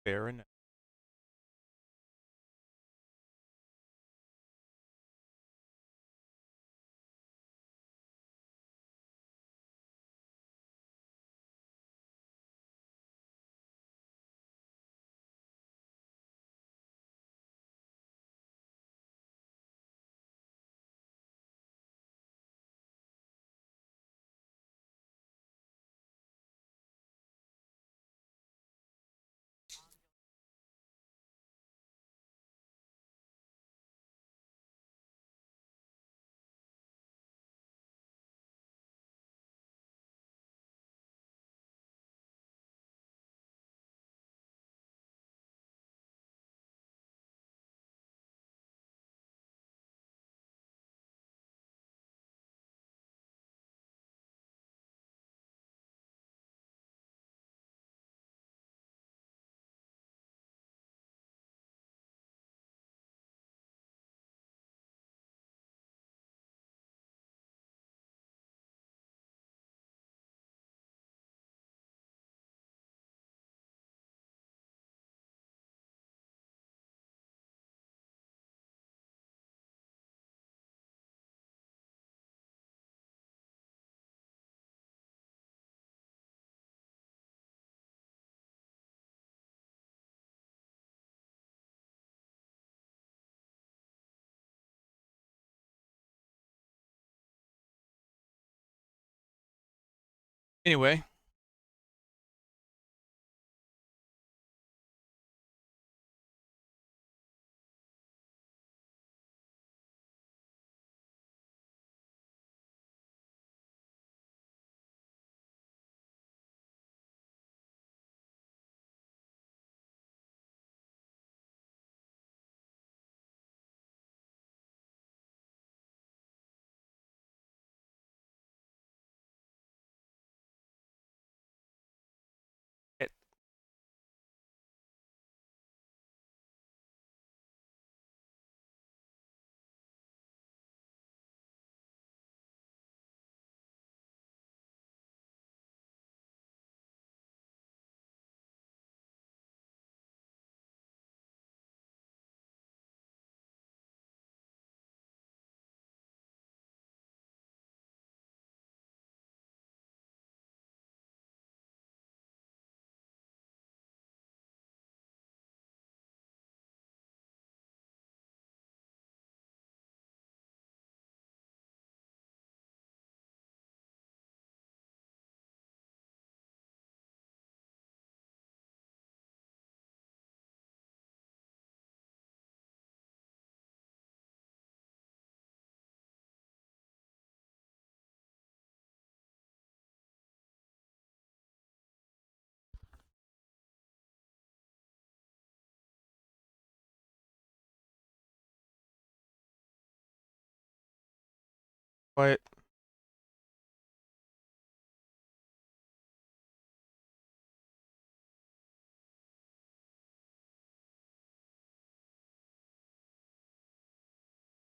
Fair enough. Anyway, it, but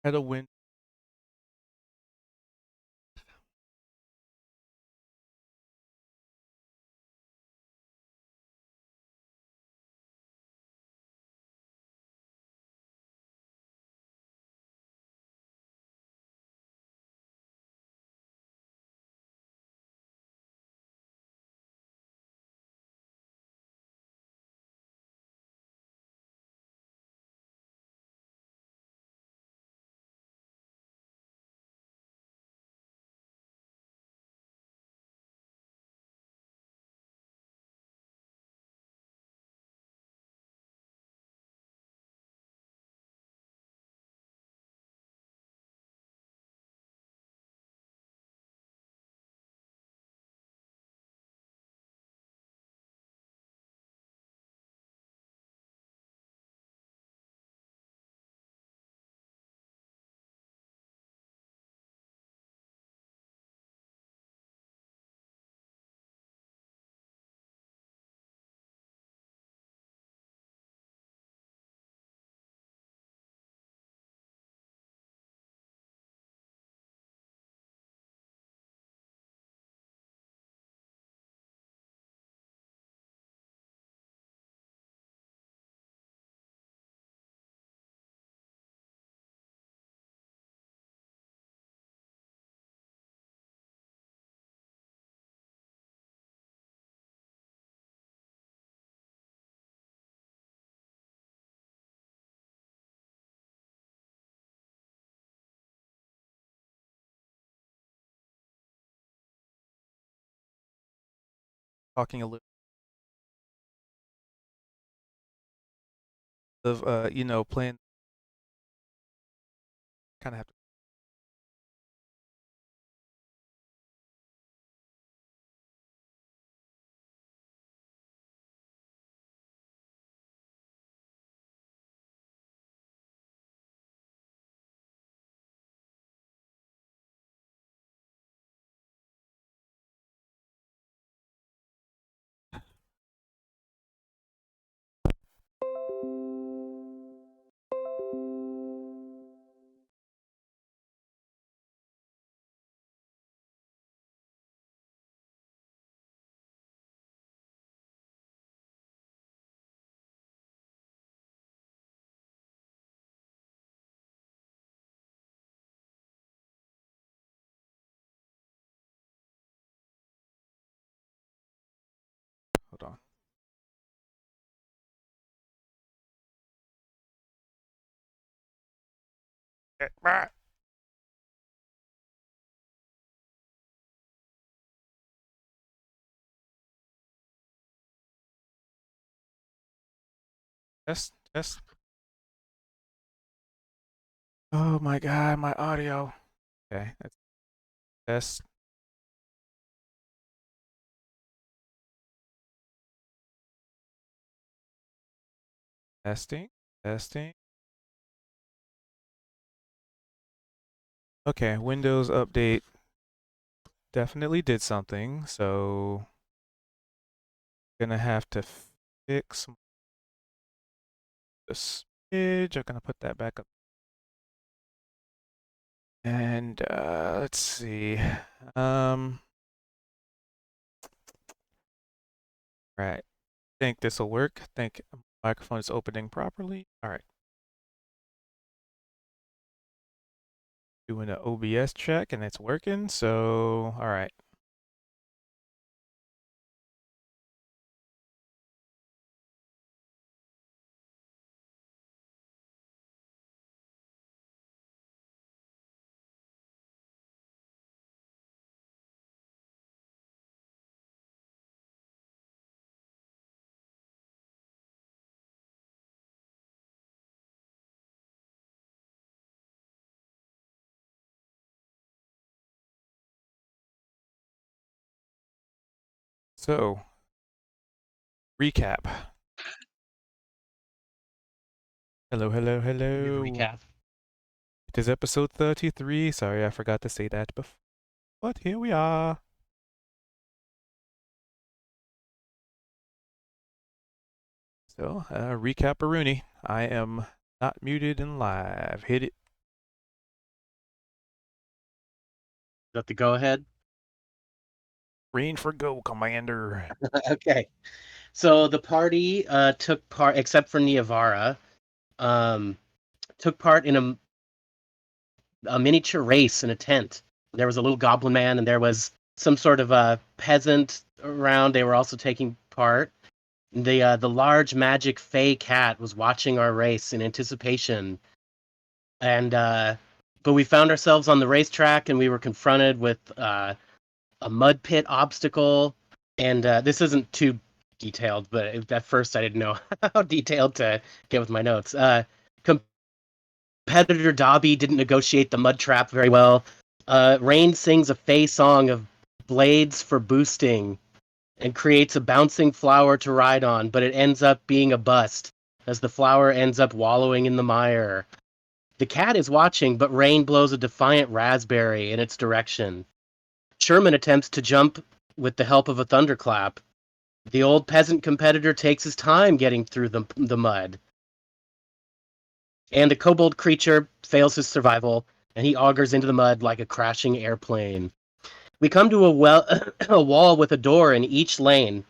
had a win. talking a little of playing. Kind of have to. Hold on. Test, test. Oh my god, my audio. Okay, that's test. Testing, testing. Okay, Windows update definitely did something, so gonna have to fix the smidge. I'm gonna put that back up. And let's see. Right. Think this will work. Think microphone is opening properly. All right. Doing an OBS check and it's working. So, all right. So, recap. Hello, hello, Give a hello. recap. It is episode 33. Sorry, I forgot to say that before. But here we are. So, recap Rooney. I am not muted and live. Hit it. Is that the go ahead? Green for go, Commander. Okay. So the party took part, except for Niavara, um, took part in a miniature race in a tent. There was a little goblin man, and there was some sort of a peasant around. They were also taking part. The large magic fey cat was watching our race in anticipation, and but we found ourselves on the racetrack, and we were confronted with a mud pit obstacle, and this isn't too detailed, but at first I didn't know how detailed to get with my notes. Competitor Dobby didn't negotiate the mud trap very well. Rain sings a Fey song of blades for boosting and creates a bouncing flower to ride on, but it ends up being a bust as the flower ends up wallowing in the mire. The cat is watching, but Rain blows a defiant raspberry in its direction. Sherman attempts to jump with the help of a thunderclap. The old peasant competitor takes his time getting through the mud. And the kobold creature fails his survival, and he augers into the mud like a crashing airplane. We come to a wall with a door in each lane.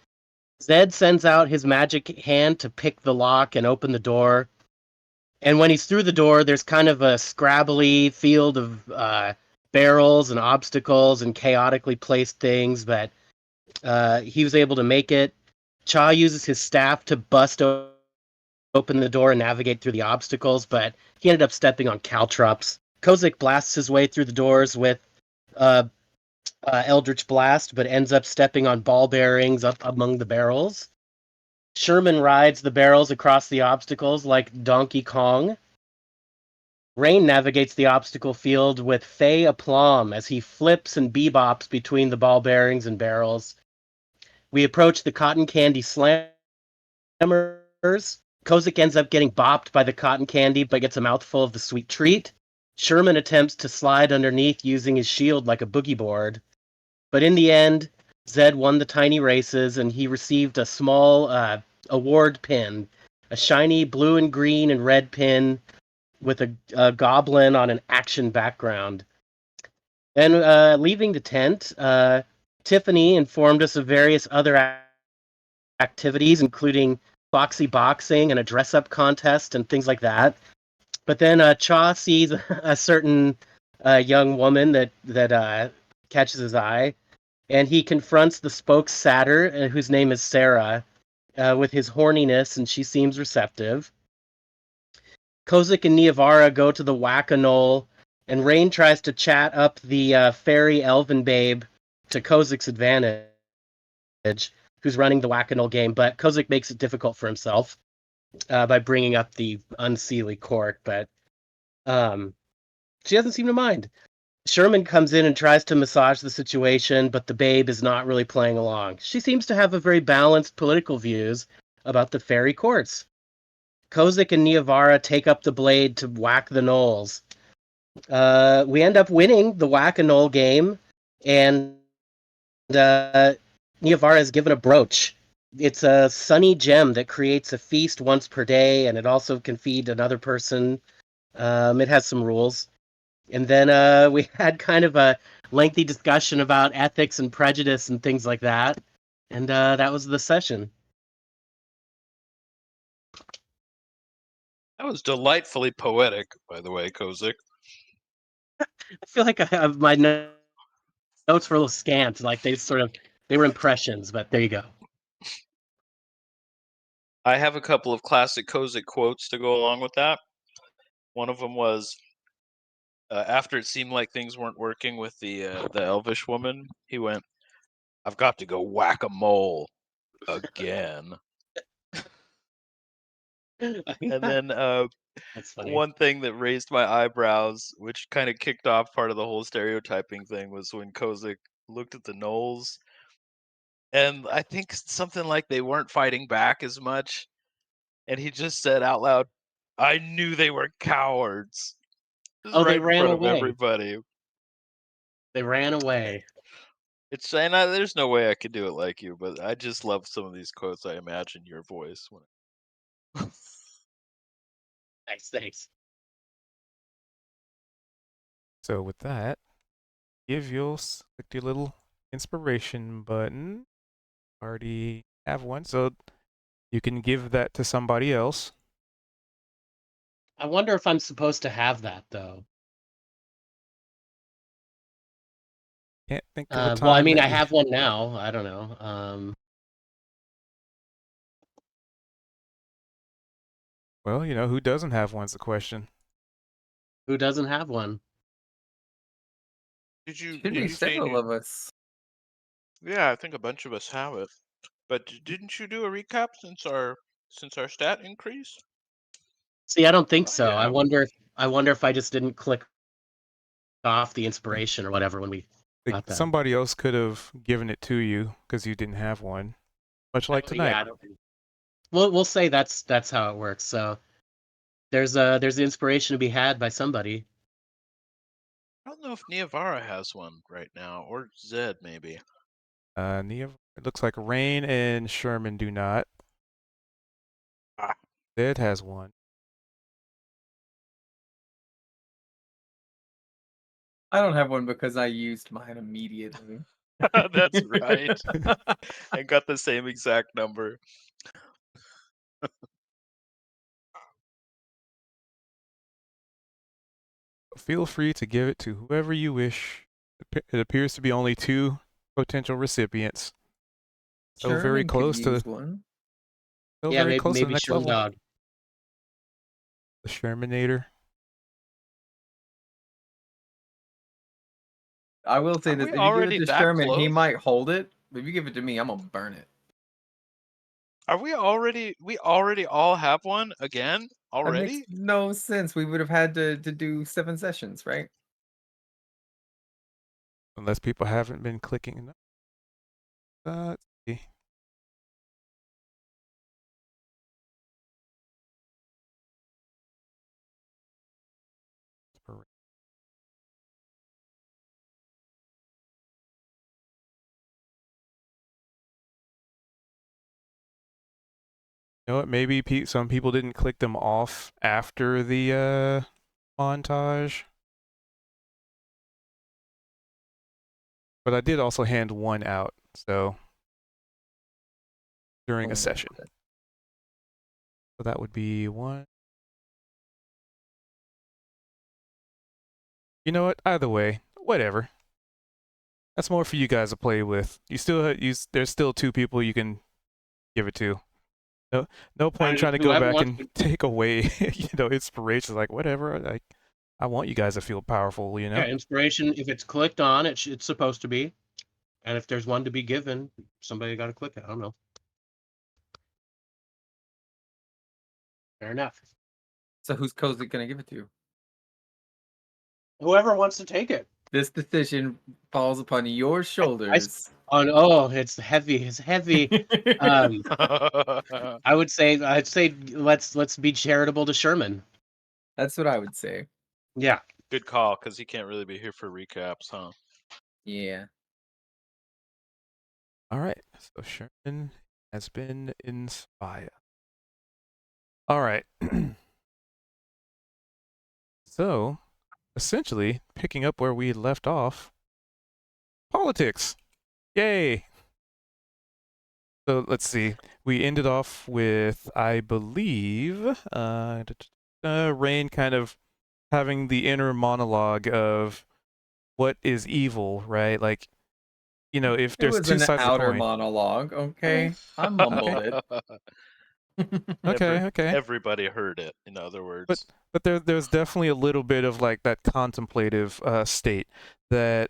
Zed sends out his magic hand to pick the lock and open the door. And when he's through the door, there's kind of a scrabbly field of barrels and obstacles and chaotically placed things, but he was able to make it. Cha uses his staff to open the door and navigate through the obstacles, but he ended up stepping on caltrops. Kozik blasts his way through the doors with Eldritch Blast, but ends up stepping on ball bearings up among the barrels. Sherman rides the barrels across the obstacles like Donkey Kong. Rain navigates the obstacle field with fey aplomb as he flips and bebops between the ball bearings and barrels. We approach the cotton candy slammers. Kozik ends up getting bopped by the cotton candy, but gets a mouthful of the sweet treat. Sherman attempts to slide underneath using his shield like a boogie board. But in the end, Zed won the tiny races and he received a small award pin, a shiny blue and green and red pin with a goblin on an action background. And leaving the tent, Tiffany informed us of various other activities, including boxy boxing and a dress up contest and things like that. But then Cha sees a certain young woman that catches his eye, and he confronts the spoke satyr, whose name is Sarah, with his horniness, and she seems receptive. Kozik and Niavara go to the Whack-A-Knoll, and Rain tries to chat up the fairy elven babe to Kozik's advantage, who's running the Whack-A-Knoll game, but Kozik makes it difficult for himself by bringing up the unseelie court, but she doesn't seem to mind. Sherman comes in and tries to massage the situation, but the babe is not really playing along. She seems to have a very balanced political views about the fairy courts. Kozik and Niavara take up the blade to whack the gnolls. We end up winning the whack-a-knoll game, and Niavara is given a brooch. It's a sunny gem that creates a feast once per day, and it also can feed another person. It has some rules. And then we had kind of a lengthy discussion about ethics and prejudice and things like that. And that was the session. That was delightfully poetic, by the way, Kozik. I feel like I have my notes were a little scant. Like they were impressions, but there you go. I have a couple of classic Kozik quotes to go along with that. One of them was, after it seemed like things weren't working with the elvish woman, he went, "I've got to go whack a mole again." And then That's funny. one thing that raised my eyebrows, which kind of kicked off part of the whole stereotyping thing, was when Kozik looked at the gnolls, and I think something like they weren't fighting back as much, and he just said out loud, "I knew they were cowards." Just Oh, they right in ran front of away. everybody. They ran away. It's and there's no way I could do it like you, but I just love some of these quotes. I imagine your voice when. Nice, thanks. So with that, select your little inspiration button. Already have one, so you can give that to somebody else. I wonder if I'm supposed to have that though. Can't think of a Well, I time mean, that I you. have one now. I don't know. Well, who doesn't have one's the question. Who doesn't have one? Should Did be you say several of us. Yeah, I think a bunch of us have it. But didn't you do a recap since our stat increase? See, I don't think Oh so. I yeah. wonder if I just didn't click off the inspiration or whatever when we Like got that. somebody else could have given it to you because you didn't have one, much like tonight. Yeah, I don't think. We'll say that's how it works. So there's inspiration to be had by somebody. I don't know if Niavara has one right now, or Zed maybe. It looks like Rain and Sherman do not. Ah, Zed has one. I don't have one because I used mine immediately. that's right. And got the same exact number. Feel free to give it to whoever you wish. It appears to be only two potential recipients. So very Sherman could close to use one. so Yeah, very close to the maybe next Sherm level. Dog. The Shermanator. I will say Are this: we if you give it already to that Sherman, he close? might hold it. But if you give it to me, I'm gonna burn it. Are we already? We already all have one again That makes already? no sense. We would have had to do 7 sessions, right? Unless people haven't been clicking enough. Let's see. You know what? Maybe some people didn't click them off after the montage. But I did also hand one out, so during a session. So that would be one. You know what? Either way, whatever. That's more for you guys to play with. There's still 2 people you can give it to. No point in And trying to go whoever back wants and to, take away, inspiration. Like whatever. Like I want you guys to feel powerful. yeah, inspiration. If it's clicked on, it's supposed to be, and if there's one to be given, somebody got to click it. I don't know. Fair enough. So who's Cozy gonna give it to? Whoever wants to take it. This decision falls upon your shoulders. It's heavy. It's heavy. Um, I'd say let's be charitable to Sherman. That's what I would say. Yeah. Good call, because he can't really be here for recaps, huh? Yeah. All right. So Sherman has been inspired. All right. So, essentially, picking up where we left off, politics. Yay! So let's see. We ended off with, I believe, Rain kind of having the inner monologue of what is evil, right? Like, if It there's was 2 an sides of the outer coin. monologue, Okay. okay? I mumbled it. Okay. Everybody heard it, in other But words. there's definitely a little bit of like that contemplative state that,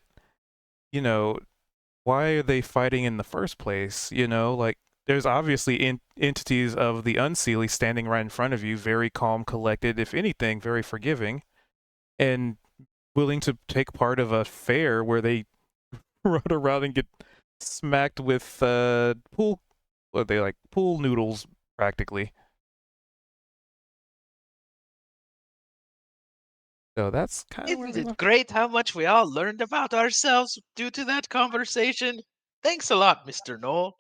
why are they fighting in the first place? Like there's obviously entities of the unseelie standing right in front of you, very calm, collected, if anything, very forgiving, and willing to take part of a fair where they run around and get smacked with pool noodles practically. So that's kind of where Isn't we it left. great how much we all learned about ourselves due to that conversation? Thanks a lot, Mr. Knoll.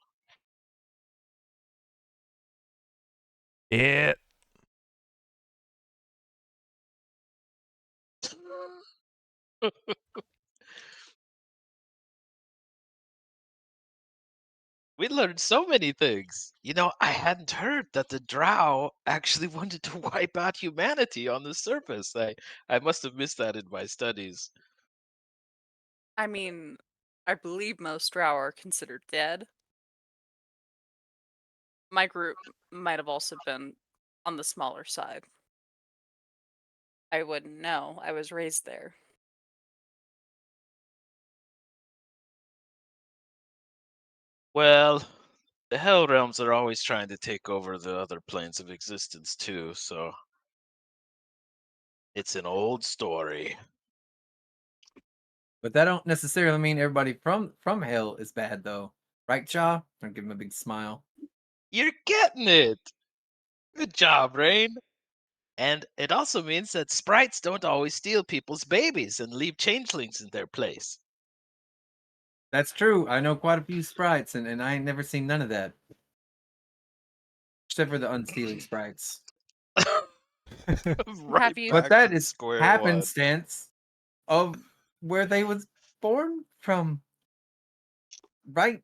Yeah. We learned so many things. I hadn't heard that the Drow actually wanted to wipe out humanity on the surface. I must have missed that in my studies. I mean, I believe most Drow are considered dead. My group might have also been on the smaller side. I wouldn't know. I was raised there. Well, the Hell Realms are always trying to take over the other planes of existence too, so it's an old story. But that don't necessarily mean everybody from hell is bad though. Right, Cha? I'll give him a big smile. You're getting it! Good job, Rain. And it also means that sprites don't always steal people's babies and leave changelings in their place. That's true. I know quite a few sprites, and I ain't never seen none of that. Except for the unstealing sprites. Right Have you- But back that to is square one. happenstance of where they was born from. Right?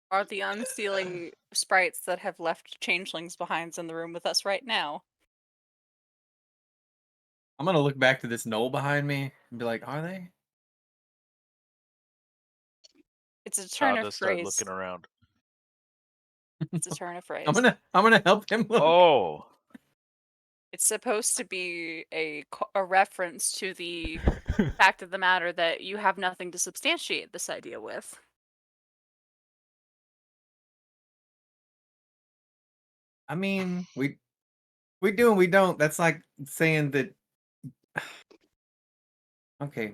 Are the unseelie sprites that have left changelings behind in the room with us right now? I'm gonna look back to this knoll behind me and be like, are they? It's a turn Child of does start phrase. looking around. It's a turn of phrase. I'm gonna help him look. Oh, It's supposed to be a reference to the fact of the matter that you have nothing to substantiate this idea with. I mean, we do and we don't. That's like saying that. Okay,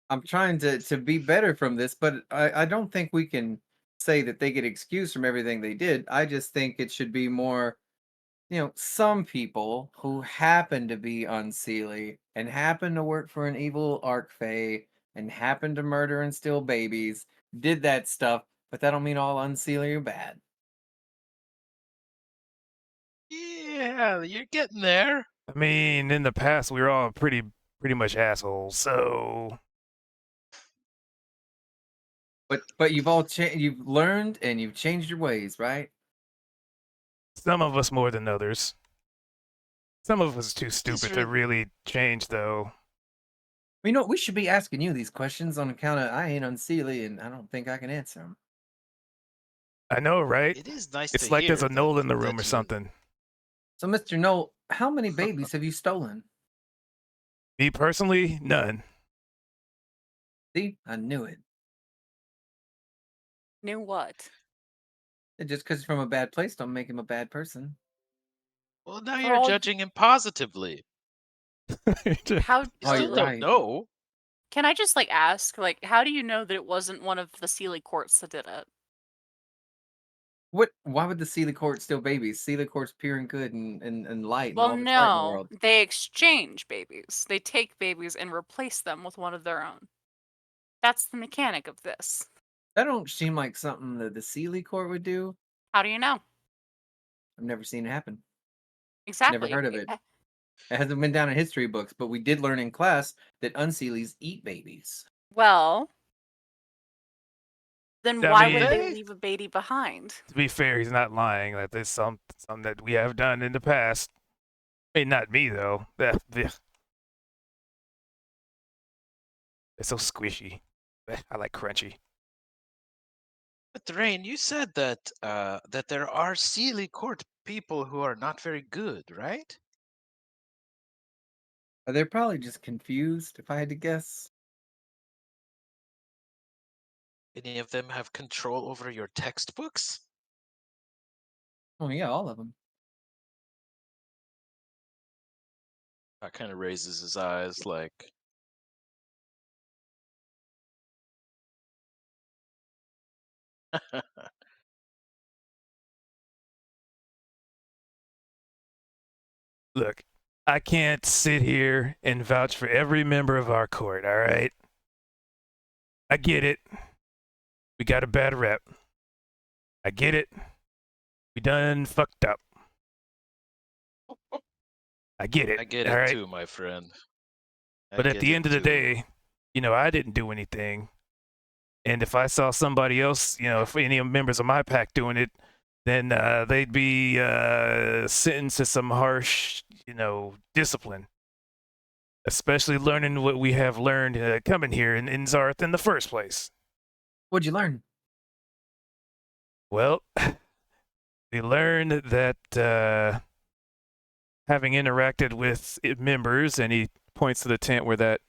I'm trying to be better from this, but I don't think we can say that they get excused from everything they did. I just think it should be more, some people who happen to be unseelie and happen to work for an evil archfey and happen to murder and steal babies did that stuff, but that don't mean all unseelie are bad. Yeah, you're getting there. I mean, in the past, we were all pretty much assholes, so But you've learned and you've changed your ways, right? some of us more than others. Some of us too These stupid are to really change, though. We should be asking you these questions on account of I ain't unseelie and I don't think I can answer them. I know, right? It is nice It's to like there's hear a Knoll in the room that or you. something. So, Mr. Knoll, how many babies have you stolen? Me personally, none. See, I knew it. Knew what? Just because he's from a bad place don't make him a bad person. Well, now For you're all judging him positively. how You Oh, still you're do, don't right. know. can I just ask how do you know that it wasn't one of the Sealy courts that did it? What? Why would the Sealy Court steal babies? Sealy Court's pure and good and light and Well, all that's right in the no, world. they exchange babies. They take babies and replace them with one of their own. That's the mechanic of this. That don't seem like something that the Sealy Court would do. How do you know? I've never seen it happen. Never Exactly. heard of it. It hasn't been down in history books, but we did learn in class that unseelies eat babies. Well, then I why would mean, they They? leave a baby behind? to be fair, he's not lying. That there's some that we have done in the past. I mean, not me though. They're so squishy. I like crunchy. But Rain, you said that that there are Sealy Court people who are not very good, right? They're probably just confused, if I had to guess. Any of them have control over your textbooks? Oh yeah, all of them. That kind of raises his eyes, like. Look, I can't sit here and vouch for every member of our court. All right, I get it. We got a bad rep. I get it. We done fucked up. I get it. I get all it right. too, my friend. I But at get the it end of the too. day, I didn't do anything. And if I saw somebody else, if any members of my pack doing it, then they'd be sentenced to some harsh, discipline. Especially learning what we have learned coming here in Zarth in the first place. What'd you learn? Well, we learned that having interacted with members, and he points to the tent where that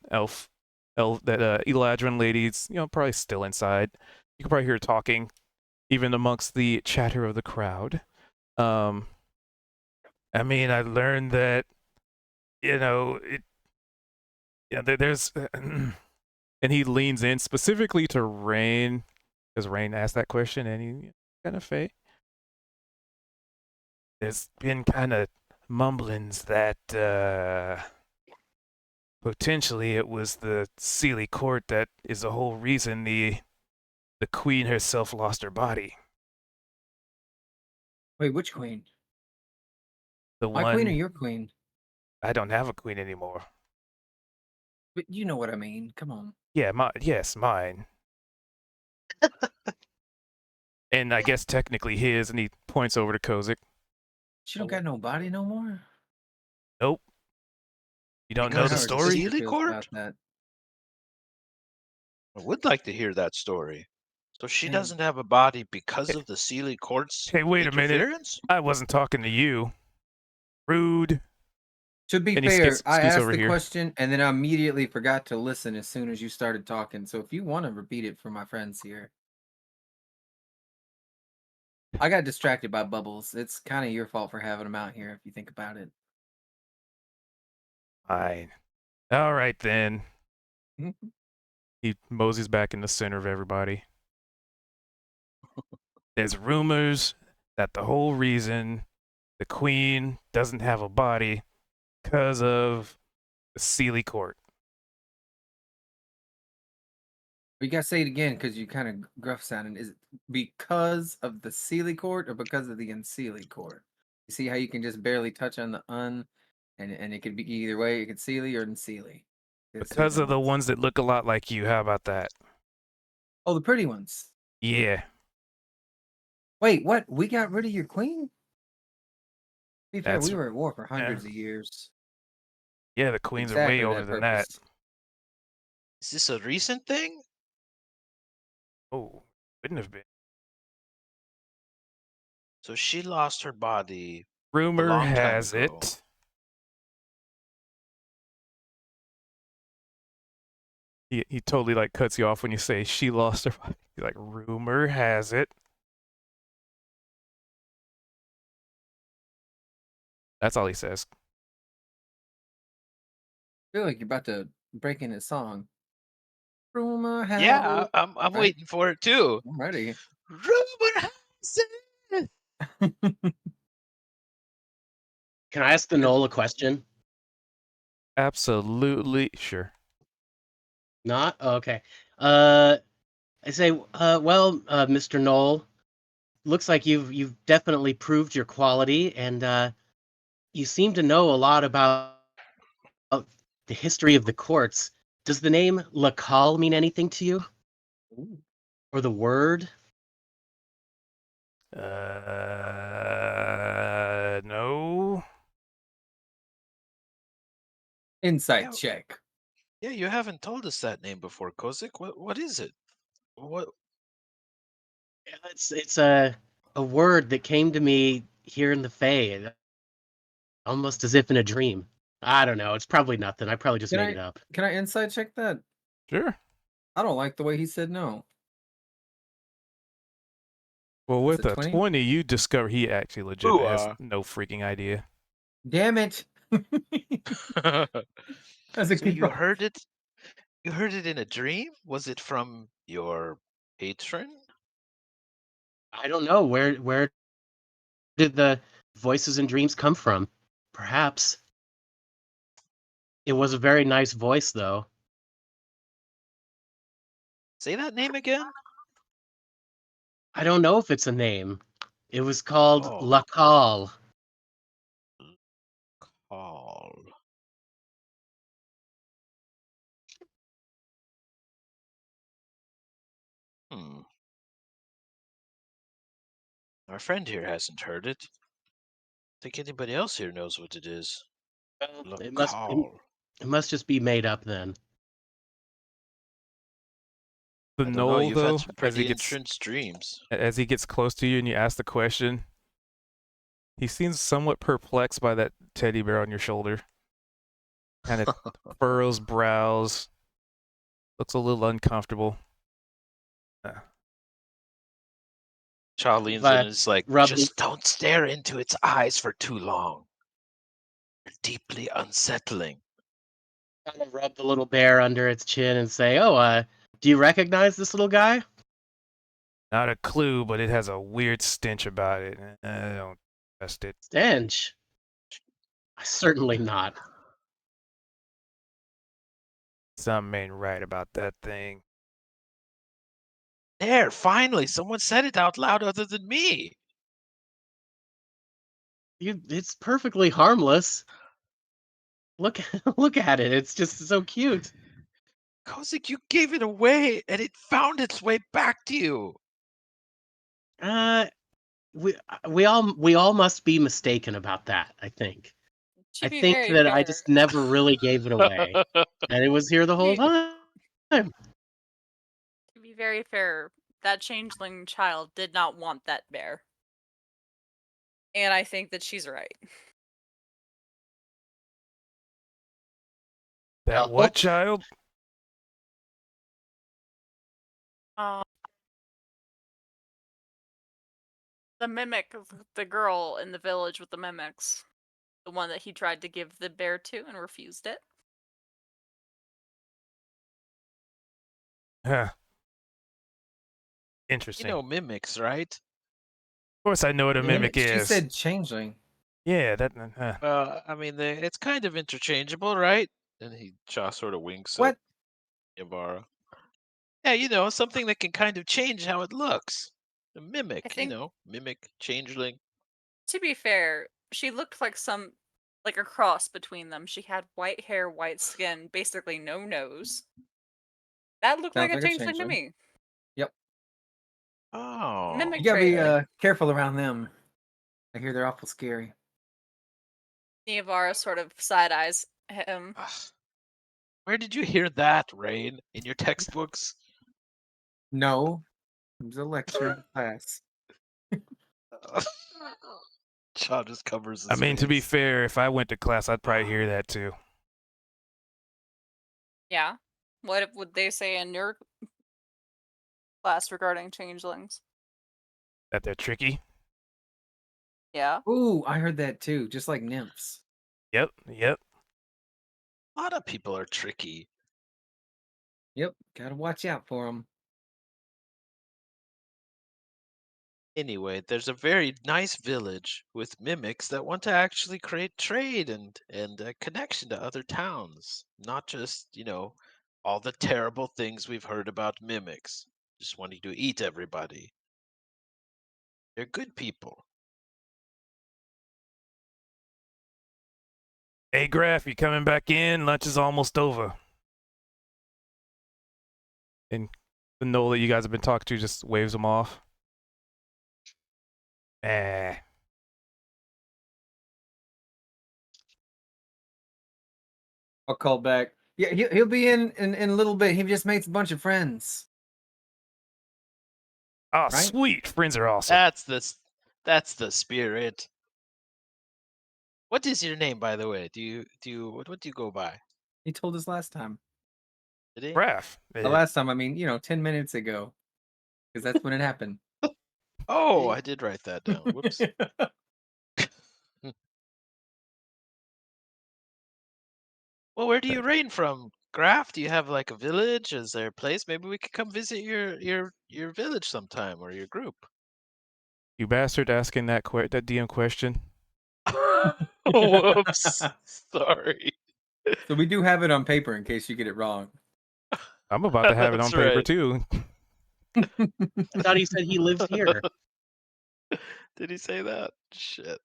Eladrin lady's, probably still inside. You can probably hear her talking, even amongst the chatter of the crowd. I mean, I learned that, there's, and he leans in specifically to Rain, because Rain asked that question, and he kind of fake. There's been kind of mumblings that potentially it was the Sealy court that is the whole reason the queen herself lost her body. Wait, which queen? The My one queen or your queen? I don't have a queen anymore. But you know what I mean. Come on. Yeah, mine. And I guess technically his, and he points over to Kozik. She don't got no body no more. Nope. You don't Wonder know the Because how her it's the story? sister Sealy feels Court? about that. I would like to hear that story. So she And- doesn't have a body because of the Sealy Court's Hey, wait a minute. interference? I wasn't talking to you. Rude. To be And he fair, I scoots asked over the here. question and then I immediately forgot to listen as soon as you started talking. So if you want to repeat it for my friends here. I got distracted by bubbles. It's kind of your fault for having them out here if you think about it. Fine. All right, then. Mhm. He moseys back in the center of everybody. There's rumors that the whole reason the queen doesn't have a body because of the Sealy Court. You gotta say it again because you kind of gruff sounding. Is it because of the Sealy Court or because of the Unsealy Court? You see how you can just barely touch on the and it could be either way. It could Sealy or Unsealy. There's Because certain of the ones. ones that look a lot like you. How about that? Oh, the pretty ones. Yeah. Wait, what? We got rid of your queen? To be fair, That's we were at war for yeah. hundreds of years. Yeah, the queens are way Exactly older that than that. purpose. Is this a recent thing? Oh, couldn't have been. So she lost her body a Rumor long time has ago. it. He totally like cuts you off when you say she lost her body. He's like, rumor has it. That's all he says. I feel like you're about to break in a song. Rumor has Yeah, it. I'm Right? waiting for it too. I'm ready. Rumor has it. Can I ask the gnoll a question? Absolutely sure. Not? Oh, okay. I say, Mr. Knoll, looks like you've definitely proved your quality, and you seem to know a lot about the history of the courts. Does the name Lacal mean anything to you? Ooh. Or the word? No. Insight Yeah. check. Yeah, you haven't told us that name before, Kozik. What is it? What? Yeah, it's a word that came to me here in the Fae, almost as if in a dream. I don't know. It's probably nothing. I probably just made it up. Can I insight check that? Sure. I don't like the way he said no. Well, What's with it, a 20? 20, you discover he actually legit has no freaking idea. Damn it. That's a So good you roll. heard it? You heard it in a dream? Was it from your patron? I don't know. Where did the voices and dreams come from? Perhaps. It was a very nice voice, though. Say that name again. I don't know if it's a name. It was called Oh, Lacal. call. Hmm. Our friend here hasn't heard it. Think anybody else here knows what it is? Well, Lacal. it must just be made up then. The I don't know. gnoll, You've had though, some pretty intense dreams. as he gets close to you and you ask the question, he seems somewhat perplexed by that teddy bear on your shoulder. Kind of furrows brows, looks a little uncomfortable. Cha leans in and is like, Rub just don't stare into its eyes for too long. They're deeply unsettling. kind of rub the little bear under its chin and say, "Oh, do you recognize this little guy?" Not a clue, but it has a weird stench about it. I don't trust it. Stench. Certainly not. Something ain't right about that thing. There, finally, someone said it out loud other than me. It's perfectly harmless. Look, look at it. It's just so cute. Kozik, you gave it away, and it found its way back to you. We all must be mistaken about that. I think. To I be think very that I fair, just never really gave it away, and it was here the whole time. to be very fair, that changeling child did not want that bear. And I think that she's right. That Well, what child? Uh, the mimic, the girl in the village with the mimics. The one that he tried to give the bear to and refused it. Huh. You Interesting. know mimics, right? Of course I know what a mimic She is. said changeling. Yeah, that. I mean, it's kind of interchangeable, right? And Shaw sort of winks What? at Yavara. Yeah, you know, something that can kind of change how it looks. A I mimic, think, mimic, changeling. to be fair, she looked like a cross between them. She had white hair, white skin, basically no nose. That looked like Sounds a like a changeling to changeling. me. Yep. Oh. Mimic You gotta be trait. careful around them. I hear they're awful scary. Niavara sort of side eyes him. Ugh. Where did you hear that, Rain? In your textbooks? No, it was a lecture in the class. Shaw just covers his I mean, to be face. fair, if I went to class, I'd probably hear that too. Yeah. What would they say in your class regarding changelings? That they're tricky. Yeah. Ooh, I heard that too. Just like nymphs. Yep. A lot of people are tricky. Yep, gotta watch out for them. Anyway, there's a very nice village with mimics that want to actually create trade and a connection to other towns, not just, all the terrible things we've heard about mimics, just wanting to eat everybody. They're good people. Hey, Graf, you coming back in? Lunch is almost over. And the gnoll that you guys have been talking to just waves him off. I'll call back. Yeah, he'll be in a little bit. He just made a bunch of friends. Oh, Right? sweet. Friends are awesome. That's the spirit. What is your name, by the way? What do you go by? He told us last time. Did he? Graf. The last time, I mean, 10 minutes ago. Because that's when it happened. Oh, I did write that down. Whoops. Well, where do you reign from, Graf? Do you have like a village? Is there a place? Maybe we could come visit your village sometime or your group. You bastard asking that DM question. Whoops. Sorry. So we do have it on paper in case you get it wrong. I'm about to have it on That's paper right. too. I thought he said he lives here. Did he say that? Shit.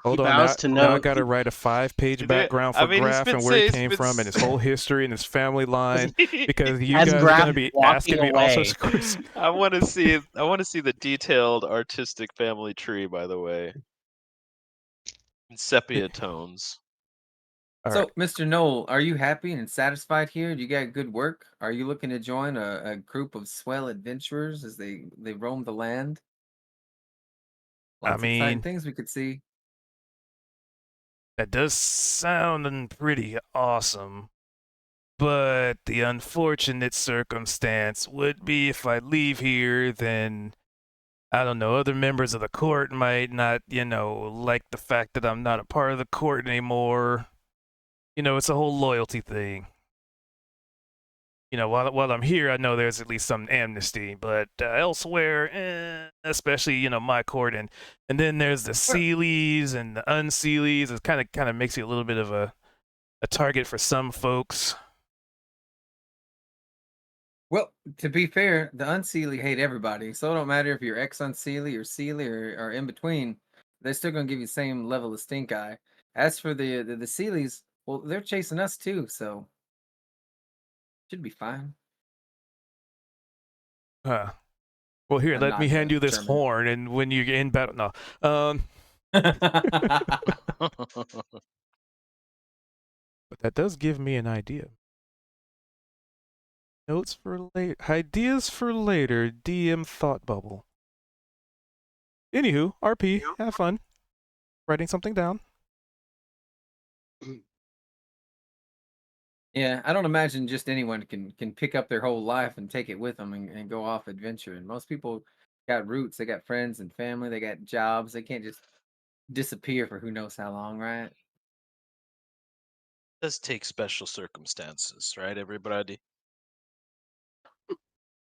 Hold He on, vows to now I know. gotta write a 5-page background I for mean, Graf and where he came from and his whole history and his family line because you As guys are Graf gonna be walking asking me all away. sorts of questions. I want to see the detailed artistic family tree, by the way. In sepia tones. All So, right. Mr. Knoll, are you happy and satisfied here? Do you got good work? Are you looking to join a group of swell adventurers as they roam the land? I Lots of exciting mean, things we could see. that does sound pretty awesome. But the unfortunate circumstance would be if I leave here, then I don't know, other members of the court might not, like the fact that I'm not a part of the court anymore. It's a whole loyalty thing. While I'm here, I know there's at least some amnesty, but elsewhere, especially my court, and then there's the Sealies and the Unsealies. It kind of makes you a little bit of a target for some folks. Well, to be fair, the Unseelie hate everybody, so it don't matter if you're ex-Unseelie or Sealy or in between. They're still gonna give you the same level of stink eye. As for the Sealies, well, they're chasing us too, so should be fine. Well, here, I'm let me not hand you this German. horn, and when you're in battle, no. But that does give me an idea. Notes for later. Ideas for later. DM thought bubble. Anywho, RP, have fun writing something down. Yeah, I don't imagine just anyone can pick up their whole life and take it with them and go off adventuring. Most people got roots, they got friends and family, they got jobs. They can't just disappear for who knows how long, right? Does take special circumstances, right, everybody?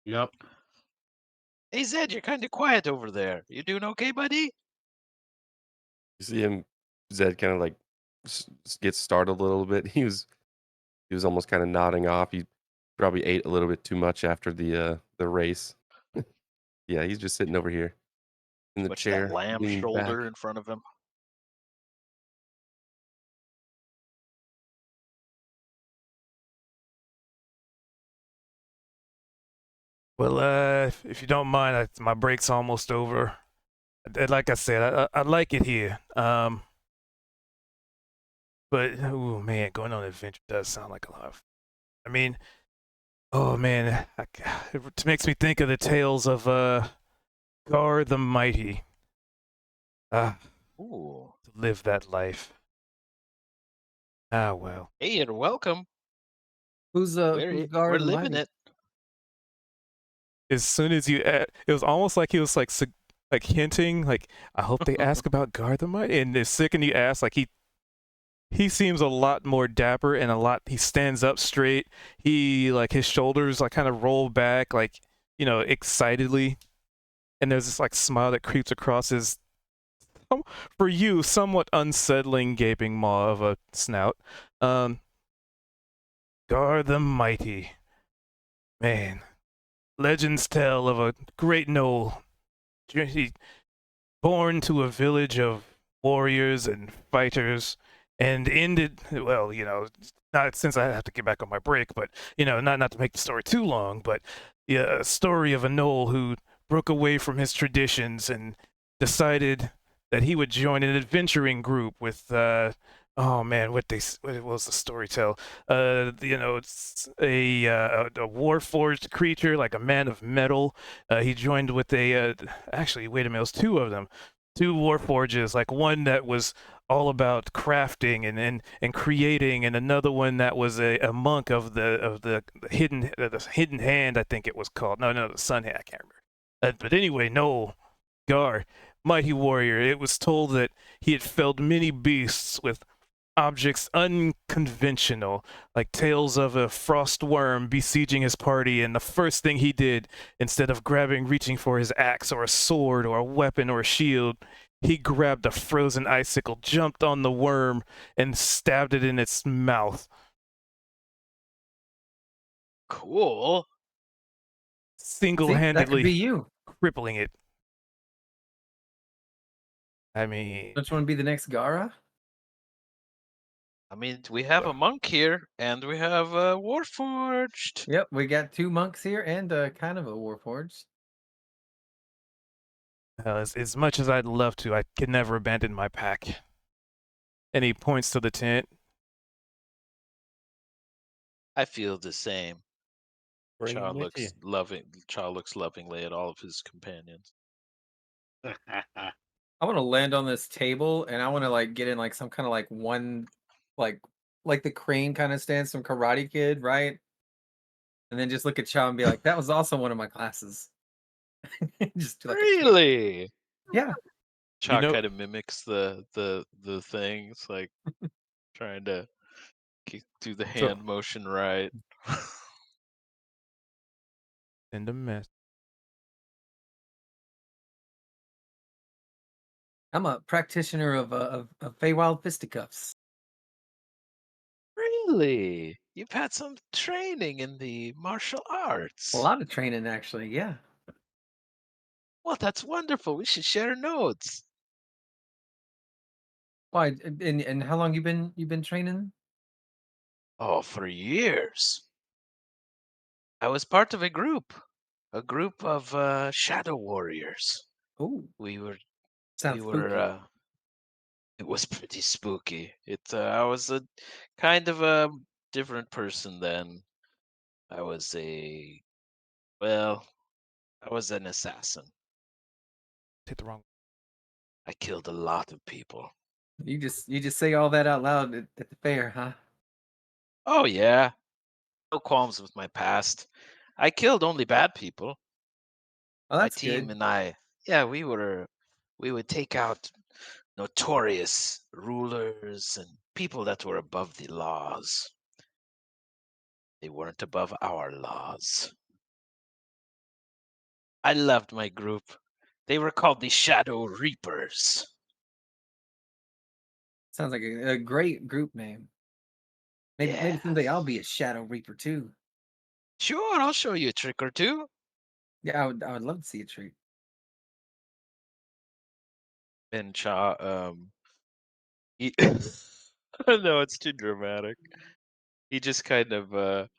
Yep. Hey Zed, you're kind of quiet over there. You doing okay, buddy? You see him, Zed, kind of like get startled a little bit. He was almost kind of nodding off. He probably ate a little bit too much after the race. Yeah, he's just sitting over here in the What's that chair, lamb leaning back. shoulder in front of him? Well, if you don't mind, my break's almost over. Like I said, I like it here. But oh man, going on an adventure does sound like a lot of. I mean, oh man, it makes me think of the tales of Gar the Mighty. Ooh. To live that life. Ah well. Hey, you're welcome. Who's We're Guard the living Mighty? it. As soon as you, it was almost like he was like hinting, like I hope they ask about Gar the Mighty, and the second you ask, like he seems a lot more dapper and a lot. He stands up straight. He like his shoulders like kind of roll back, like excitedly, and there's this like smile that creeps across his, for you, somewhat unsettling gaping maw of a snout. Gar the Mighty, man. Legends tell of a great gnoll, born to a village of warriors and fighters, and ended well. Not since I have to get back on my break, but not to make the story too long, but yeah, a story of a gnoll who broke away from his traditions and decided that he would join an adventuring group with oh man, what was the story tell? It's a warforged creature, like a man of metal. He joined with actually, wait a minute, it was two of them, two warforges, like one that was all about crafting and creating, and another one that was a monk of the hidden hand, I think it was called. No, the sun hand, I can't remember. But anyway, Noel Gar, mighty warrior. It was told that he had felled many beasts with objects unconventional, like tales of a frost worm besieging his party, and the first thing he did, instead of reaching for his axe or a sword or a weapon or a shield, he grabbed a frozen icicle, jumped on the worm, and stabbed it in its mouth, Cool. See, that could be single-handedly you. crippling it. I mean, Don't you want to be the next Gara? I mean, we have a monk here, and we have a warforged. Yep, we got two monks here and kind of a warforged. as much as I'd love to, I can never abandon my pack. And he points to the tent. I feel the same. Bring him Child with you. looks loving. Child looks lovingly at all of his companions. I want to land on this table and I want to like get in like some kind of like one, like the crane kind of stance from Karate Kid, right? And then just look at Chow and be like, that was also one of my classes. Just do like a Really? yeah. Cha know- kind of mimics the things, like trying to do the hand motion right. Send a mess. I'm a practitioner of Feywild fisticuffs. Really? You've had some training in the martial A arts. lot of training actually, yeah. Well, that's wonderful. We should share notes. Why and how long you been training? Oh, for years. I was part of a group of shadow warriors. Oh, We were sounds spooky. it was pretty spooky. I was a kind of a different person then. I was well, I was an assassin. Hit the wrong. I killed a lot of people. You just say all that out loud at the fair, huh? Oh yeah, no qualms with my past. I killed only bad people. Oh, My that's team good. and I, yeah, we would take out notorious rulers and people that were above the laws. They weren't above our laws. I loved my group. They were called the Shadow Reapers. Sounds like a great group name. Maybe Yeah. someday I'll be a Shadow Reaper too. Sure, I'll show you a trick or two. Yeah, I would love to see a treat. And Cha, he, no, it's too dramatic. He just kind of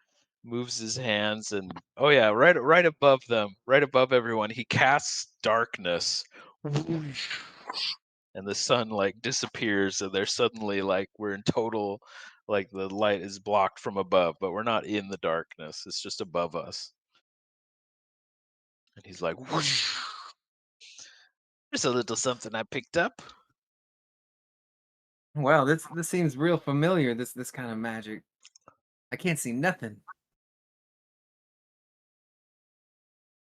moves his hands and oh yeah, right above them, right above everyone, he casts darkness. And the sun like disappears and they're suddenly like we're in total like the light is blocked from above, but we're not in the darkness. It's just above us. And he's like, whoosh. There's a little something I picked up. Wow, this seems real familiar. This kind of magic. I can't see nothing.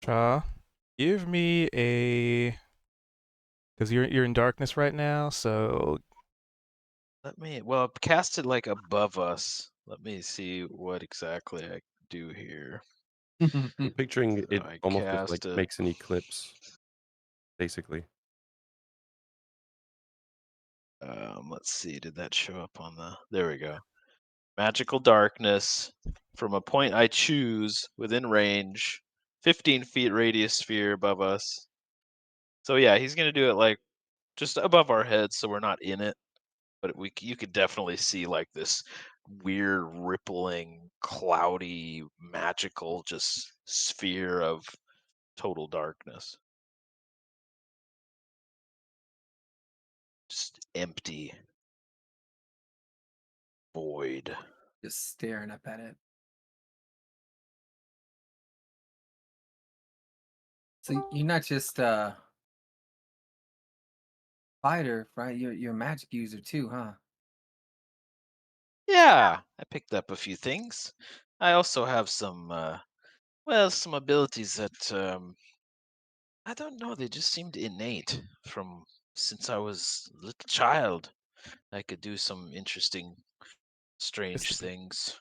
Cha, give me a, because you're in darkness right now. So Well, cast it like above us. Let me see what exactly I do here. I'm picturing So it I almost as like cast it. makes an eclipse, basically. Let's see. Did that show up on the? There we go. Magical darkness from a point I choose within range, 15 feet radius sphere above us. So yeah, he's gonna do it like just above our heads, so we're not in it. But you could definitely see like this weird rippling, cloudy, magical, just sphere of total darkness, just empty void. Just staring up at it. So you're not just fighter, right? You're a magic user too, huh? Yeah, I picked up a few things. I also have some, some abilities that I don't know. They just seemed innate from since I was a little child. I could do some interesting, it's strange the things.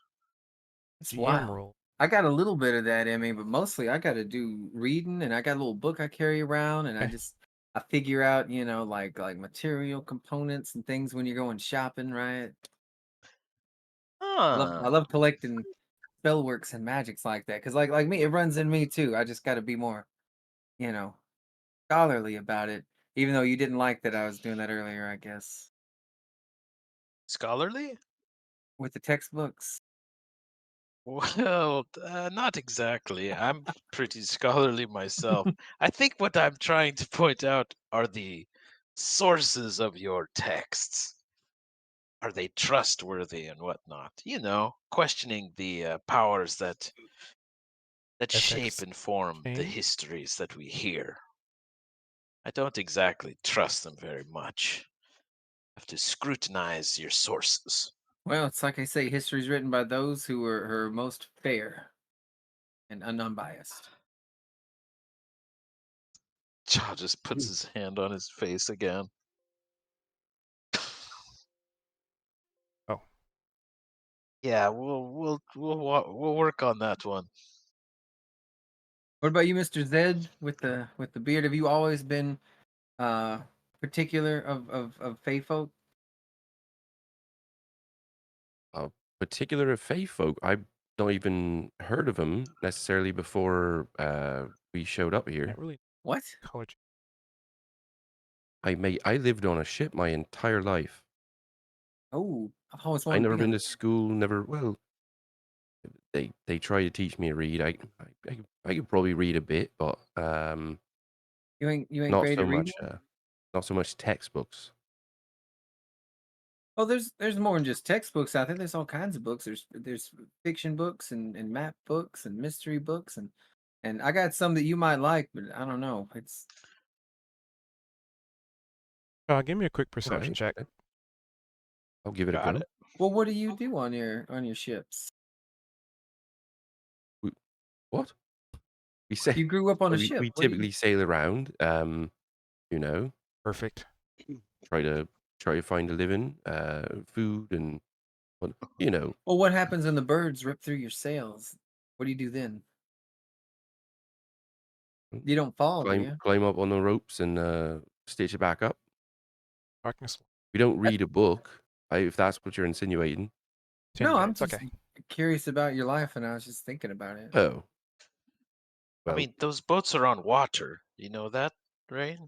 It's GM wild. role. I got a little bit of that in me, but mostly I got to do reading, and I got a little book I carry around, and I figure out, like material components and things when you're going shopping, right? I Huh. love collecting spellworks and magics like that, because like me, it runs in me too. I just got to be more, you know, scholarly about it. Even though you didn't like that I was doing that earlier, I guess, Scholarly? with the textbooks. Well, not exactly. I'm pretty scholarly myself. I think what I'm trying to point out are the sources of your texts. Are they trustworthy and whatnot? You know, questioning the powers that shape FX and form the chain. histories that we hear. I don't exactly trust them very much. Have to scrutinize your sources. Well, it's like I say, history's written by those who are most fair and unbiased. Cha just puts his hand on his face again. Oh, Yeah, we'll work on that one. What about you, Mr. Zed, with the beard? Have you always been uh particular of Fey folk? A particular of Fey folk, I don't even heard of him necessarily before we showed up here. can't really What? color change. I lived on a ship my entire life. Oh, I've always I wanted to never be on been a to school. Never. Well, they try to teach me to read. I could probably read a bit, but you ain't not great so at reading? much. Not so much textbooks. Oh, there's more than just textbooks out there. There's all kinds of books. There's fiction books and map books and mystery books and I got some that you might like, but I don't know. It's Give me a quick All perception right. check. Okay. I'll give it a Got go. it. well, what do you do on your ships? What? We say You grew up on a we, ship. we What do you? typically sail around. You know, Perfect. try to find a living, food, and you know, Well, what happens when the birds rip through your sails? What do you do then? You don't fall, do you? climb up on the ropes and stitch it back up. Darkness. We don't That- read a book, if that's what you're insinuating. No, I'm It's just okay. curious about your life, and I was just thinking about it. Oh, I well, mean, those boats are on water. You know that, right?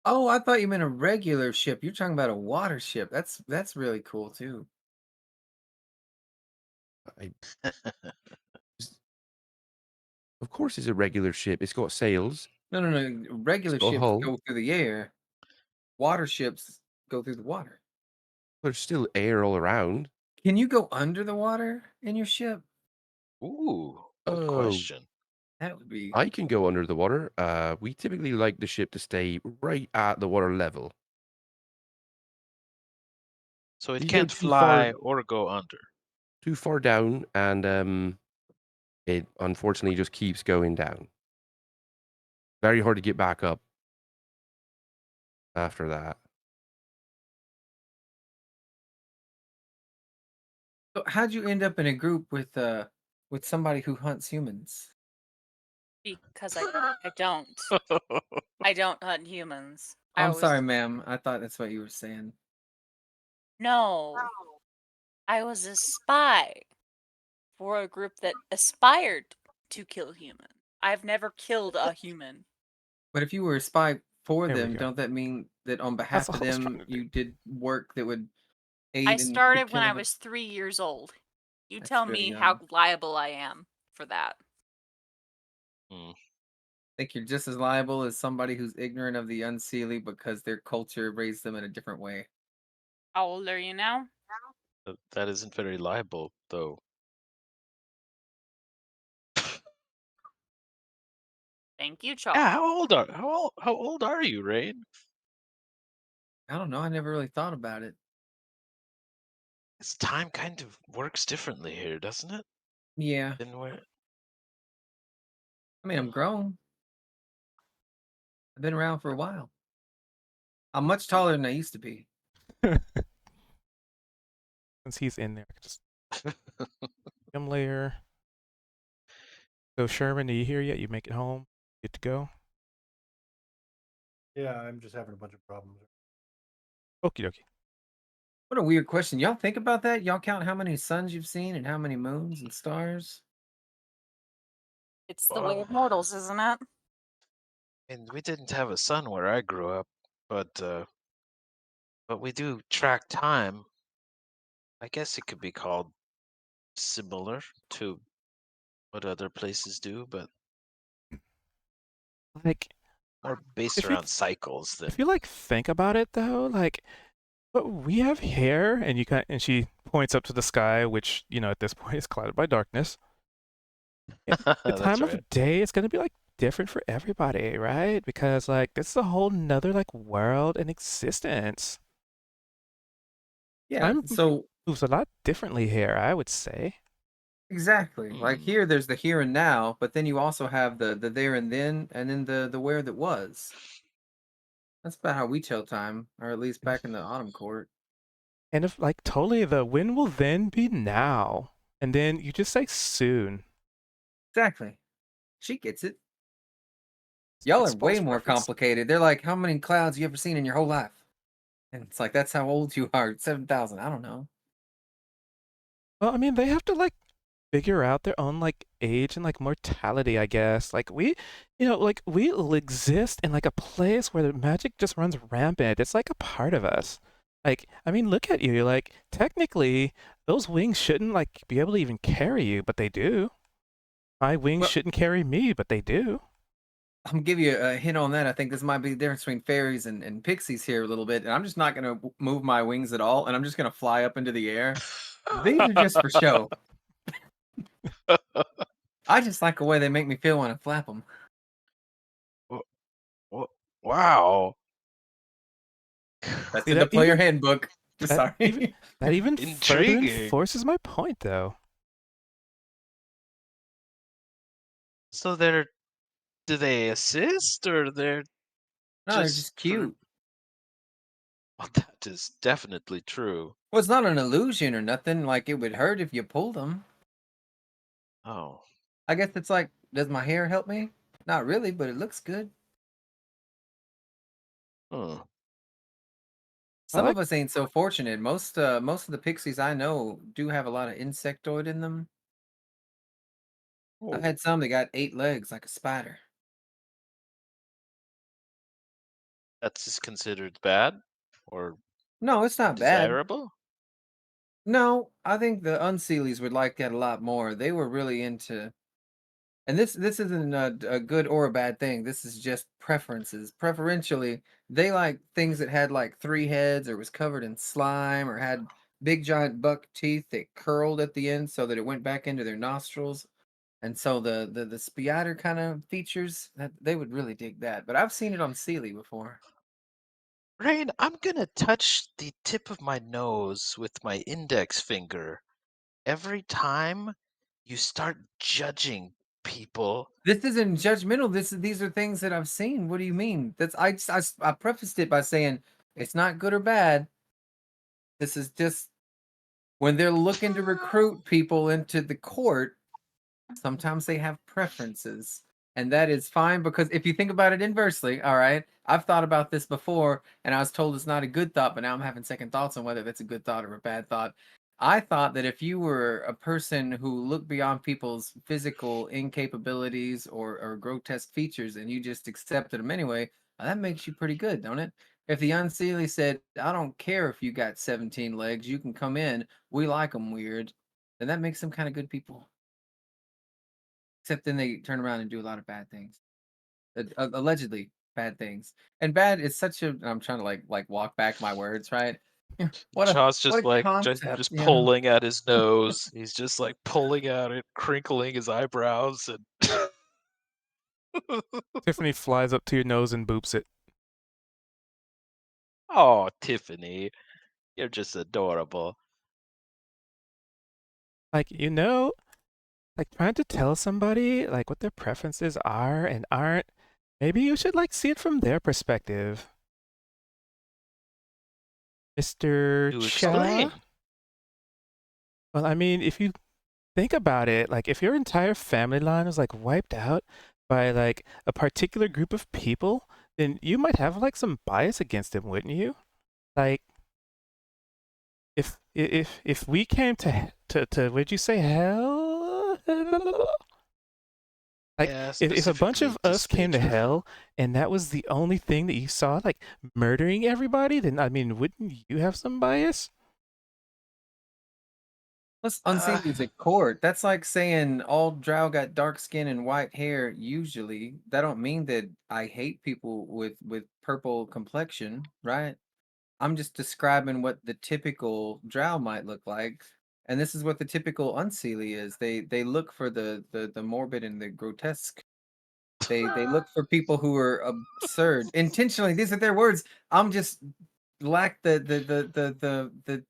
Oh, I thought you meant a regular ship. You're talking about a water ship. That's really cool too. I, of course, it's a regular ship. It's got sails. No, no, no. Regular It's got a ships hull. go through the air. Water ships go through the water. There's still air all around. Can you go under the water in your ship? Ooh, good Oh, question. That would be. I can go under the water. We typically like the ship to stay right at the water level. So it You go can't too fly far, or go under. too far down, and it unfortunately just keeps going down. Very hard to get back up after that. So how'd you end up in a group with somebody who hunts humans? Because I don't. I don't hunt humans. I I'm always sorry, ma'am. I thought that's what you were saying. no. I was a spy for a group that aspired to kill humans. I've never killed a human. But if you were a spy for There we them, go. don't that mean that on That's behalf all of I was trying them to do. you did work that would I aid in the started when I killing of? was 3 years old. You That's tell really me young. how liable I am for that. Hmm. Think you're just as liable as somebody who's ignorant of the unseelie because their culture raised them in a different way. How old are you now? That isn't very liable, though. Thank you, Yeah, Charles. how old are you, Rain? I don't know. I never really thought about it. This time kind of works differently here, doesn't it? Yeah. Than where I mean, I'm grown. I've been around for a while. I'm much taller than I used to be. Since he's in there, I can just him layer. So Sherman, are you here yet? You make it home? Good to go? Yeah, I'm just having a bunch of problems. Okie dokie. What a weird question. Y'all think about that? Y'all count how many suns you've seen and how many moons and stars? It's the way of mortals, isn't it? and we didn't have a sun where I grew up, but we do track time. I guess it could be called similar to what other places do, but Like, more based if you around cycles than if you like think about it though, like, but we have hair, and and she points up to the sky, which at this point is clouded by darkness. And the that's time right. of day is gonna be like different for everybody, right? Because like this is a whole nother like world and existence. Yeah. Time So moves a lot differently here, I would say. exactly. Like Hmm. here, there's the here and now, but then you also have the there and then the where that was. That's about how we tell time, or at least back in the autumn court. And if like totally the when will then be now, and then you just say soon. Exactly. She gets it. Y'all are way Exposed more reference. complicated. They're like, how many clouds you ever seen in your whole life? And it's like, that's how old you are. 7,000. I don't know. Well, I mean, they have to like figure out their own like age and like mortality, I guess. Like like we'll exist in like a place where the magic just runs rampant. It's like a part of us. Like, I mean, look at you. Like, technically, those wings shouldn't like be able to even carry you, but they do. My wings Well, shouldn't carry me, but they do. I'm give you a hint on that. I think this might be the difference between fairies and pixies here a little bit. And I'm just not gonna move my wings at all, and I'm just gonna fly up into the air. These are just for show. I just like the way they make me feel when I flap them. Wow. That's See, in the that player even handbook. that even Sorry. that even further Intriguing. enforces my point, though. So do they assist or they're No, they're just just for? cute. Well, that is definitely true. Well, it's not an illusion or nothing. Like it would hurt if you pulled them. Oh, I guess it's like, does my hair help me? Not really, but it looks good. hmm. I Some like. of us ain't so fortunate. Most of the pixies I know do have a lot of insectoid in them. I Oh, had some that got 8 legs like a spider. that's just considered bad or No, it's not bad. undesirable. No, I think the Unseelies would like that a lot more. They were really into, and this isn't a good or a bad thing. This is just preferences. Preferentially, they like things that had like 3 heads or was covered in slime or had big giant buck teeth that curled at the end so that it went back into their nostrils. And so the spider kind of features that they would really dig that. But I've seen it on Sealy before. Rain, I'm gonna touch the tip of my nose with my index finger every time you start judging people. This isn't judgmental. These are things that I've seen. What do you mean? I prefaced it by saying it's not good or bad. This is just when they're looking to recruit people into the court, sometimes they have preferences. And that is fine because if you think about it inversely, all right, I've thought about this before and I was told it's not a good thought, but now I'm having second thoughts on whether that's a good thought or a bad thought. I thought that if you were a person who looked beyond people's physical incapabilities or grotesque features and you just accepted them anyway, that makes you pretty good, don't it? If the Unseelie said, I don't care if you got 17 legs, you can come in, we like them weird, then that makes them kind of good people. Except then they turn around and do a lot of bad things. Allegedly bad things. And bad is such a I'm trying to like walk back my words, right? Chaw's What just a like concept, just you know. pulling at his nose. He's just like pulling at it, crinkling his eyebrows, and Tiffany flies up to your nose and boops it. oh, Tiffany, you're just adorable. Like, like trying to tell somebody like what their preferences are and aren't. Maybe you should like see it from their perspective. Mr. To Cha? explain. Well, I mean, if you think about it, like if your entire family line was like wiped out by like a particular group of people, then you might have like some bias against them, wouldn't you? Like if we came to what'd you say, hell? Like Yeah, if a bunch specifically of to us came to Spader. hell and that was the only thing that you saw, like murdering everybody, then I mean, wouldn't you have some bias? Plus Uh, Unseelie is a court. That's like saying all drow got dark skin and white hair usually. That don't mean that I hate people with purple complexion, right? I'm just describing what the typical drow might look like. And this is what the typical Unseelie is. They look for the morbid and the grotesque. They look for people who are absurd. Intentionally, these are their words. I'm just lack the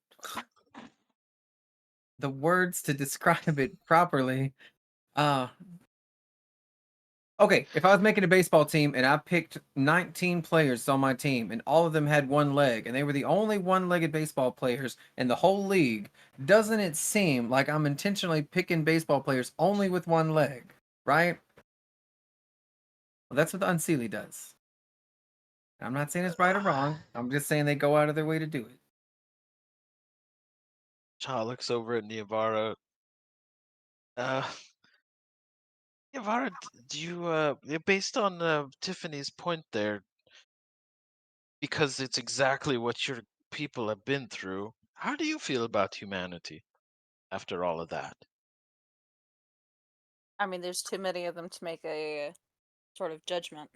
words to describe it properly. Uh okay, if I was making a baseball team and I picked 19 players on my team and all of them had one leg and they were the only one-legged baseball players in the whole league, doesn't it seem like I'm intentionally picking baseball players only with one leg, right? Well, that's what the Unseelie does. I'm not saying it's right or wrong. I'm just saying they go out of their way to do it. Cha looks over at Niavara. Uh, Niavara, do you based on Tiffany's point there, because it's exactly what your people have been through. How do you feel about humanity after all of that? I mean, there's too many of them to make a sort of judgment.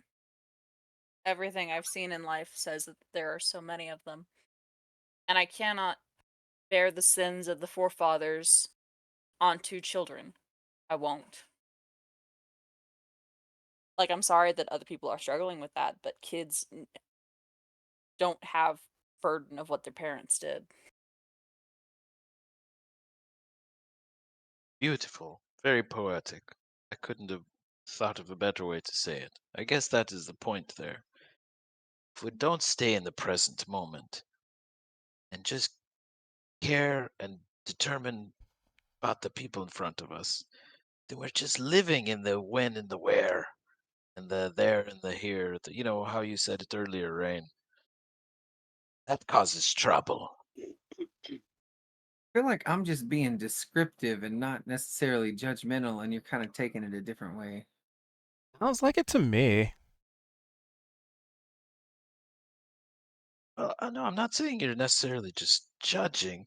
Everything I've seen in life says that there are so many of them. And I cannot bear the sins of the forefathers onto children. I won't. Like, I'm sorry that other people are struggling with that, but kids don't have burden of what their parents did. Beautiful. Very poetic. I couldn't have thought of a better way to say it. I guess that is the point there. If we don't stay in the present moment and just care and determine about the people in front of us, then we're just living in the when and the where and the there and the here. You know how you said it earlier, Rain. That causes trouble. I feel like I'm just being descriptive and not necessarily judgmental, and you're kind of taking it a different way. Sounds like it to me. No, I'm not saying you're necessarily just judging.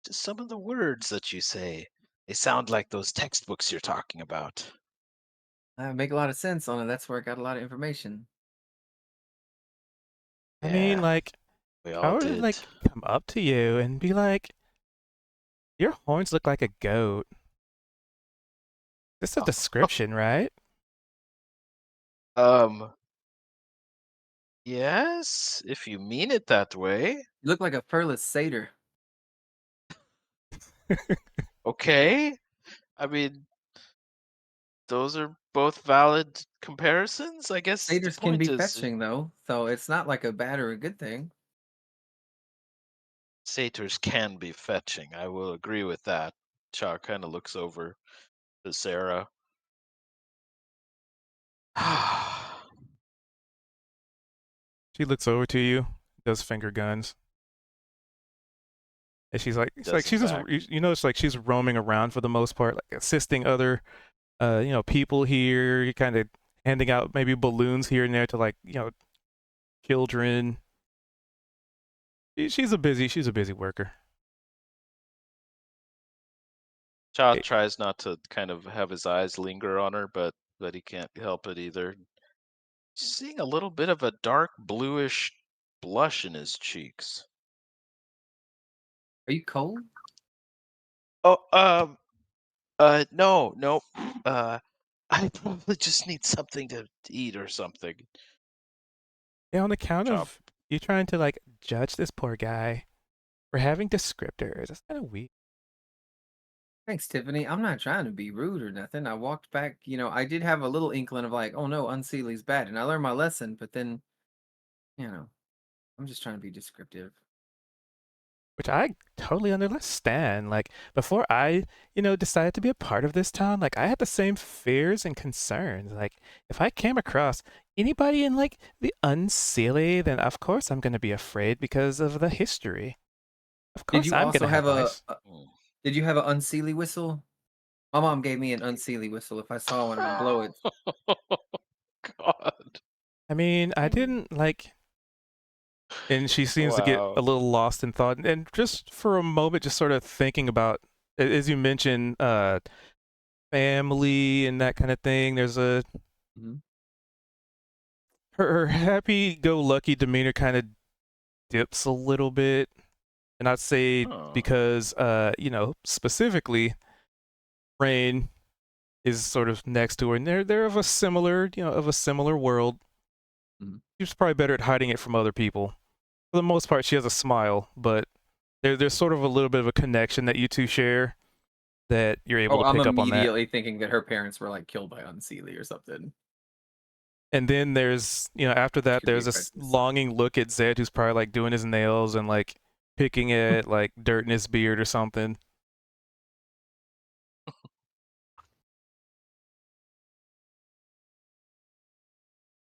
Just some of the words that you say. They sound like those textbooks you're talking about. Make a lot of sense on it. That's where I got a lot of information. I mean, Yeah, like, we if I all were to did. like come up to you and be like, "Your horns look like a goat." This is a description, right? Um, yes, if you mean it that way. You look like a furless satyr. Okay. I mean, those are both valid comparisons. I guess the Satyrs can be point is fetching though, so it's not like a bad or a good thing. satyrs can be fetching. I will agree with that. Cha kind of looks over to Sarah. She looks over to you, does finger guns, and Does in she's just, fact. you know, it's like she's roaming around for the most part, like assisting other, people here, kind of handing out maybe balloons here and there to like, children. She's a busy worker. Cha Eh, tries not to kind of have his eyes linger on her, but he can't help it either. Seeing a little bit of a dark bluish blush in his cheeks. Are you cold? Oh, no, nope. I probably just need something to eat or something. Yeah, on account Chop. of you trying to like judge this poor guy for having descriptors. That's kind of weird. Thanks, Tiffany. I'm not trying to be rude or nothing. I walked back, I did have a little inkling of like, oh no, Unseely's bad. And I learned my lesson, but then, you know, I'm just trying to be descriptive. Which I totally understand. Like before I, decided to be a part of this town, like I had the same fears and concerns. Like if I came across anybody in like the unseelie, then of course I'm gonna be afraid because of the history. Of Did course you I'm also gonna have have eyes. Mm. did you have an Unseelie whistle? My mom gave me an Unseelie whistle. If I saw one, I'd blow it. God. I mean, I didn't like, and she seems to get Wow. a little lost in thought. And just for a moment, just sort of thinking about, as you mentioned, family and that kind of thing. There's a Mhm. her happy-go-lucky demeanor kind of dips a little bit, and I'd say Huh. because specifically Rain is sort of next to her, and they're of a similar world. Mhm. She's probably better at hiding it from other people. For the most part, she has a smile, but there's sort of a little bit of a connection that you two share that you're able Oh, to I'm pick up on that. immediately thinking that her parents were like killed by Unseelie or something. And then there's, after Which that, could be there's a this prejudice. longing look at Zed, who's probably like doing his nails and like picking at like dirt in his beard or something.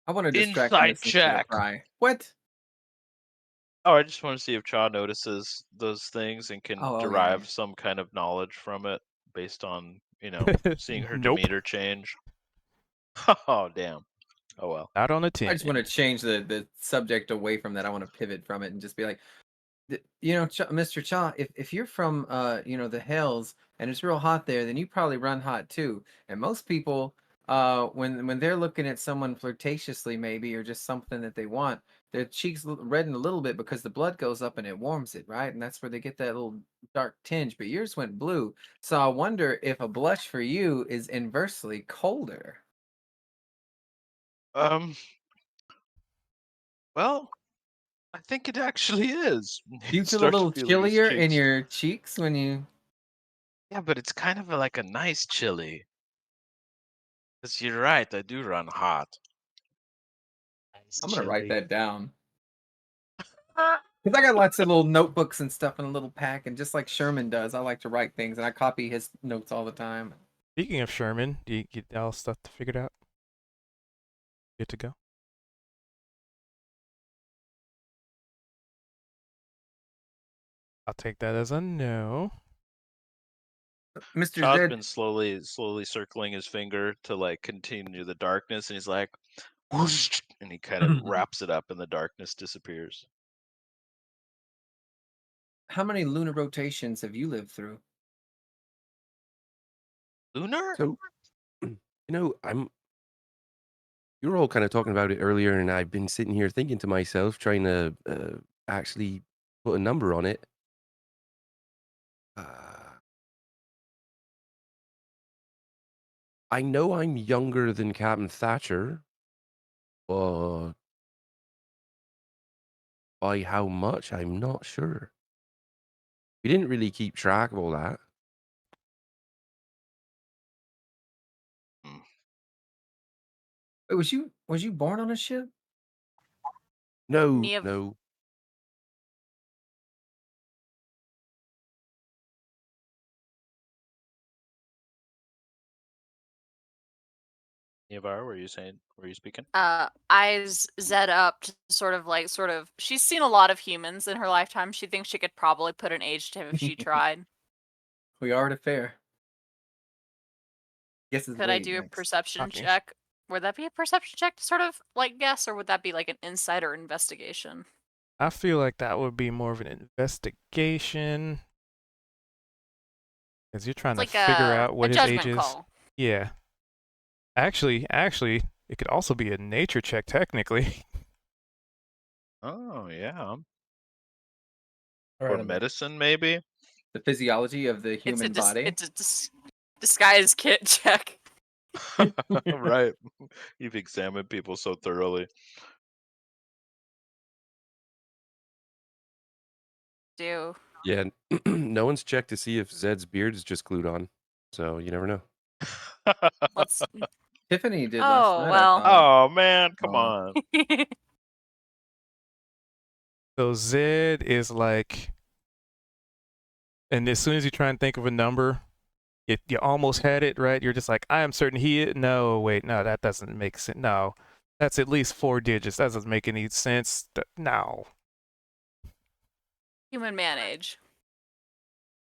I want to distract from Inside this instead of check. cry. What? Oh, I just want to see if Cha notices those things and can Oh yeah, yeah. derive some kind of knowledge from it based on, seeing her Nope. demeanor change. Oh, damn. Oh, well. Out on a I 10. just want to change the subject away from that. I want to pivot from it and just be like, Mr. Cha, if you're from the hills and it's real hot there, then you probably run hot too. And most people when they're looking at someone flirtatiously, maybe, or just something that they want, their cheeks redden a little bit because the blood goes up and it warms it, right? And that's where they get that little dark tinge. But yours went blue, so I wonder if a blush for you is inversely colder. Um, well, I think it actually is. Do you He feel a starts little feeling his chillier in cheeks. your cheeks when you? Yeah, but it's kind of like a nice chili. Because you're right, I do run hot. Nice I'm gonna write chili. that down. Because I got lots of little notebooks and stuff in a little pack, and just like Sherman does, I like to write things, and I copy his notes all the time. Speaking of Sherman, do you get all stuff figured out? Good to go. I'll take that as a no. Mr. Todd's Zed, been slowly circling his finger to like continue the darkness, and he's like, whoosh, and he kind of wraps it up, and the darkness disappears. how many lunar rotations have you lived through? Lunar? So, you were all kind of talking about it earlier, and I've been sitting here thinking to myself, trying to actually put a number on it. I know I'm younger than Captain Thatcher, but by how much, I'm not sure. We didn't really keep track of all that. Wait, was you born on a ship? No, Nev- no. Nivar, were you saying? Were you speaking? eyes Zed up to sort of she's seen a lot of humans in her lifetime. She thinks she could probably put an age to him if she tried. We are at a fair. Guess it's Could I wait do a next. perception Okay. check? Would that be a perception check to sort of like guess, or would that be like an insider investigation? I feel like that would be more of an investigation. Because you're trying It's to like figure out a what his age judgment is. call. Yeah. Actually, it could also be a nature check, technically. Oh yeah. All Or right, medicine, maybe. the physiology of the human body. It's a disguise kit check. Right. You've examined people so thoroughly. Do Yeah, no one's checked to see if Zed's beard is just glued on, so you never know. let's. Tiffany did last Oh night, I well. thought. Oh man, come Oh. on. So Zed is like, and as soon as you try and think of a number, you almost had it, right? You're just like, I am certain he is. No, wait, no, that doesn't make sense. No, that's at least 4 digits. That doesn't make any sense. No. Human man age.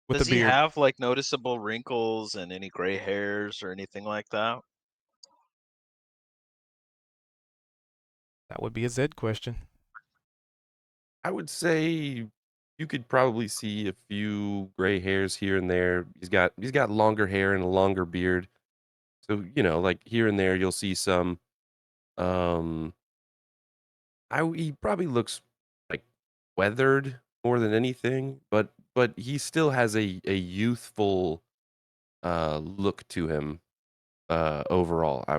With Does the he beard. have like noticeable wrinkles and any gray hairs or anything like that? That would be a Zed question. I would say you could probably see a few gray hairs here and there. He's got longer hair and a longer beard. So, like here and there you'll see some um he probably looks like weathered more than anything, but he still has a youthful look to him overall. I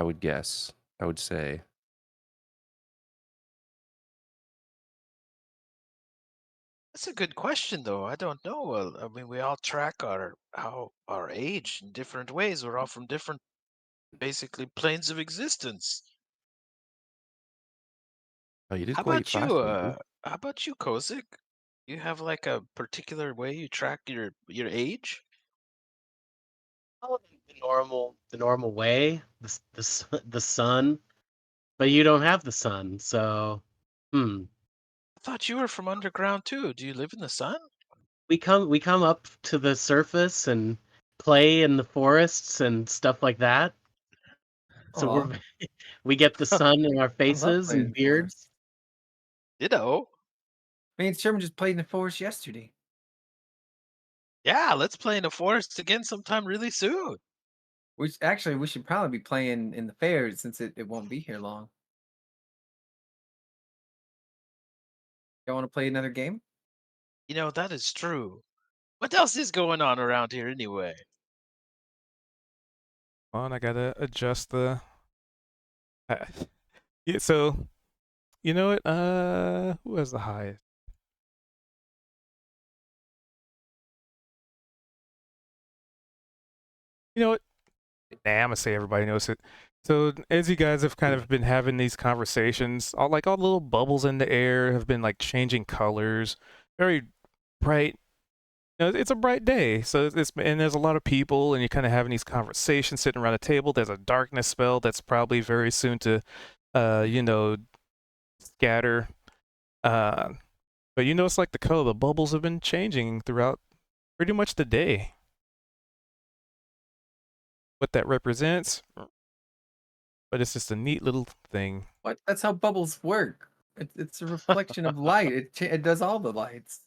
would guess. I would say. That's a good question, though. I don't know. I mean, we all track our age in different ways. We're all from different, basically, planes of existence. Oh, you did How quite about you? fast one, dude. How about you, Kozik? You have like a particular way you track your age? Oh, the normal way, the sun, but you don't have the sun, so I thought you were from underground too. Do you live in the sun? we come up to the surface and play in the forests and stuff like that. So Aw, we get the sun in our I love faces playing and in the forest. beards. Ditto. Me and Sherman just played in the forest yesterday. Yeah, let's play in the forest again sometime really soon. We should probably be playing in the fair since it won't be here long. Y'all want to play another game? That is true. What else is going on around here anyway? Hold on, I gotta adjust the. Uh, yeah, so you know what? Who has the highest? You know what? Nah, I'm gonna say everybody knows it. So as you guys have kind of been having these conversations, all the little bubbles in the air have been like changing colors, very bright. It's a bright day, so and there's a lot of people, and you're kind of having these conversations, sitting around a table. There's a darkness spell that's probably very soon to, scatter. Uh, but it's like the color of the bubbles have been changing throughout pretty much the day. What that represents, but it's just a neat little thing. What? That's how bubbles work. It's a reflection of light. It does all the lights.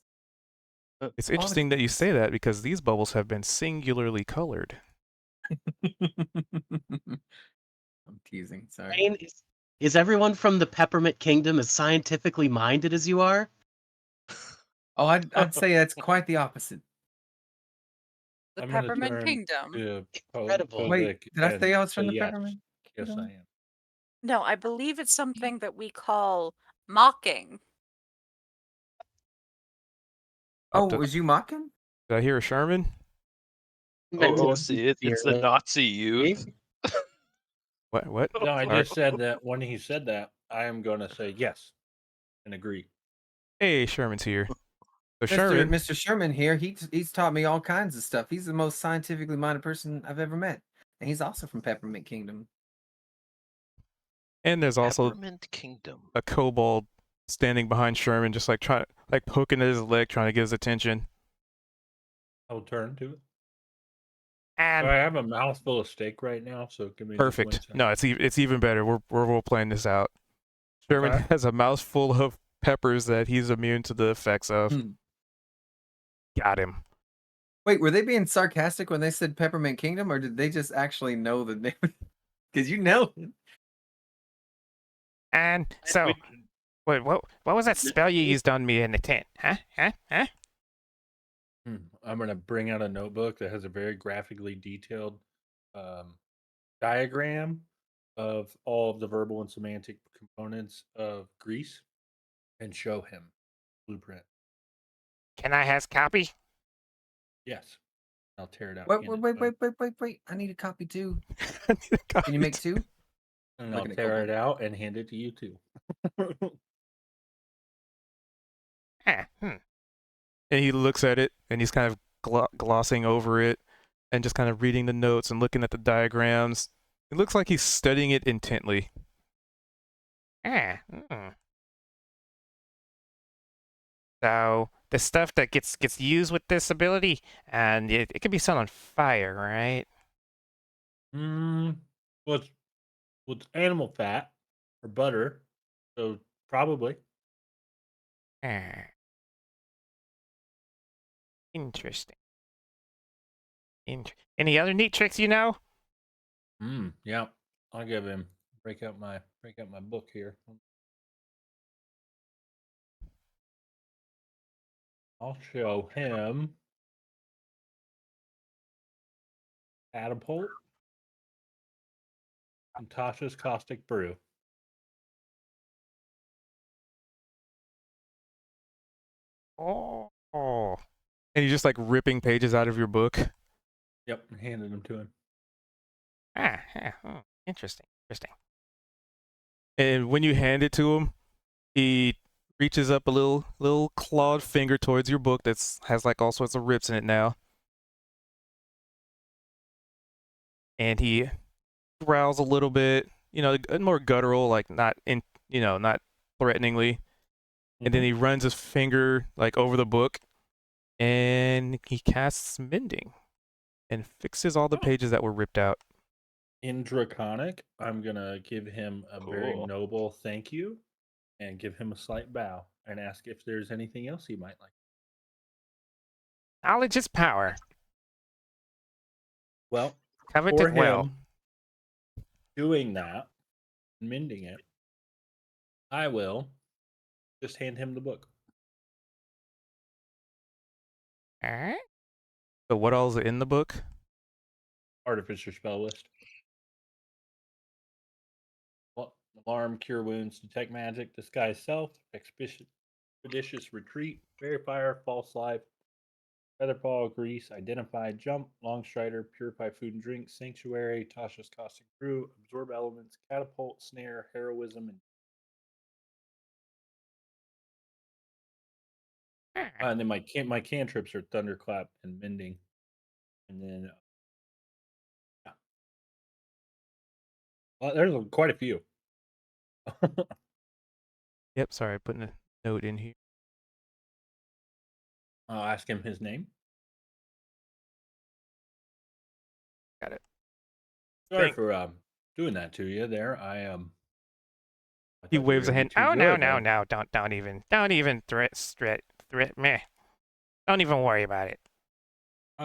It's All the interesting that you say that because these bubbles have been singularly colored. I'm teasing. Sorry. Rain, is everyone from the Peppermint Kingdom as scientifically minded as you are? Oh, I'd say that's quite the opposite. The I'm gonna Peppermint turn Kingdom. to Incredible. Wait, Kozik did I say and I was say from the yes. Peppermint Yes, Kingdom? I am. No, I believe it's something that we call mocking. Oh, Oh, was you mocking? did I hear a Sherman? Meant to Oh, be see, it's the fearless. Nazi youth. What? What? No, I Sorry. just said that when he said that, I am going to say yes and agree. Hey, Sherman's here. So Mr. Sherman, Mr. Sherman here. He's taught me all kinds of stuff. He's the most scientifically minded person I've ever met, and he's also from Peppermint Kingdom. and there's also Peppermint Kingdom. a kobold standing behind Sherman, just like trying, like poking at his leg, trying to get his attention. I'll turn to it. And I have a mouthful of steak right now, so give me just 1 perfect. second. No, it's even better. We're role playing this out. Sherman Okay. has a mouthful of peppers that he's immune to the effects of. Hmm. Got him. Wait, were they being sarcastic when they said Peppermint Kingdom, or did they just actually know the name? Because you know it. And so, what was that spell you used on me in the tent? Huh? I'm going to bring out a notebook that has a very graphically detailed diagram of all of the verbal and semantic components of Greece and show him blueprint. Can I have copy? Yes. I'll tear it out. Wait, hand it wait, to him, wait! I need a copy too. I need a copy Can you make too. two? and Like I'll an tear equivalent. it out and hand it to you too. And he looks at it, and he's kind of glossing over it, and just kind of reading the notes and looking at the diagrams. It looks like he's studying it intently. So the stuff that gets used with this ability, and it can be set on fire, right? Well, it's animal fat or butter, so probably. Interesting. Any other neat tricks you know? Yeah. I'll give him break out my book here. I'll show him Catapult and Tasha's Caustic Brew. Oh. And you're just like ripping pages out of your book. Yep, handed them to him. Interesting. And when you hand it to him, he reaches up a little clawed finger towards your book that's has like all sorts of rips in it now. And he growls a little bit, more guttural, like not threateningly. And then he runs his finger like over the book, and he casts mending, and fixes all the pages that were ripped out. In Draconic, I'm gonna give him a very Cool. noble thank you and give him a slight bow and ask if there's anything else he might like. Knowledge is power. Well, Covet for it well. him doing that, mending it, I will just hand him the book. Alright. So what all's in the book? Artificer spell list. Alarm, cure wounds, detect magic, disguise self, expeditious retreat, verifier, false life, featherpaw, grease, identify, jump, long strider, purify food and drink, sanctuary, Tasha's caustic brew, absorb elements, catapult, snare, heroism, and then my cantrips are thunderclap and mending, and then yeah. Well, there's quite a few. Yep, sorry, putting a note in here. I'll ask him his name. Got it. Sorry for doing that to you there. I He thought you were waves a gonna be hand. too Oh no, good. no, no, don't even threat me. Don't even worry about it.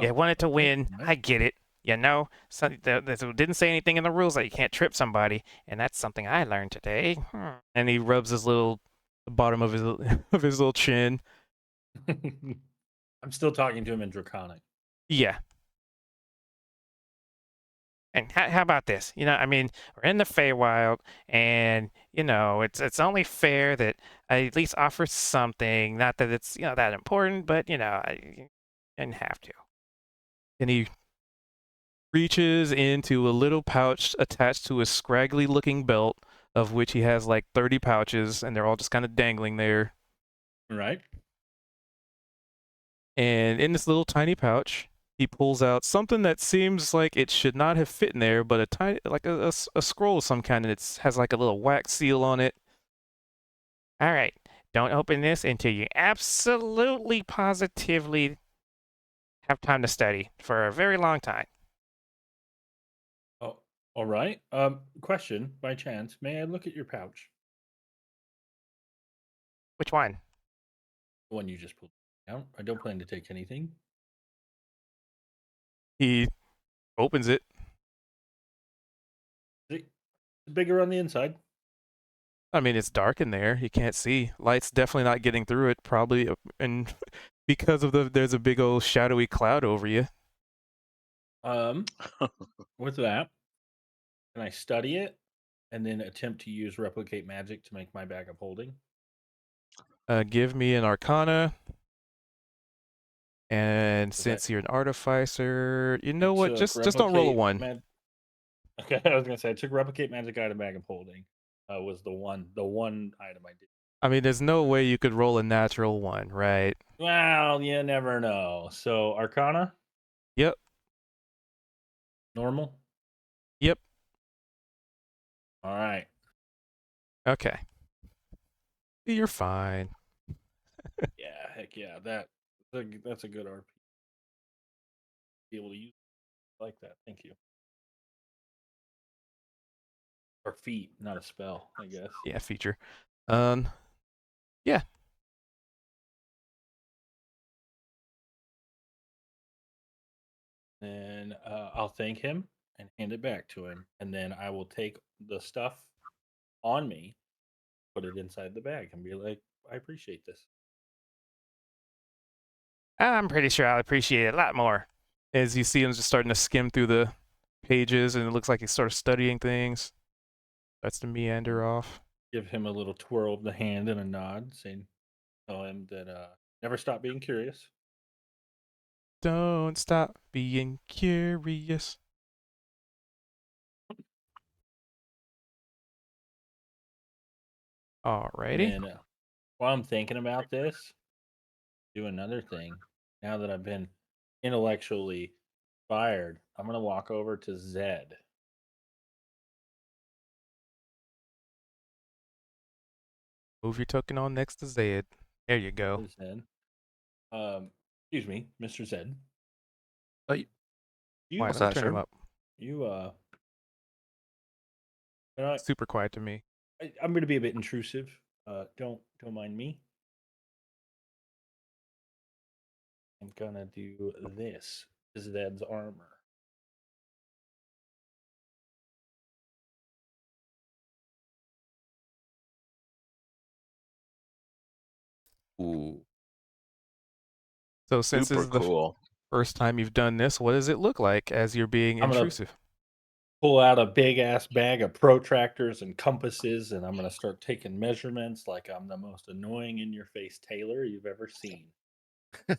You Oh, wanted to thank win. you, I Mike. get it. You know, didn't say anything in the rules that you can't trip somebody, and that's something I learned today. And he rubs the bottom of his of his little chin. I'm still talking to him in Draconic. Yeah. And how about this? You know, I mean, we're in the Feywild, and you know, it's only fair that I at least offer something. Not that it's that important, but I didn't have to. And he reaches into a little pouch attached to a scraggly-looking belt, of which he has like 30 pouches, and they're all just kind of dangling there. Right. And in this little tiny pouch, he pulls out something that seems like it should not have fit in there, but a tiny, like a scroll of some kind, and it has like a little wax seal on it. All right, don't open this until you absolutely, positively have time to study for a very long time. Oh, all right. Question by chance, may I look at your pouch? Which one? The one you just pulled out. I don't plan to take anything. He opens it. It's bigger on the inside. I mean, it's dark in there. You can't see. Light's definitely not getting through it, probably, and because of there's a big old shadowy cloud over you. With that, can I study it and then attempt to use replicate magic to make my bag of holding? Give me an Arcana, and Okay. since you're an Artificer, you I know what? took Just don't roll a replicate 1. Okay, I was gonna say I took replicate magic item bag of holding. Was the one item I did. I mean, there's no way you could roll a natural 1, right? Well, you never know. So Arcana, Yep. normal. Yep. All right. Okay. You're fine. Yeah, heck yeah. That's a good RP. Be able to use it like that. Thank you. Or feat, not a spell, I guess. Yeah, feature. Yeah. Then I'll thank him and hand it back to him, and then I will take the stuff on me, put it inside the bag, and be like, "I appreciate this." I'm pretty sure I'll appreciate it a lot more. As you see him just starting to skim through the pages, and it looks like he's sort of studying things. Starts to meander off. Give him a little twirl of the hand and a nod, saying, "Tell him that never stop being curious." Don't stop being curious. And Alrighty. then while I'm thinking about this, do another thing. Now that I've been intellectually fired, I'm gonna walk over to Zed. Move your token on next to Zed. There you go. Zed. Excuse me, Mr. Zed. Hey, You, Quiet, what's let me that, turn him sir? up. you, I, Super quiet to me. I'm going to be a bit intrusive. Don't mind me. I'm gonna do this. Zed's armor. Ooh. So since this Super is the cool. first time you've done this, what does it look like as you're being I'm gonna intrusive? pull out a big ass bag of protractors and compasses, and I'm gonna start taking measurements like I'm the most annoying in your face tailor you've ever seen. I'm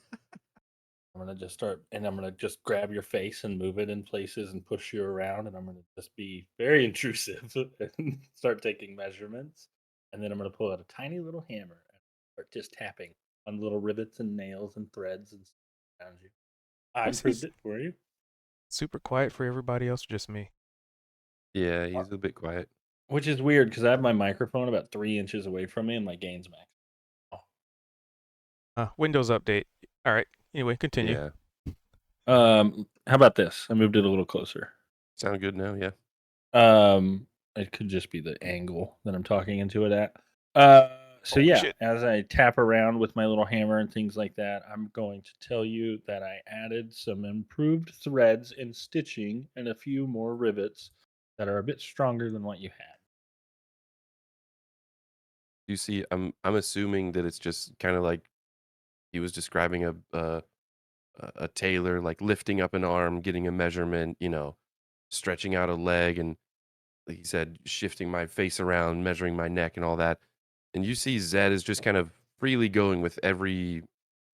gonna just start, and I'm gonna just grab your face and move it in places and push you around, and I'm gonna just be very intrusive and start taking measurements. And then I'm gonna pull out a tiny little hammer and start just tapping on little rivets and nails and threads and stuff around you. I What's improved he's it for you. super quiet for everybody else, or just me? Yeah, he's a bit quiet. Which is weird because I have my microphone about 3 inches away from me and my gain's max. Windows update. All right. Anyway, continue. Yeah. How about this? I moved it a little closer. Sound good now? Yeah. It could just be the angle that I'm talking into it at. So Oh, yeah, shit. as I tap around with my little hammer and things like that, I'm going to tell you that I added some improved threads and stitching and a few more rivets that are a bit stronger than what you had. You see, I'm assuming that it's just kind of like he was describing a tailor like lifting up an arm, getting a measurement, stretching out a leg, and like he said, shifting my face around, measuring my neck, and all that. And you see Zed is just kind of freely going with every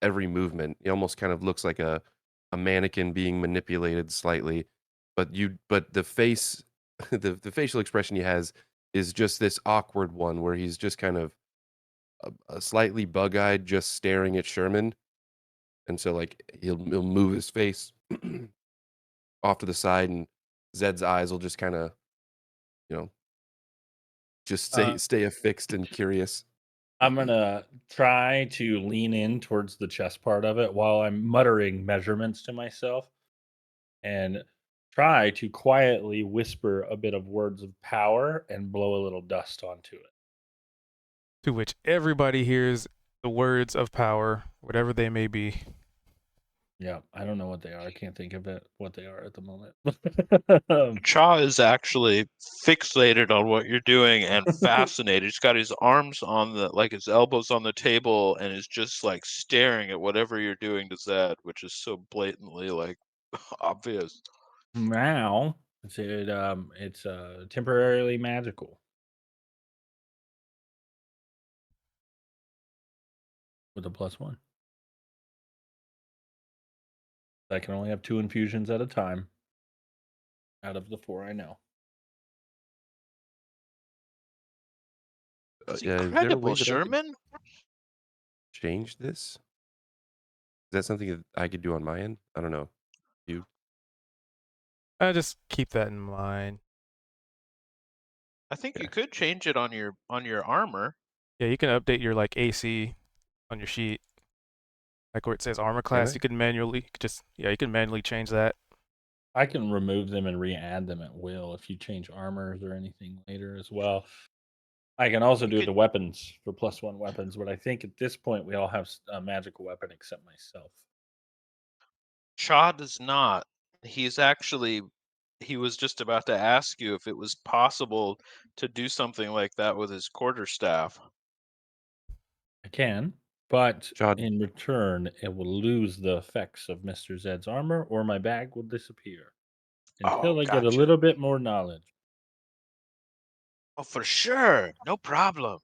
movement. He almost kind of looks like a mannequin being manipulated slightly, but the face, the facial expression he has is just this awkward one where he's just kind of a slightly bug-eyed, just staring at Sherman. And so like he'll move his face off to the side, and Zed's eyes will just kind of, you know, just Uh, stay affixed and curious. I'm gonna try to lean in towards the chest part of it while I'm muttering measurements to myself and try to quietly whisper a bit of words of power and blow a little dust onto it. To which everybody hears the words of power, whatever they may be. Yeah, I don't know what they are. I can't think of what they are at the moment. Cha is actually fixated on what you're doing and fascinated. He's got his arms on his elbows on the table and is just like staring at whatever you're doing to Zed, which is so blatantly like obvious. Now it's temporarily magical with a +1. I can only have 2 infusions at a time out of the 4 I know. That's Yeah, is there a way incredible, that I could Sherman. change this? Is that something that I could do on my end? I don't know. You? Just keep that in mind. I think you Yeah. could change it on your armor. Yeah, you can update your like AC on your sheet. Like where it says armor Can class, I? you can manually you can manually change that. I can remove them and re-add them at will if you change armors or anything later as well. I can also You do could the weapons for +1 weapons, but I think at this point we all have a magical weapon except myself. Cha does not. He was just about to ask you if it was possible to do something like that with his quarterstaff. I can, but Jod, in return, it will lose the effects of Mr. Zed's armor, or my bag will disappear Oh, until I get a gotcha. little bit more knowledge. Oh, for sure. No problem.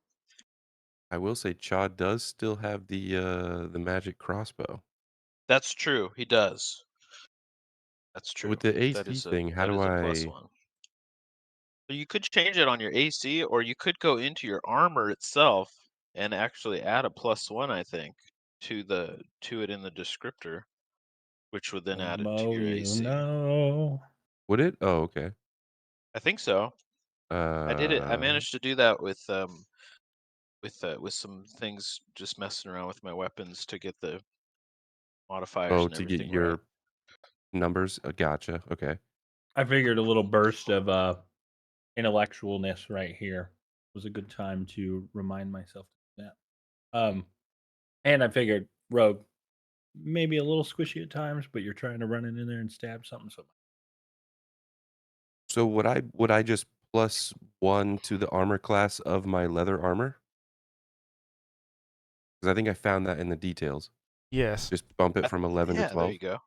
I will say Chad does still have the magic crossbow. That's true. He does. That's With true. the That AC is a thing, how that do is a I? +1. So you could change it on your AC, or you could go into your armor itself and actually add a +1, I think, to it in the descriptor, which would then The add it to more your you AC. know. Would it? Oh, okay. I think so. I did it. I Uh, managed to do that with some things, just messing around with my weapons to get the modifiers oh, and to get everything right. your numbers. Gotcha. Okay. I figured a little burst of intellectualness right here was a good time to remind myself of that. And I figured, Rogue, maybe a little squishy at times, but you're trying to run it in there and stab something. So would I just +1 to the armor class of my leather armor? Because I think I found that in the details. Yes. Just bump it from 11 to Yeah, there 12. you go.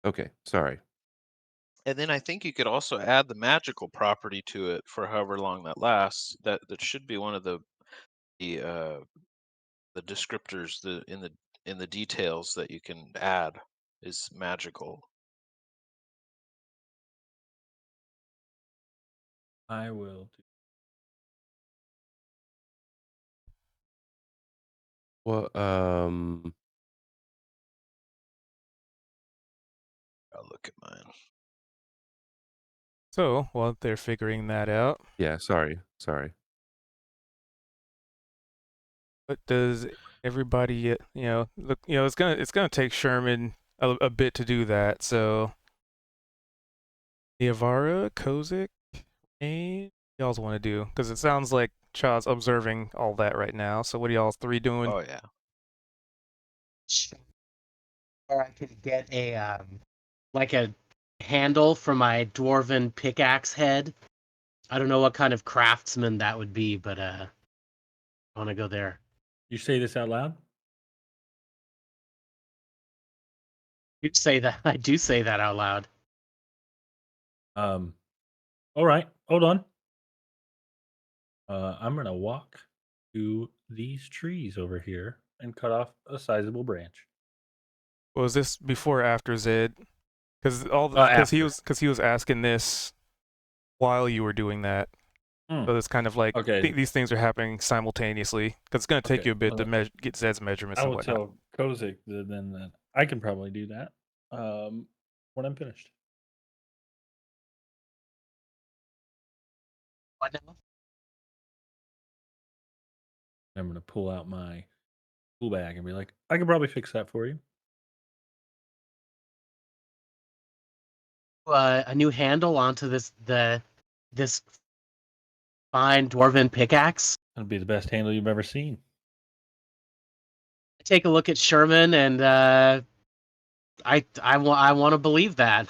Okay, sorry. And then I think you could also add the magical property to it for however long that lasts. That should be one of the descriptors in the details that you can add is magical. I will do. Well, I'll look at mine. So while they're figuring that out, yeah, sorry. what does everybody, look, it's gonna take Sherman a bit to do that. So Niavara, Kozik, and y'all's want to do? Because it sounds like Cha's observing all that right now. So what are y'all three doing? Oh yeah. Or I could get a like a handle for my dwarven pickaxe head. I don't know what kind of craftsman that would be, but I want to go there. You say this out loud? You say that. I do say that out loud. All right, hold on. I'm gonna walk to these trees over here and cut off a sizable branch. Was this before or after Zed? Because After. he was asking this while you were doing that. Hmm. So it's kind of like Okay. these things are happening simultaneously. Because it's gonna take Okay, you a bit to get Zed's measurements I and will whatnot. tell Kozik then that I can probably do that when I'm finished. What now? I'm gonna pull out my tool bag and be like, I can probably fix that for you. A new handle onto this fine dwarven pickaxe. That'd be the best handle you've ever seen. I take a look at Sherman, and I want to believe that.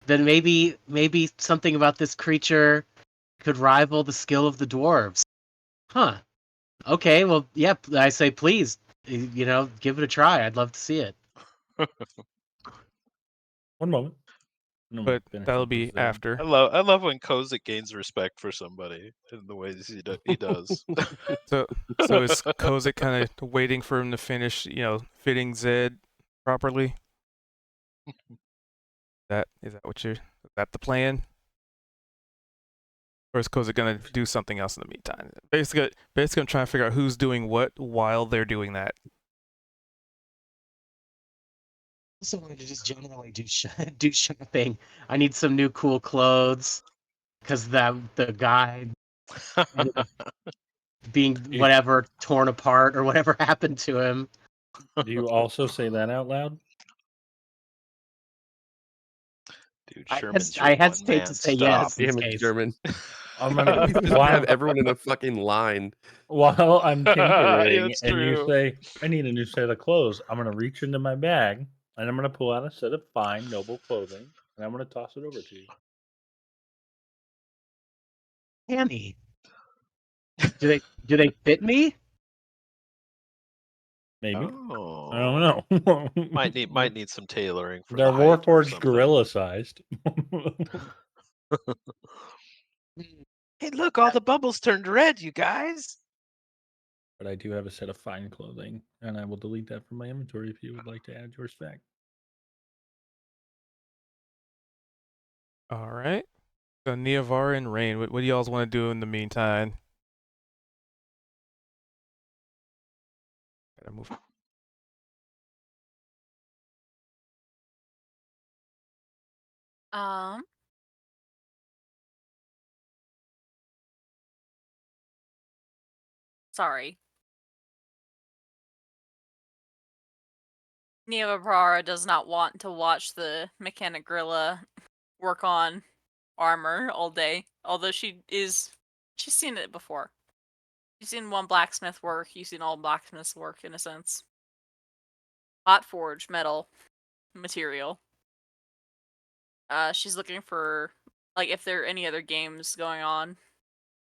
Then maybe something about this creature could rival the skill of the dwarves. Huh. Okay, well, yep, I say please, give it a try. I'd love to see it. One moment. But that'll be after. I love when Kozik gains respect for somebody in the ways he does. So is Kozik kind of waiting for him to finish, fitting Zed properly? Is that the plan? Or is Kozik gonna do something else in the meantime? Basically I'm trying to figure out who's doing what while they're doing that. I also wanted to just generally do shopping. I need some new cool clothes because the guy ended up being whatever torn apart or whatever happened to him. Do you also say that out loud? Dude, I Sherman's your hestate to one-man say stop. yes in this Damn it, case. German. I'm Why gonna don't we just have everyone in a fucking line? while I'm tinkering, It's and you true. say, "I need a new set of clothes." I'm gonna reach into my bag and I'm gonna pull out a set of fine, noble clothing, and I'm gonna toss it over to you. Annie, do they fit me? Maybe. Oh, I don't know. might need some tailoring for They're the height or Warforged something. gorilla sized. Hey, look, all the bubbles turned red, you guys. But I do have a set of fine clothing, and I will delete that from my inventory if you would like to add yours back. All right. So Niavar and Rain, what do y'all want to do in the meantime? Gotta move. Sorry. Neoprara does not want to watch the mechanic gorilla work on armor all day, although she's seen it before. You've seen one blacksmith work. You've seen all blacksmiths work in a sense. Hot forge metal material. She's looking for like if there are any other games going on.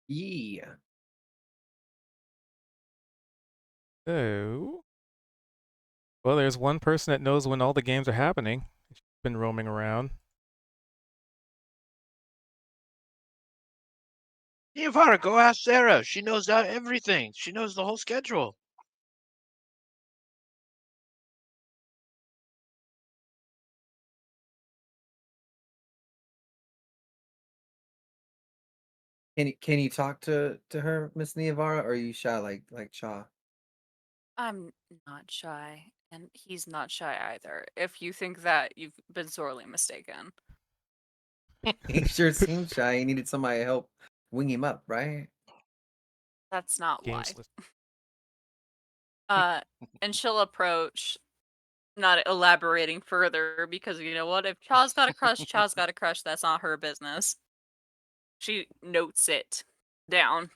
Yeah. So, well, there's one person that knows when all the games are happening. She's been roaming around. Ivara, go ask Sarah. She knows everything. She knows the whole schedule. Can you talk to her, Miss Niavara, or are you shy like Shaw? I'm not shy, and he's not shy either. If you think that, you've been sorely mistaken. He sure seems shy. He needed somebody to help wing him up, right? That's not why. Games list. And she'll approach, not elaborating further, because you know what? If Chaw's got a crush, Chaw's got a crush. That's not her business. She notes it down,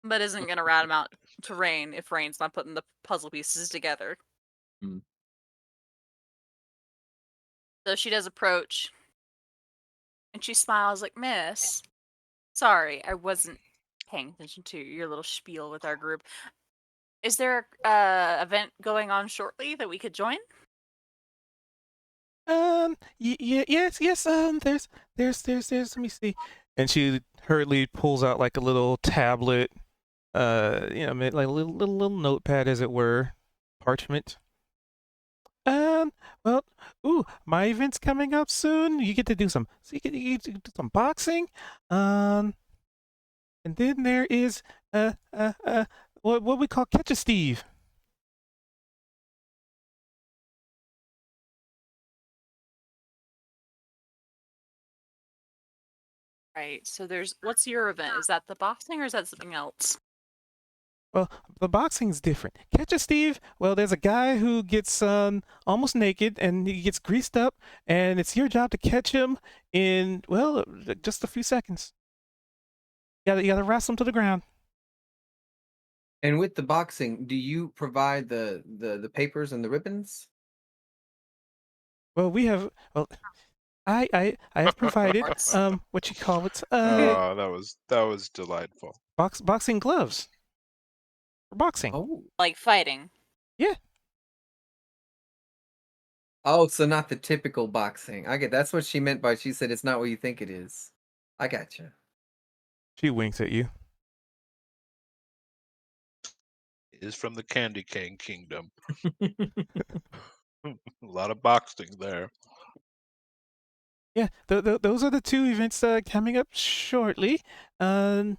but isn't gonna rat him out to Rain if Rain's not putting the puzzle pieces together. Hmm. So she does approach, and she smiles like, "Miss, sorry, I wasn't paying attention to your little spiel with our group. Is there a event going on shortly that we could join?" Yes. Let me see. And she hurriedly pulls out like a little tablet, like a little notepad, as it were, parchment. Well, my event's coming up soon. You get to do you get to do some boxing. And then there is what we call catch a Steve. Right. So what's your event? Is that the boxing or is that something else? Well, the boxing's different. Catch a Steve. Well, there's a guy who gets almost naked and he gets greased up, and it's your job to catch him in just a few seconds. You gotta wrestle him to the ground. And with the boxing, do you provide the papers and the ribbons? Well, I have provided what you call it Oh, that was delightful. boxing gloves for boxing. Oh. Like fighting. Yeah. Oh, so not the typical boxing. I get that's what she meant by she said it's not what you think it is. I got you. She winks at you. Is from the Candy Cane Kingdom. A lot of boxing there. Yeah, those are the two events coming up shortly. I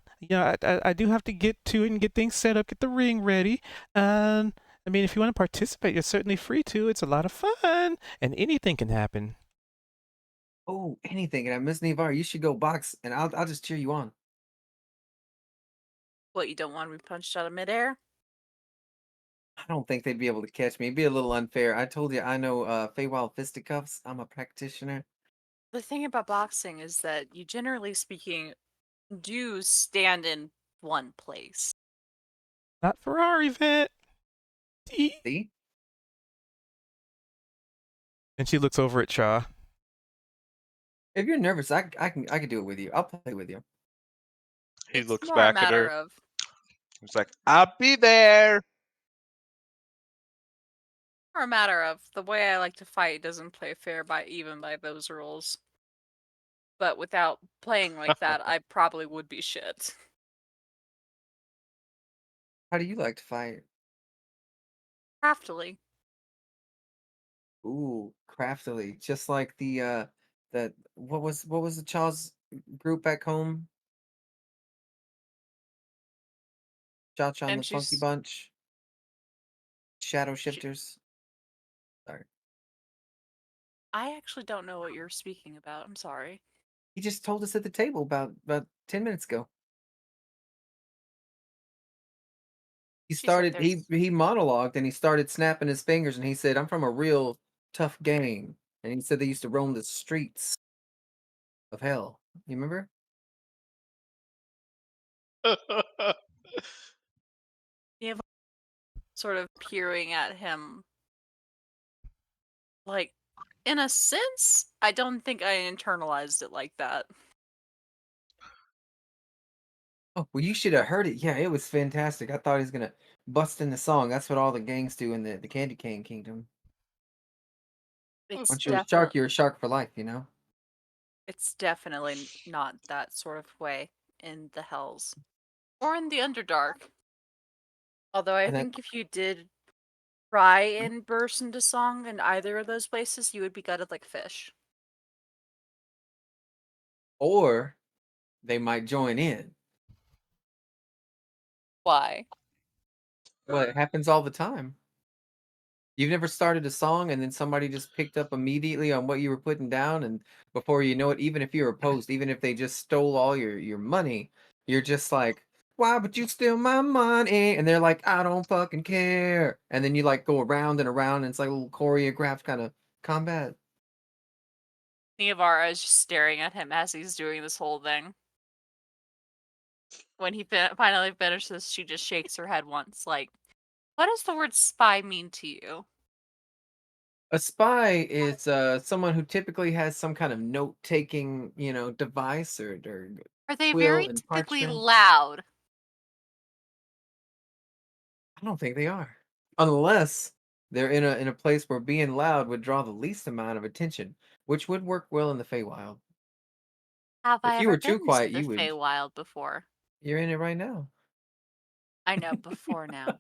do have to get to it and get things set up, get the ring ready. I mean, if you want to participate, you're certainly free to. It's a lot of fun, and anything can happen. Oh, anything. And Miss Nivar, you should go box and I'll just cheer you on. What, you don't want to be punched out of midair? I don't think they'd be able to catch me. It'd be a little unfair. I told you I know Feywild fisticuffs. I'm a practitioner. The thing about boxing is that you, generally speaking, do stand in one place. Not for our event. See? And she looks over at Cha. If you're nervous, I can do it with you. I'll play with you. He It's looks more a back at matter her. of He's like, "I'll be there." the way I like to fight doesn't play fair by those rules. But without playing like that, I probably would be shit. How do you like to fight? Craftily. Ooh, craftily. Just like the that what was the Chaw's group back home? Cha Cha and the And Funky she's Bunch. Shadow she, Shifters. Sorry. I actually don't know what you're speaking about. I'm sorry. He just told us at the table about 10 minutes ago. He She said started there's he monologued and he started snapping his fingers and he said, "I'm from a real tough gang." And he said they used to roam the streets of hell. You remember? Sort of peering at him. Like, in a sense, I don't think I internalized it like that. Oh, well, you should have heard it. Yeah, it was fantastic. I thought he was gonna bust in the song. That's what all the gangs do in the Candy Cane Kingdom. It's Once you're a shark for life, you know? definitely not that sort of way in the Hells. Or in the Underdark. Although I And that, think if you did try and burst into song in either of those places, you would be gutted like fish. or they might join in. Why? Well, it happens all the time. You've never started a song and then somebody just picked up immediately on what you were putting down, and before you know it, even if you're opposed, even if they just stole all your money, you're just like, "Why would you steal my money?" And they're like, "I don't fucking care." And then you like go around and around, and it's like a little choreographed kind of combat. Niavara is just staring at him as he's doing this whole thing. When he finally finishes, she just shakes her head once, like, what does the word spy mean to you? A spy is someone who typically has some kind of note-taking, device or Are they quill very and typically parchment. loud? I don't think they are. Unless they're in a place where being loud would draw the least amount of attention, which would work well in the Feywild. Have I If you ever were too been to quiet, the you would. Feywild before? You're in it right now. I know, before now.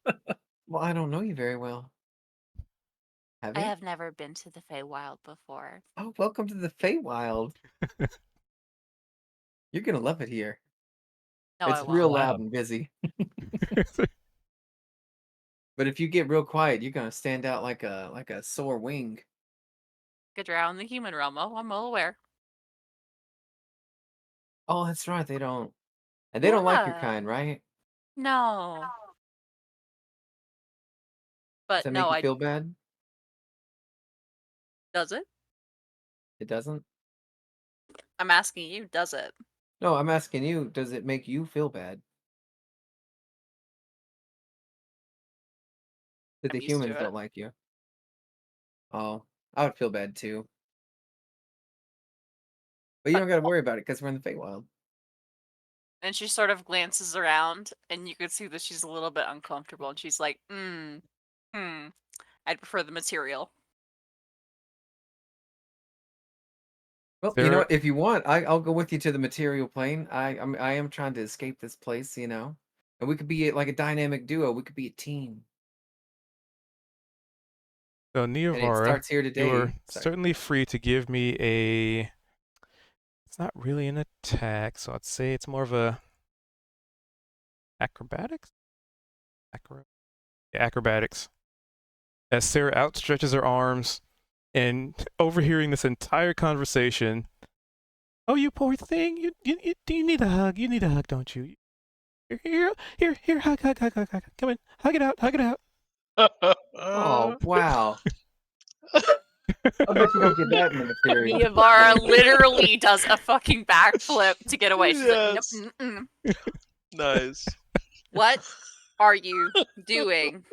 Well, I don't know you very well. Have I you? have never been to the Feywild before. Oh, welcome to the Feywild. You're gonna love it here. No, I It's real won't. loud Wow. and busy. But if you get real quiet, you're gonna stand out like a sore wing. Good around the human realm. Oh, I'm well aware. Oh, that's right. They don't, and they don't like your Yeah. kind, right? No. Does But that no, make you I feel bad? does it? It doesn't. I'm asking you, does it? No, I'm asking you. Does it make you feel bad that I'm the used humans to it. don't like you? Oh, I would feel bad too. But you But don't got to worry about it because we're in the Feywild. and she sort of glances around, and you could see that she's a little bit uncomfortable, and she's like, I'd prefer the material. Well, you know There, what? If you want, I'll go with you to the material plane. I am trying to escape this place, and we could be like a dynamic duo. We could be a team, so and it Niavara, starts here you are today. Sorry. certainly free to give me a. It's not really an attack, so I'd say it's more of a acrobatics. Yeah, acrobatics. As Sarah outstretches her arms and overhearing this entire conversation. Oh, you poor thing! You need a hug. You need a hug, don't you? Here, hug, hug, hug, hug, hug. Come in, hug it out, hug it out. Oh wow! I bet you don't get that in the material. Niavara literally does a fucking backflip to get away. She's like, nope, Yes. Nice. what are you doing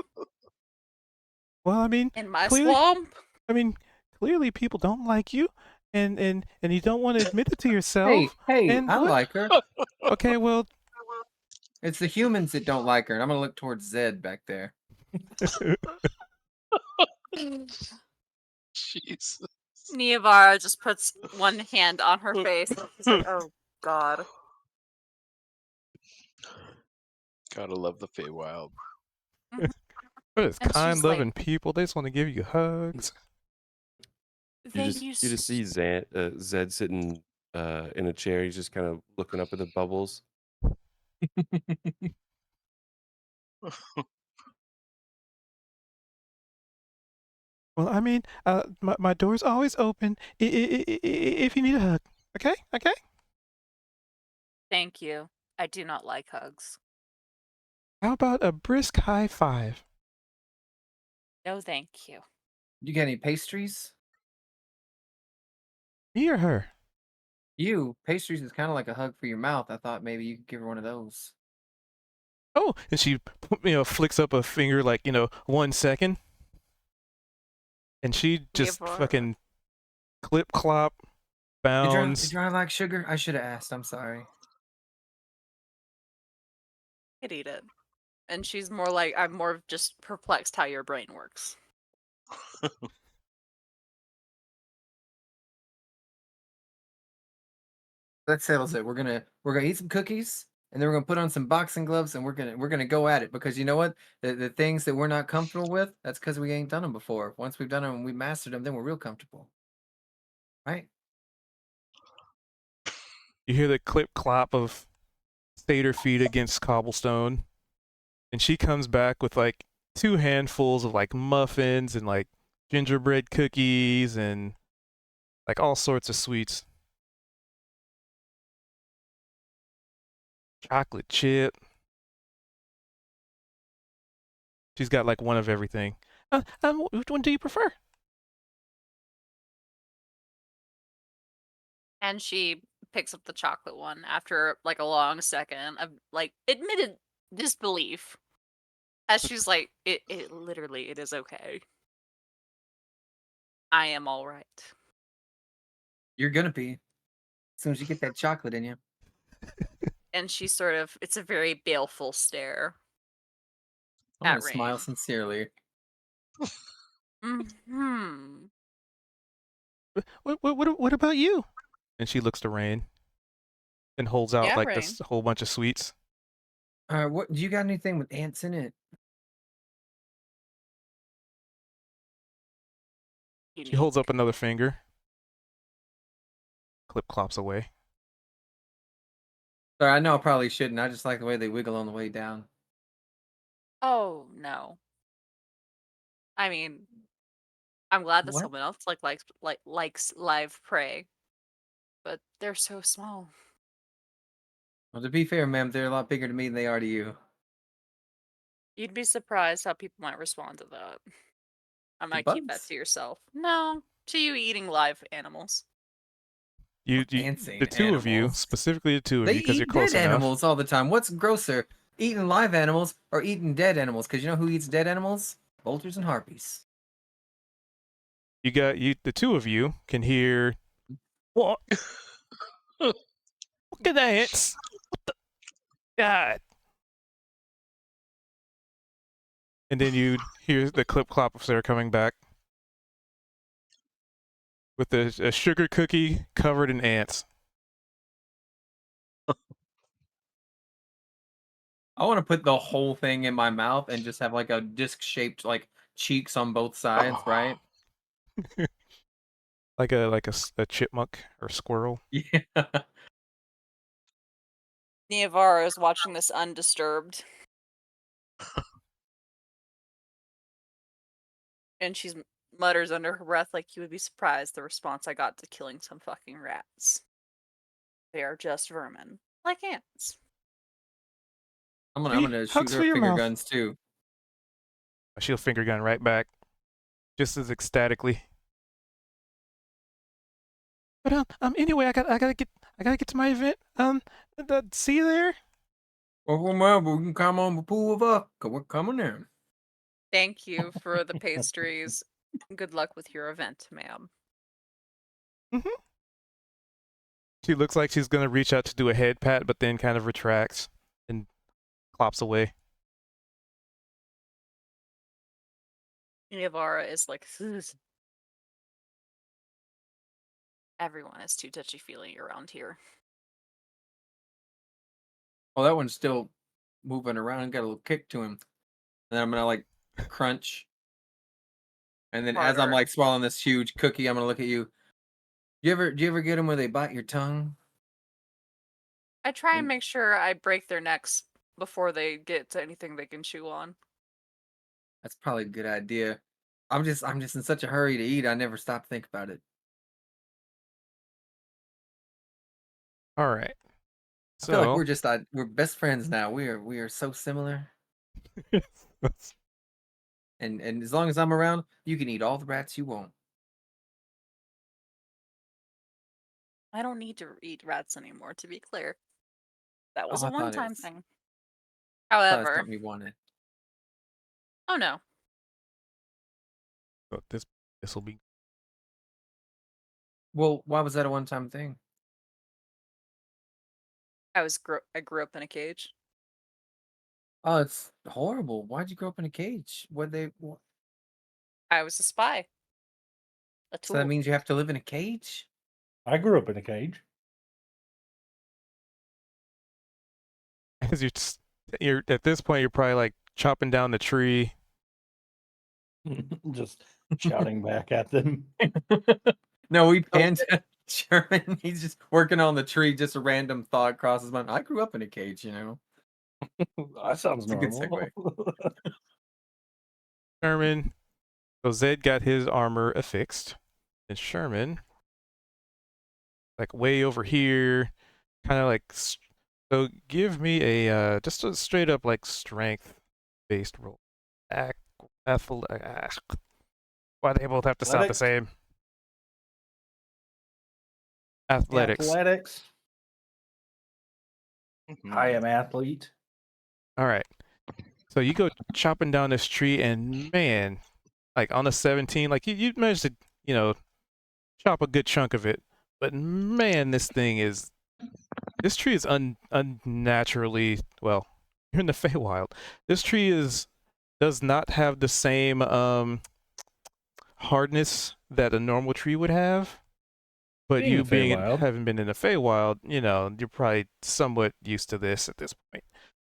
Well, I mean, in my clearly, swamp? I mean, clearly people don't like you, and you don't want to admit it to Hey, yourself. hey, And I what? like her. Okay, well, It's the humans that don't like her, and I'm gonna look towards Zed back there. Jesus. Niavara just puts one hand on her face. She's like, oh god. Gotta love the Feywild. what is And kind, she's like, loving people? They just want to give you hugs. You thank just you. you just see Zed sitting in a chair. He's just kind of looking up at the bubbles. Well, I mean, my door's always open if you need a hug. Okay, okay. Thank you. I do not like hugs. How about a brisk high five? No, thank you. You got any pastries? Me or her? You pastries is kind of like a hug for your mouth. I thought maybe you could give her one of those. oh, and she flicks up a finger like 1 second, and she just Neavara. fucking clip clop Did bounds. you like sugar? I should have asked. I'm sorry. Could eat it. And she's more like, I'm more just perplexed how your brain works. That settles it. We're gonna eat some cookies, and then we're gonna put on some boxing gloves, and we're gonna go at it, because you know what? The things that we're not comfortable with, that's because we ain't done them before. Once we've done them and we mastered them, then we're real comfortable, right? You hear the clip clop of stator feet against cobblestone, and she comes back with like 2 handfuls of like muffins and like gingerbread cookies and like all sorts of sweets. Chocolate chip. She's got like one of everything. Which one do you prefer? And she picks up the chocolate one after like a long second of like admitted disbelief. As she's like, it literally, it is okay. I am all right. You're gonna be, as soon as you get that chocolate in you. And she sort of, it's a very baleful stare I'm gonna at smile Rain. sincerely. Hmm. What about you? And she looks to Rain and holds out Yeah, like Rain. this whole bunch of sweets. What do you got? Anything with ants in it? She holds Unique. up another finger. Clip clops away. Sorry, I know I probably shouldn't. I just like the way they wiggle on the way down. Oh no. I mean, I'm glad that What? someone else likes live prey, but they're so small. Well, to be fair, ma'am, they're a lot bigger to me than they are to you. You'd be surprised how people might respond to that. I To might keep that bugs? to yourself. No, to you eating live animals. You, Ants the ain't two of you, animals. specifically the two of They you, because you're eat dead close enough. animals all the time. What's grosser, eating live animals or eating dead animals? Because you know who eats dead animals? Vultures and harpies. The two of you can hear what? Look at the ants. What the God? And then you hear the clip clop of Sarah coming back with a sugar cookie covered in ants. I want to put the whole thing in my mouth and just have like a disc-shaped like cheeks on both sides, right? like a chipmunk or squirrel. Yeah. Neavara is watching this undisturbed. And she mutters under her breath, like, you would be surprised the response I got to killing some fucking rats. They are just vermin. Like ants. I'm See? gonna shoot Hugs her for your finger mouth. guns too. She'll finger gun right back, just as ecstatically. But anyway, I gotta get to my event. See you there. Well, we can come on the pool of us, 'cause we're coming in. Thank you for the pastries. Good luck with your event, ma'am. Mm-hmm. She looks like she's gonna reach out to do a head pat, but then kind of retracts and clops away. Neavara is like, "Ugh." Everyone is too touchy-feely around here. Oh, that one's still moving around and got a little kick to him. And then I'm gonna like crunch. And then as I'm Harder. like swallowing this huge cookie, I'm gonna look at you. Do you ever get them where they bite your tongue? I try and And make sure I break their necks before they get to anything they can chew on. that's probably a good idea. I'm just in such a hurry to eat. I never stop to think about it. All right. I feel like So we're best friends now. We are so similar. And as long as I'm around, you can eat all the rats you want. I don't need to eat rats anymore, to be clear. That was Oh, a I thought it one-time was. thing. Thought that's However, something you wanted. oh no, But this will be. Well, why was that a one-time thing? I grew up in a cage. Oh, it's horrible. Why'd you grow up in a cage? I was a spy, a So that tool. means you have to live in a cage? I grew up in a cage. Because you're at this point, you're probably like chopping down the tree. Just shouting back at them. No, we panned Sherman. He's just working on the tree. Just a random thought crosses his mind. I grew up in a cage, you know. That sounds It's a good normal. Sherman. So Zed got his armor affixed, and Sherman, like way over here, kind of like. So give me a just a straight up like strength based roll. Why they both have to sound the Athletics? same? Athletics. Athletics. Mhm. I am athlete. All right. So you go chopping down this tree, and man, like on the 17, like you managed to, chop a good chunk of it. But man, this tree is unnaturally, well, you're in the Feywild. This tree does not have the same hardness that a normal tree would have. But Being you a Feywild. having been in the Feywild, you're probably somewhat used to this at this point.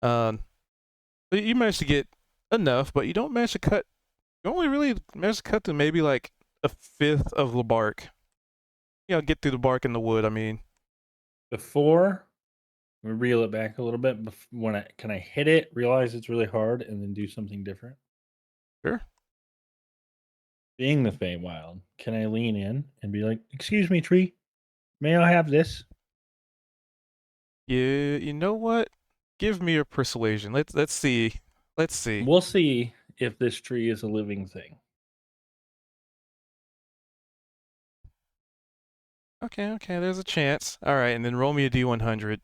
But you managed to get enough, but you don't manage to cut. You only really manage to cut to maybe like a fifth of the bark. Get through the bark in the wood. I mean, Before we reel it back a little bit, can I hit it, realize it's really hard, and then do something different? sure. Being the Feywild, can I lean in and be like, "Excuse me, tree, may I have this?" You know what? Give me a persuasion. Let's see. Let's see. We'll see if this tree is a living thing. Okay, there's a chance. All right, and then roll me a D100.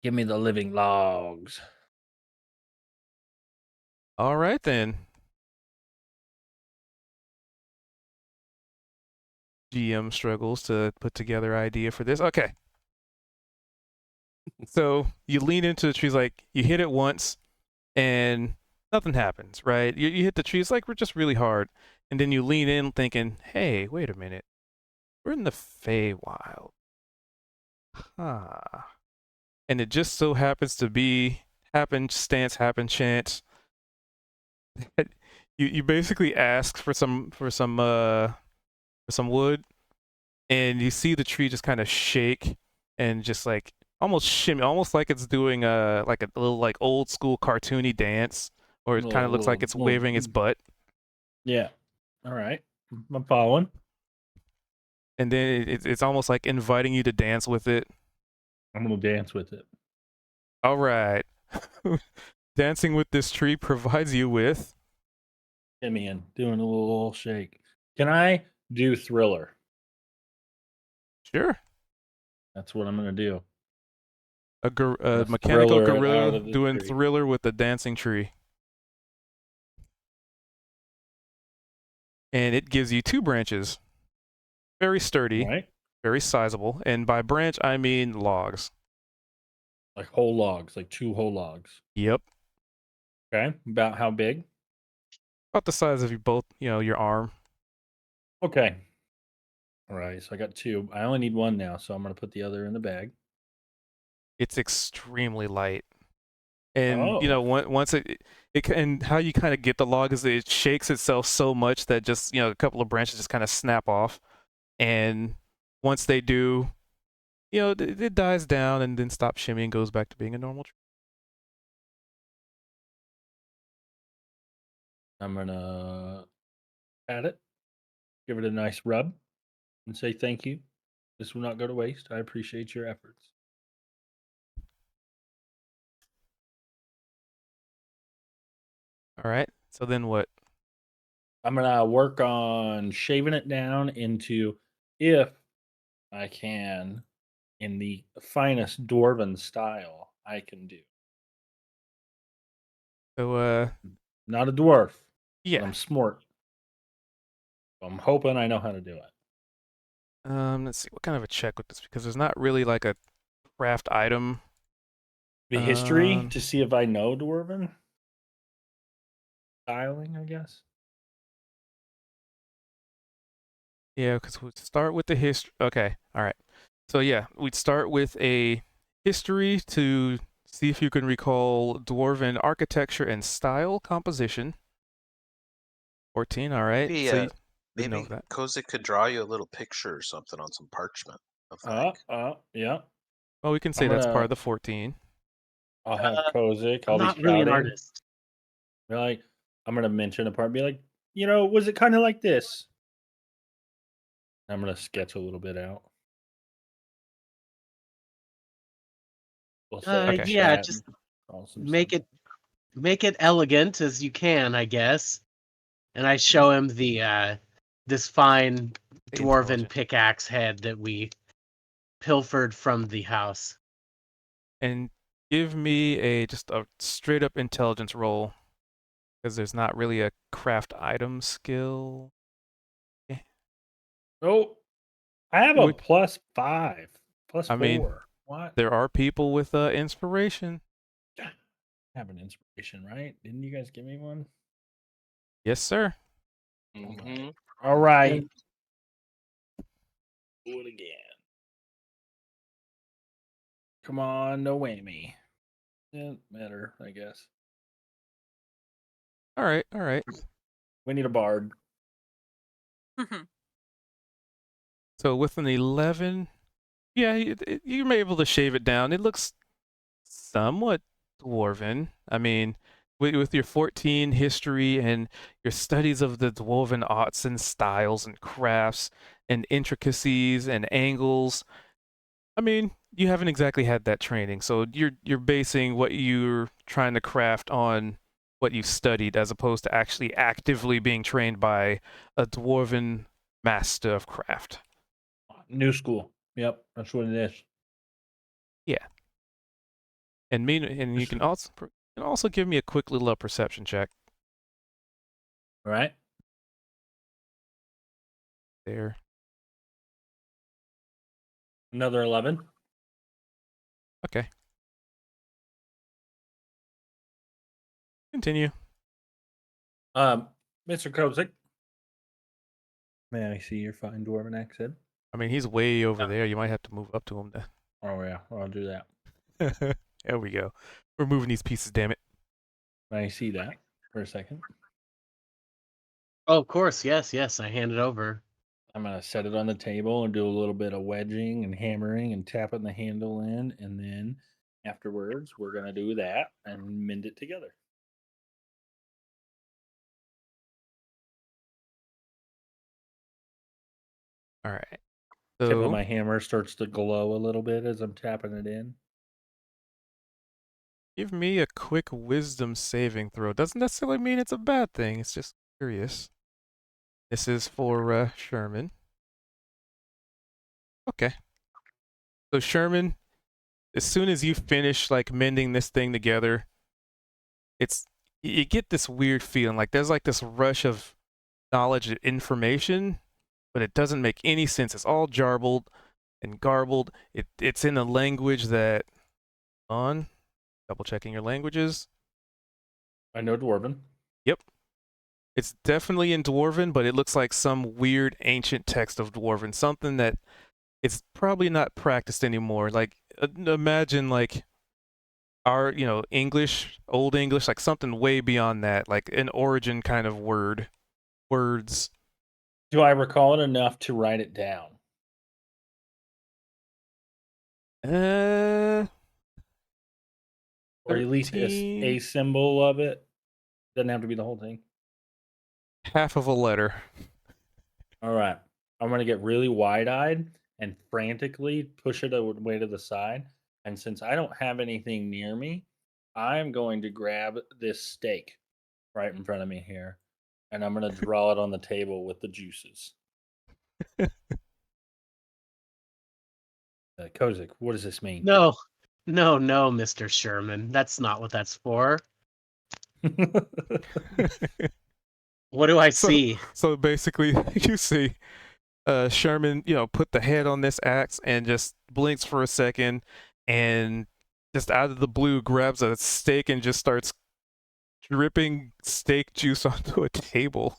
Give me the living logs. All right then. GM struggles to put together idea for this. Okay. So you lean into the trees, like you hit it once, and nothing happens, right? You hit the trees like we're just really hard, and then you lean in thinking, "Hey, wait a minute, we're in the Feywild, huh?" And it just so happens to be happen chance. You basically ask for some wood, and you see the tree just kind of shake and just like almost shimmy, almost like it's doing like a little like old school cartoony dance, or it kind of looks like it's waving its butt. Yeah. All right. I'm following. And then it's almost like inviting you to dance with it. I'm gonna dance with it. All right. Dancing with this tree provides you with. Get me in, doing a little shake. Can I do Thriller? Sure. That's what I'm gonna do. A Let's mechanical Thriller it out gorilla of the doing tree. Thriller with a dancing tree. And it gives you 2 branches. Very sturdy, Right? very sizable. And by branch, I mean logs. Like whole logs, like 2 whole logs. Yep. Okay. About how big? About the size of your arm. Okay. All right. So I got 2. I only need 1 now, so I'm gonna put the other in the bag. It's extremely light. And, Oh. once and how you kind of get the log is it shakes itself so much that just, a couple of branches just kind of snap off. And once they do, it dies down and then stops shimmying and goes back to being a normal tree. I'm gonna pat it, give it a nice rub, and say thank you. This will not go to waste. I appreciate your efforts. All right. So then what? I'm gonna work on shaving it down into, if I can, in the finest dwarven style, I can do. So, Not a dwarf, but yeah. I'm smart. I'm hoping I know how to do it. Let's see, what kind of a check with this? Because there's not really like a craft item. The history Um, to see if I know dwarven styling, I guess. Yeah, because we'd start with the history. Okay, all right. So yeah, we'd start with a history to see if you can recall dwarven architecture and style composition. 14, all right. Maybe So you would know maybe that. Kozik could draw you a little picture or something on some parchment of like Yeah. Well, we can say I'm that's part gonna. of the 14. I'll have Kozik. I'm I'll be not really an shouting. artist. Be like, I'm gonna mention a part. Be like, was it kind of like this? I'm gonna sketch a little bit out. We'll say Okay. Yeah, chat just and awesome make stuff. it elegant as you can, I guess. And I show him the this fine dwarven Intelligent. pickaxe head that we pilfered from the house. And give me just a straight up intelligence roll. Because there's not really a craft item skill. Oh, I have a Would- +5, I mean, +4. What? there are people with inspiration. I have an inspiration, right? Didn't you guys give me one? Yes, sir. hmm All right. Do it again. Come on, no whammy. Doesn't matter, I guess. All right, all right. We need a bard. So with an 11, yeah, you're able to shave it down. It looks somewhat dwarven. I mean, with your 14 history and your studies of the dwarven arts and styles and crafts and intricacies and angles, I mean, you haven't exactly had that training. So you're basing what you're trying to craft on what you studied as opposed to actually actively being trained by a dwarven master of craft. New school. Yep, that's what it is. Yeah. And you can also give me a quick little perception check All right. there. Another 11. Okay. Continue. Mr. Kozik. May I see your fine dwarven accent? I mean, he's way over there. You might have to move up to him. Oh yeah, I'll do that. There we go. We're moving these pieces, damn it. May I see that for a second? Oh, of course, yes. I hand it over. I'm gonna set it on the table and do a little bit of wedging and hammering and tapping the handle in, and then afterwards we're gonna do that and mend it together. All right. Tip of So my hammer starts to glow a little bit as I'm tapping it in. give me a quick wisdom saving throw. Doesn't necessarily mean it's a bad thing. It's just curious. This is for Sherman. Okay. So Sherman, as soon as you finish like mending this thing together, you get this weird feeling like there's like this rush of knowledge and information, but it doesn't make any sense. It's all jarbled and garbled. It's in a language that double checking your languages. I know dwarven. Yep. It's definitely in Dwarven, but it looks like some weird ancient text of Dwarven, something that it's probably not practiced anymore. Like imagine like our, English, old English, like something way beyond that, like an origin kind of words. Do I recall it enough to write it down? Or at least a 13, symbol of it? Doesn't have to be the whole thing. half of a letter. All right. I'm going to get really wide eyed and frantically push it away to the side. And since I don't have anything near me, I'm going to grab this steak right in front of me here. And I'm going to draw it on the table with the juices. Kozik, what does this mean? No, No, no, Mr. Sherman. That's not what that's for. What do I so see? so basically, you see Sherman, put the head on this axe and just blinks for a second, and just out of the blue grabs a steak and just starts dripping steak juice onto a table.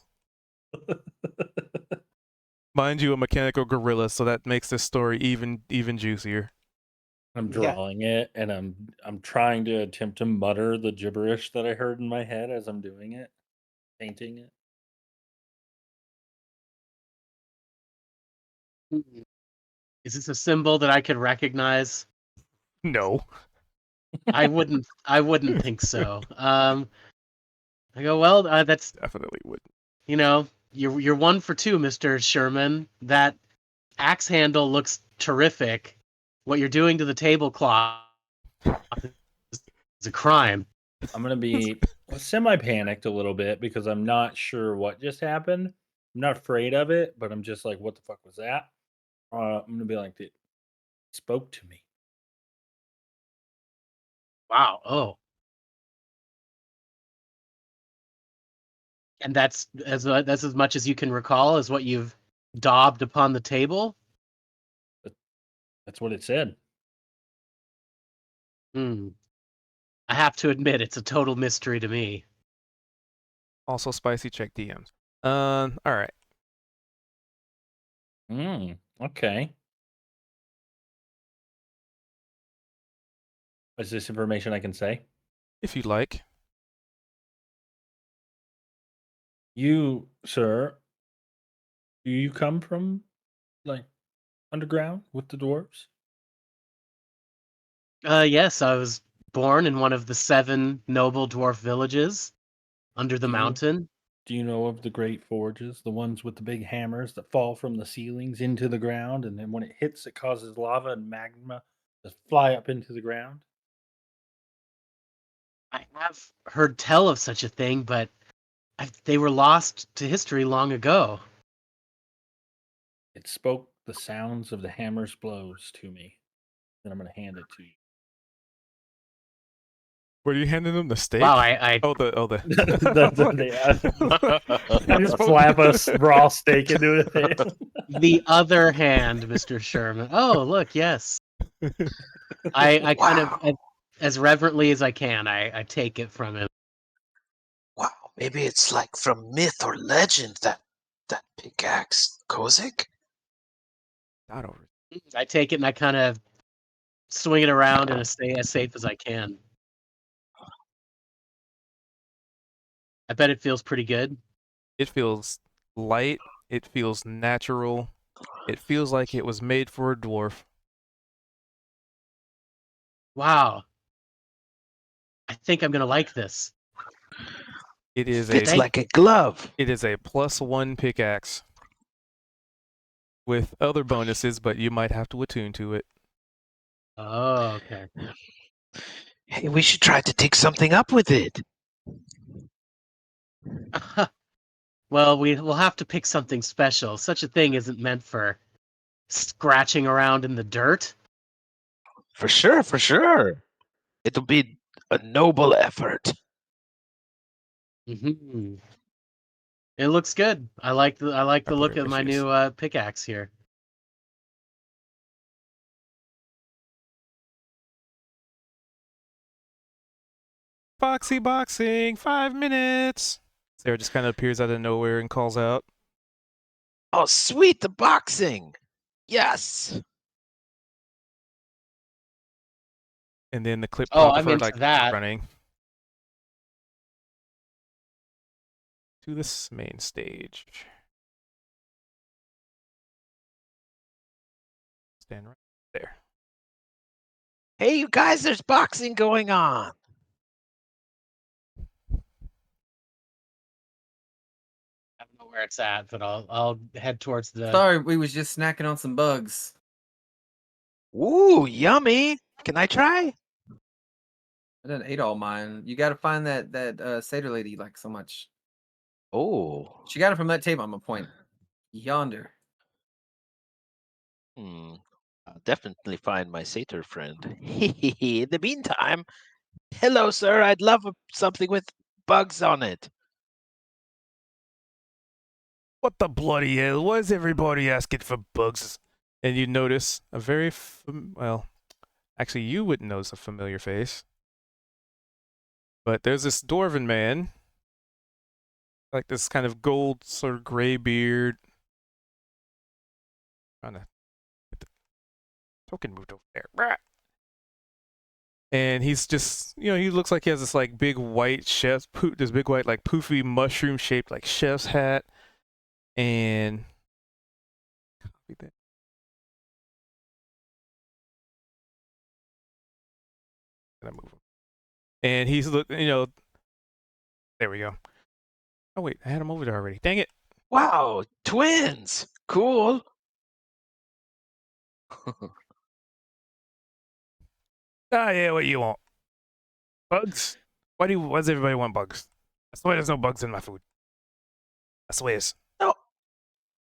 Mind you, a mechanical gorilla, so that makes this story even juicier. I'm Yeah. drawing it, and I'm trying to attempt to mutter the gibberish that I heard in my head as I'm doing it, painting it. Is this a symbol that I could recognize? No. I wouldn't think so. I go, well, that's, Definitely wouldn't. you're 1 for 2, Mr. Sherman. That axe handle looks terrific. What you're doing to the tablecloth is a crime. I'm gonna be semi-panicked a little bit because I'm not sure what just happened. I'm not afraid of it, but I'm just like, "What the fuck was that?" I'm gonna be like, "It spoke to me." Wow. Oh, and that's as much as you can recall is what you've daubed upon the table. That's what it said. Hmm. I have to admit, it's a total mystery to me. Also, spicy check DMs. All right. Okay. Is this information I can say? If you'd like. You, sir, do you come from like underground with the dwarves? Yes, I was born in one of the 7 noble dwarf villages under the Do you mountain. do you know of the great forges, the ones with the big hammers that fall from the ceilings into the ground, and then when it hits, it causes lava and magma to fly up into the ground? I have heard tell of such a thing, but they were lost to history long ago. It spoke the sounds of the hammer's blows to me. Then I'm going to hand it to you. Were you handing them the steak? Wow, I Oh, the I just slap a raw steak into it. the other hand, Mr. Sherman. Oh, look, yes. I kind of, Wow. as reverently as I can, I take it from him. Wow. Maybe it's like from myth or legend that pickaxe, Kozik? Not over. I take it and I kind of swing it around and stay as safe as I can. I bet it feels pretty good. It feels light. It feels natural. It feels like it was made for a dwarf. Wow. I think I'm gonna like this. It is Fits a like a glove. it is a +1 pickaxe with other bonuses, but you might have to attune to it. Oh, okay. Hey, we should try to dig something up with it. Well, we'll have to pick something special. Such a thing isn't meant for scratching around in the dirt. For sure, for sure. It'll be a noble effort. Mm-hmm. It looks good. I like the look of my new pickaxe here. Foxy boxing, 5 minutes. Sarah just kind of appears out of nowhere and calls out. Oh, sweet, the boxing. Yes. And then the clip Oh, pop of I'm her into like that. running to this main stage. Stand right there. Hey, you guys, there's boxing going on. I don't know where it's at, but I'll head towards the. Sorry, we was just snacking on some bugs. Ooh, yummy. Can I try? I done ate all mine. You got to find that satyr lady you like so much. Oh. She got it from that table. I'm gonna point yonder. Hmm. I'll definitely find my satyr friend. In the meantime, hello, sir. I'd love something with bugs on it. What the bloody hell? Why is everybody asking for bugs? And you notice a very, well, actually, you wouldn't notice a familiar face. But there's this dwarven man, like this kind of gold sort of gray beard. Trying to get the token moved over there. Brah. And he's just, he looks like he has this like big white chef's, this big white like poofy mushroom shaped like chef's hat, and copy that. Gonna move him. And he's there we go. Oh wait, I had him over there already. Dang it! Wow, twins! Cool. Ah, yeah, what you want? Bugs? Why does everybody want bugs? I swear there's no bugs in my food. I swear. No,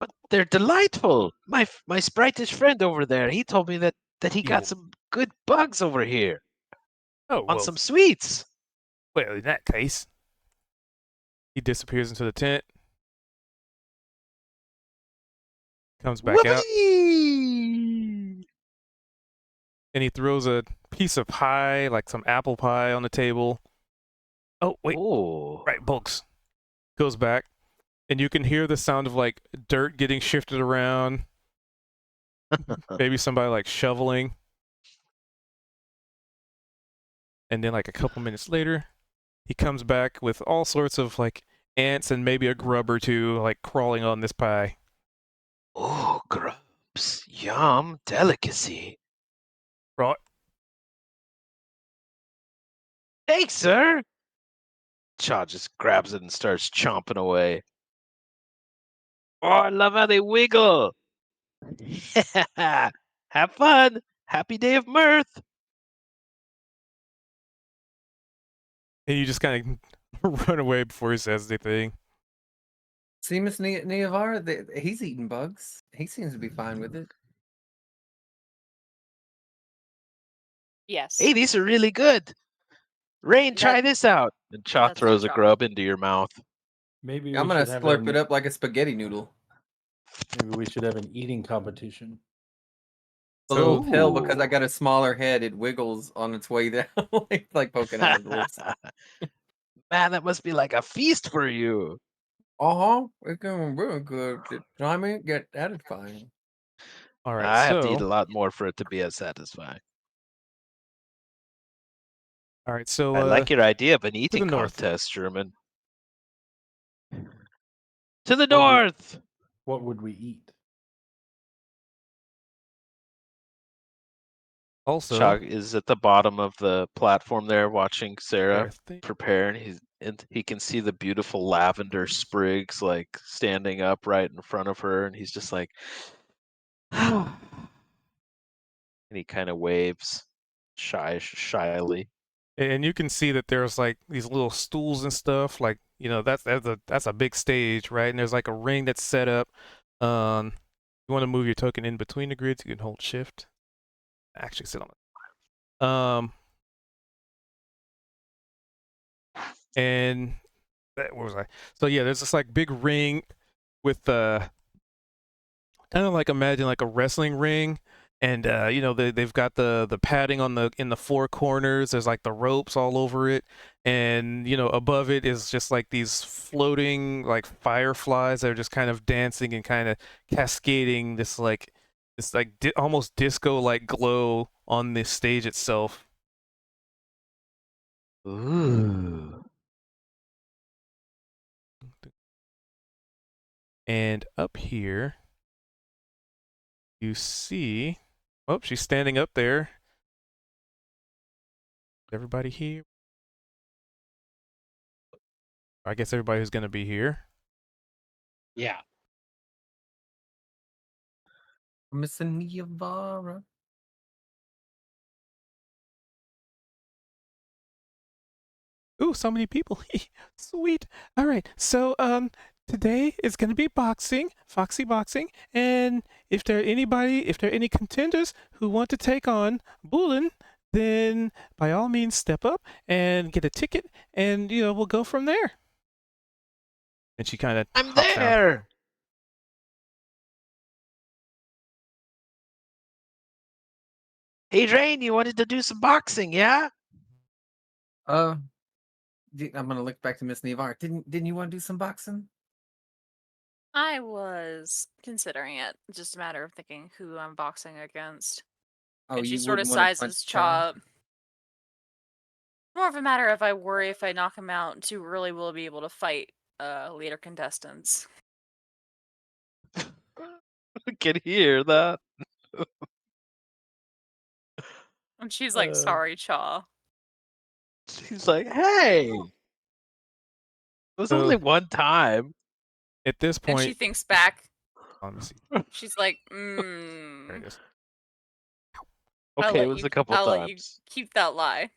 but they're delightful. My spritish friend over there, he told me that he got You. some good bugs over here Oh on well. some sweets. Well, in that case, he disappears into the tent. Comes back out, Whoopee! and he throws a piece of pie, like some apple pie, on the table. Oh wait, Oh. right, bugs. Goes back, and you can hear the sound of like dirt getting shifted around. Maybe somebody like shoveling. And then like a couple minutes later, he comes back with all sorts of like ants and maybe a grub or two like crawling on this pie. Oh, grubs. Yum. Delicacy. Right? Thanks, sir. Chaw just grabs it and starts chomping away. Oh, I love how they wiggle. Have fun. Happy day of mirth. And you just kind of run away before he says anything. See, Miss Niavara, he's eating bugs. He seems to be fine with it. Yes. Hey, these are really good. Rain, try That- this out. And Chaw that's throws a Chaw. grub into your mouth. Maybe I'm we gonna should have slurp it up like a spaghetti noodle. Maybe we should have an eating competition. A little So pill because I Ooh. got a smaller head. It wiggles on its way down, like poking out of the lips. Man, that must be like a feast for you. It's going really good. I mean, get satisfying. all right, I have to eat a so lot more for it to be as satisfying. all right, so I like your idea of an the eating north. contest, Sherman. To the What would- north. What would we eat? Also, Chog is at the bottom of the platform there, watching Sarah prepare, and he can see the beautiful lavender sprigs like standing up right in front of her, and he's just like, and he kind of waves shyly. and you can see that there's like these little stools and stuff. Like that's a big stage, right? And there's like a ring that's set up. You want to move your token in between the grids, you can hold Shift. Actually, sit on it. And where was I? So yeah, there's this like big ring with kind of like imagine like a wrestling ring, and they've got the padding on the in the four corners. There's like the ropes all over it, and above it is just like these floating like fireflies that are just kind of dancing and kind of cascading this like almost disco like glow on the stage itself. Ooh. And up here, you see, oh, she's standing up there. Everybody here? I guess everybody who's going to be here. Yeah. Miss Niavara. Ooh, so many people. Sweet. All right. So, today is going to be boxing, Foxy boxing, and if there are any contenders who want to take on Bulin, then by all means step up and get a ticket, and we'll go from there. And she kind of I'm hops out. there. Hey, Rain, you wanted to do some boxing, yeah? I'm gonna look back to Miss Nevar. Didn't you want to do some boxing? I was considering it. Just a matter of thinking who I'm boxing against. Oh, And she you sort of wouldn't want to punch sizes Cha? Cha up. More of a matter of I worry if I knock him out too early, we'll be able to fight later contestants. I can hear that. And she's like, sorry, Cha. She's like, hey, it was only one time. At this And she point, thinks back. let me see. She's like, There it is. Okay, it was a couple I'll let you times. keep that lie.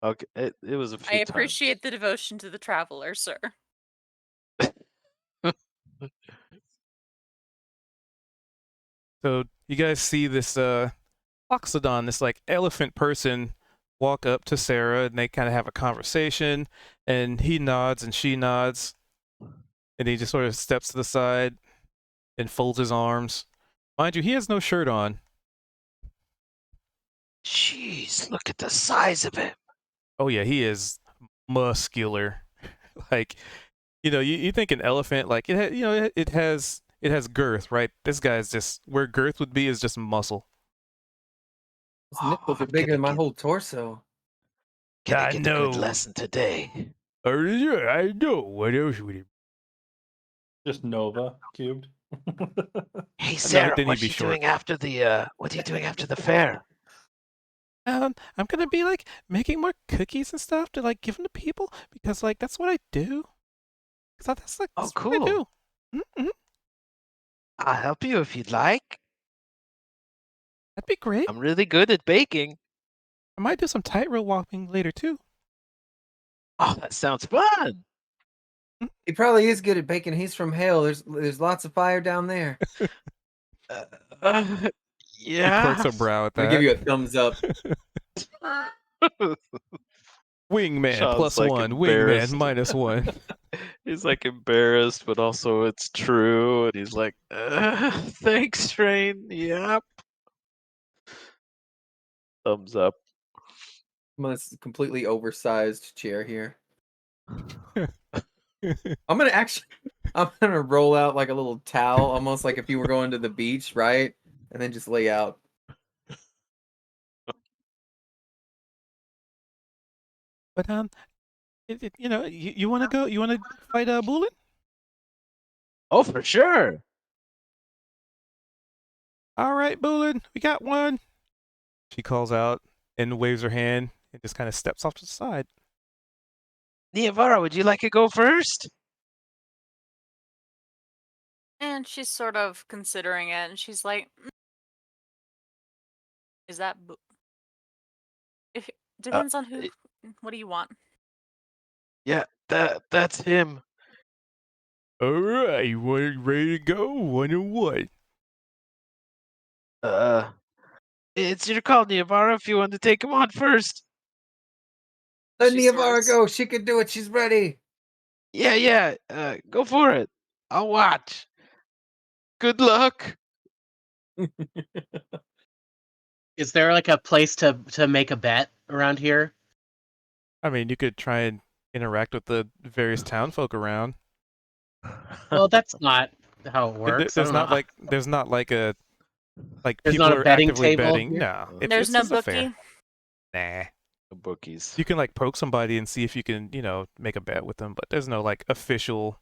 Okay, it was a I few appreciate the devotion to the traveler, sir. times. So you guys see this Oxodon, this like elephant person, walk up to Sarah, and they kind of have a conversation, and he nods and she nods, and he just sort of steps to the side and folds his arms. Mind you, he has no shirt on. Jeez, look at the size of him. Oh yeah, he is muscular. Like, you think an elephant, like it has girth, right? This guy's just where girth would be is just muscle. His nipples are bigger than my whole torso. Gonna I get a good know. lesson today. Yeah, I know. What else would he? Just Nova cubed. Hey, No, Sarah, then he'd what be you short. doing after the what are you doing after the fair? I'm gonna be like making more cookies and stuff to like give them to people because like that's what I do. Cause that's like Oh, that's what I do. cool. Mm-hmm. I'll help you if you'd like. That'd be great. I'm really good at baking. I might do some tightrope walking later too. Oh, that sounds fun. He probably is good at baking. He's from hell. There's lots of fire down there. Uh, He quirks yeah. a brow at I'm gonna give you a that. thumbs up. Wingman Sean's plus like one. Wingman embarrassed. minus one. He's like embarrassed, but also it's true. And he's like, thanks, Train. Yep. Thumbs up. I'm on this completely oversized chair here. I'm gonna roll out like a little towel, almost like if you were going to the beach, right? And then just lay out. But you want to go? You want to fight Bullet? Oh, for sure. All right, Bullet, we got one. She calls out and waves her hand and just kind of steps off to the side. Niavara, would you like to go first? And she's sort of considering it, and she's like, "Is that? If depends on who. What do you want?" Yeah, that's him. All right, ready to go? One and what? It's your call, Niavara, if you want to take him on first. Let She sort Niavara of go. She can do it. She's ready. Yeah, go for it. I'll watch. Good luck. Is there like a place to make a bet around here? I mean, you could try and interact with the various townfolk around. Well, that's not how it works. I There's don't know. not like a There's people not a are betting actively table betting. here? No, There's it's no just a fair. bookie. Nah. The bookies. You can like poke somebody and see if you can, make a bet with them, but there's no like official,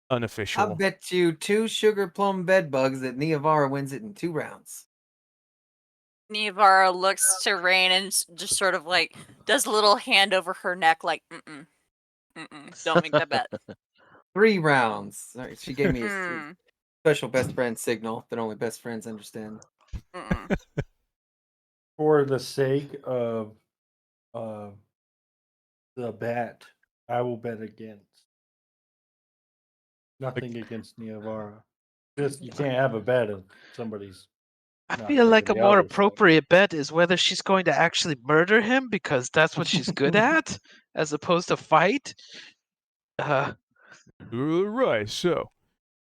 I unofficial. bet you 2 sugar plum bed bugs that Niavara wins it in 2 rounds. Niavara looks to Rain and just sort of like does a little hand over her neck, like, don't make that bet. 3 rounds. Sorry, she gave me a Mm, special best friend signal that only best friends understand. For the sake of the bet, I will bet against. Nothing against Neovara. Just you can't have a bet of somebody's. I not feel like a taking the more other stuff. appropriate bet is whether she's going to actually murder him because that's what she's good at, as opposed to fight. Right, so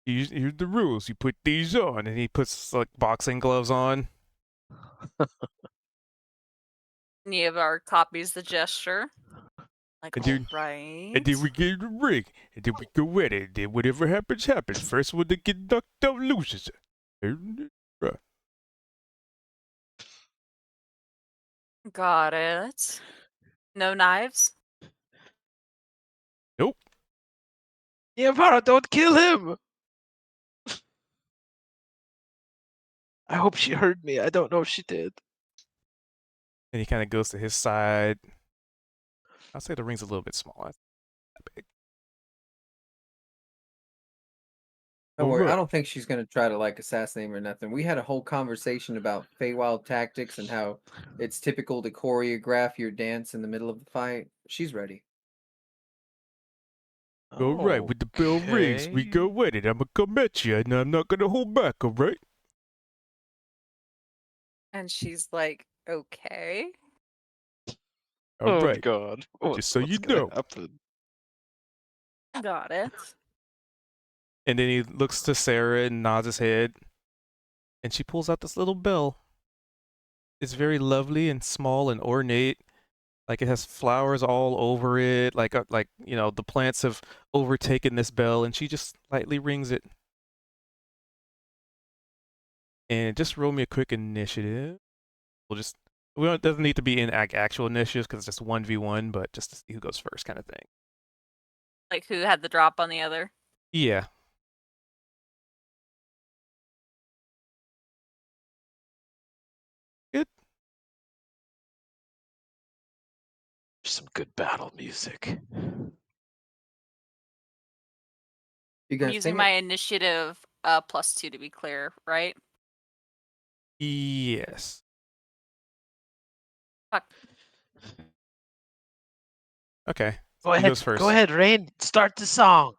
here's the rules. You put these on, and he puts like boxing gloves on. Neovar copies the gesture. Like, And then, alright. and then we get in the ring, and then we go at it. And then whatever happens, happens. First one to get knocked out loses. Right. Got it. No knives? Nope. Yavara, don't kill him! I hope she heard me. I don't know if she did. And he kind of goes to his side. I'll say the ring's a little bit small. That's not big. Don't worry, I Alright. don't think she's gonna try to like assassinate him or nothing. We had a whole conversation about Feywild tactics and how it's typical to choreograph your dance in the middle of the fight. She's ready. Alright, with the bell rings, we Okay. go at it. I'm gonna come at you, and I'm not gonna hold back, alright? And she's like, okay. Oh Alright, God! just so What's you gonna know. happen? Got it. And then he looks to Sarah and nods his head. And she pulls out this little bell. It's very lovely and small and ornate. Like it has flowers all over it. Like you know, the plants have overtaken this bell, and she just lightly rings it. And just roll me a quick initiative. It doesn't need to be in actual initiatives because it's just 1v1, but just to see who goes first, kind of thing. Like, who had the drop on the other? Yeah. Good. Some good battle music. You I'm gonna using sing my it? initiative +2 to be clear, right? Yes. Fuck. Okay. Go He ahead. goes first. Go ahead, Rain. Start the song.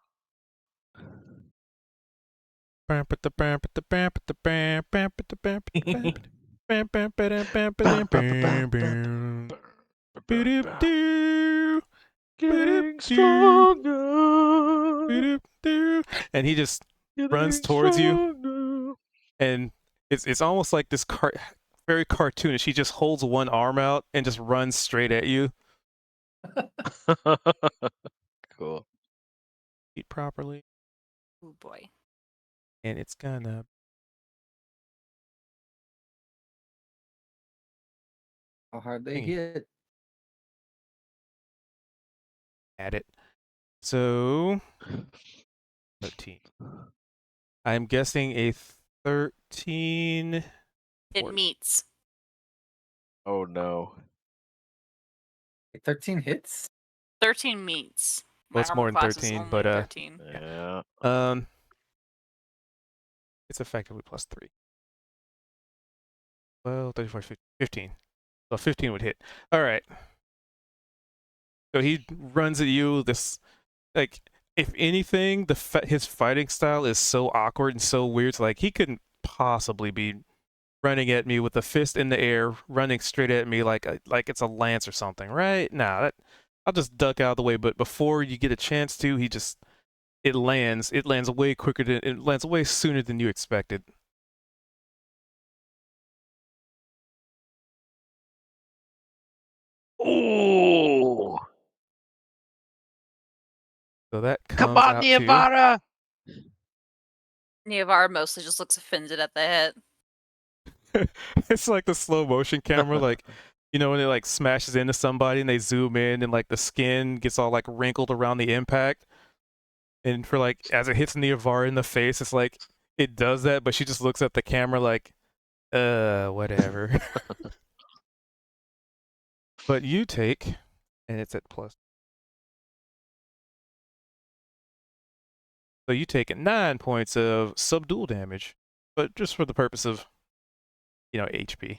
Getting stronger. And he just runs Getting towards you, stronger. and it's almost like this very cartoonish. He just holds one arm out and just runs straight at you. Cool. Eat properly, Oh boy. and it's gonna. How hard they Thingy. hit? Add it. So 13. I'm guessing a 13. It 40. meets. Oh no. 13 hits? 13 meets. Well, My it's armor more than class is 13, only but 13. Yeah. it's effectively plus 3. Well, 34, 15. So 15 would hit. All right. So he runs at you. This, like, if anything, his fighting style is so awkward and so weird. So, like, he couldn't possibly be running at me with a fist in the air, running straight at me like it's a lance or something, right? Nah, I'll just duck out of the way. But before you get a chance to, it lands way quicker it lands way sooner than you expected. Ooh. So that Come comes on, out to Neavara. Neovar mostly just looks offended at the hit. it's like the slow motion camera, like, you know, when it like smashes into somebody and they zoom in and like the skin gets all like wrinkled around the impact. And for like as it hits Neovar in the face, it's like it does that, but she just looks at the camera like, whatever. But you take, and it's at plus. So you take 9 points of subdual damage, but just for the purpose of, you know, HP.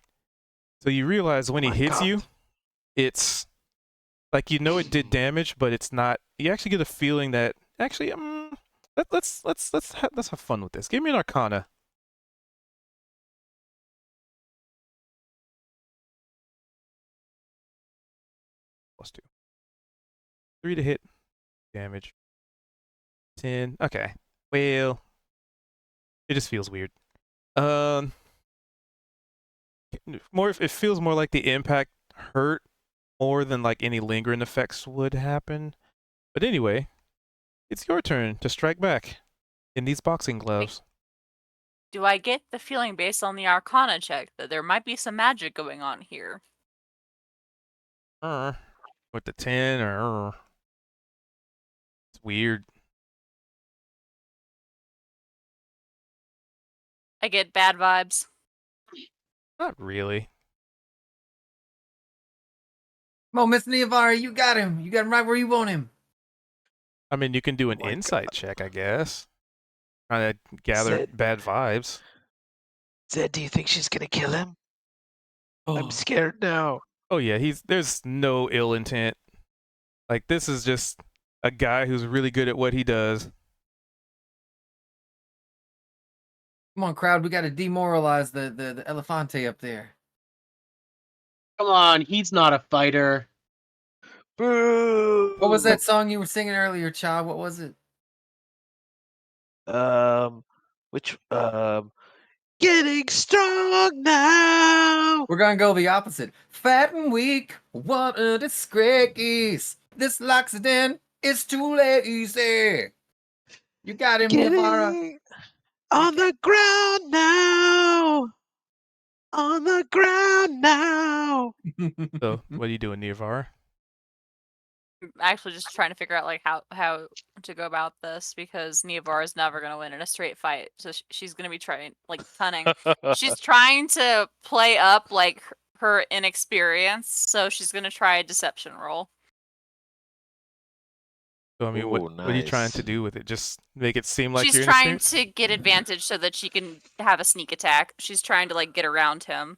So you realize when he my hits God. you, it's like, you know, it did damage, but it's not. You actually get a feeling that actually, let's have fun with this. Give me an Arcana. +2. 3 to hit. Damage. 10. Okay. Well, it just feels weird. It feels more like the impact hurt more than like any lingering effects would happen. But anyway, it's your turn to strike back in these boxing gloves. Do I get the feeling based on the Arcana check that there might be some magic going on here? With the 10 or it's weird. I get bad vibes. Not really. Come on, Miss Niavara, you got him. You got him right where you want him. I mean, you can do an my insight check, I guess. Trying to gather Zed. bad vibes. Zed, do you think she's gonna kill him? I'm scared now. Oh yeah, there's no ill intent. Like this is just a guy who's really good at what he does. Come on, crowd. We got to demoralize the Elefante up there. Come on, he's not a fighter. Boo! What was that song you were singing earlier, Cha? What was it? Getting strong now. We're gonna go the opposite. Fat and weak, what a disgrace. This Loxodon is too lazy. You got him, Niavara. Getting on the ground now. On the ground now. So what are you doing, Niavara? I'm actually just trying to figure out like how to go about this because Niavara is never gonna win in a straight fight. So she's gonna be trying like cunning. She's trying to play up like her inexperience, so she's gonna try a deception roll. So I mean, what Ooh, are you trying to nice. do with it? Just make it seem like She's you're trying inexperienced? to get advantage so that she can have a sneak attack. She's trying to like get around him.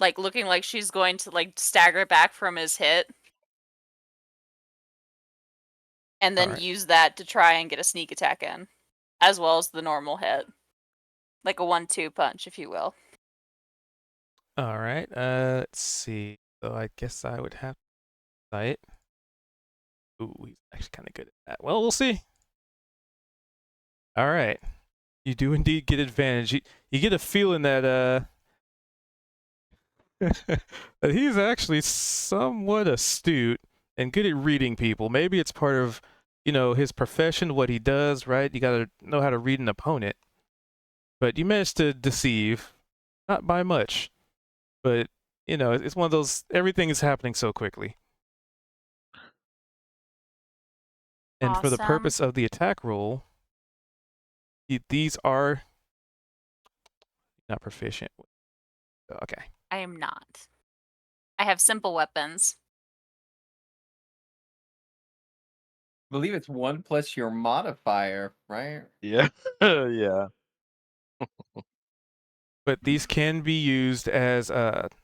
Like looking like she's going to like stagger back from his hit. And then Alright. use that to try and get a sneak attack in. As well as the normal hit. Like a 1-2 punch, if you will. Alright, let's see. So I guess I would have to fight. Ooh, he's actually kind of good at that. Well, we'll see. Alright. You do indeed get advantage. You get a feeling that that he's actually somewhat astute and good at reading people. Maybe it's part of, his profession, what he does, right? You gotta know how to read an opponent. But you managed to deceive, not by much, but it's one of those. Everything is happening so quickly. And for the Awesome. purpose of the attack roll, these are not proficient. Okay. I am not. I have simple weapons. I believe it's 1 plus your modifier, right? Yeah. Yeah. But these can be used as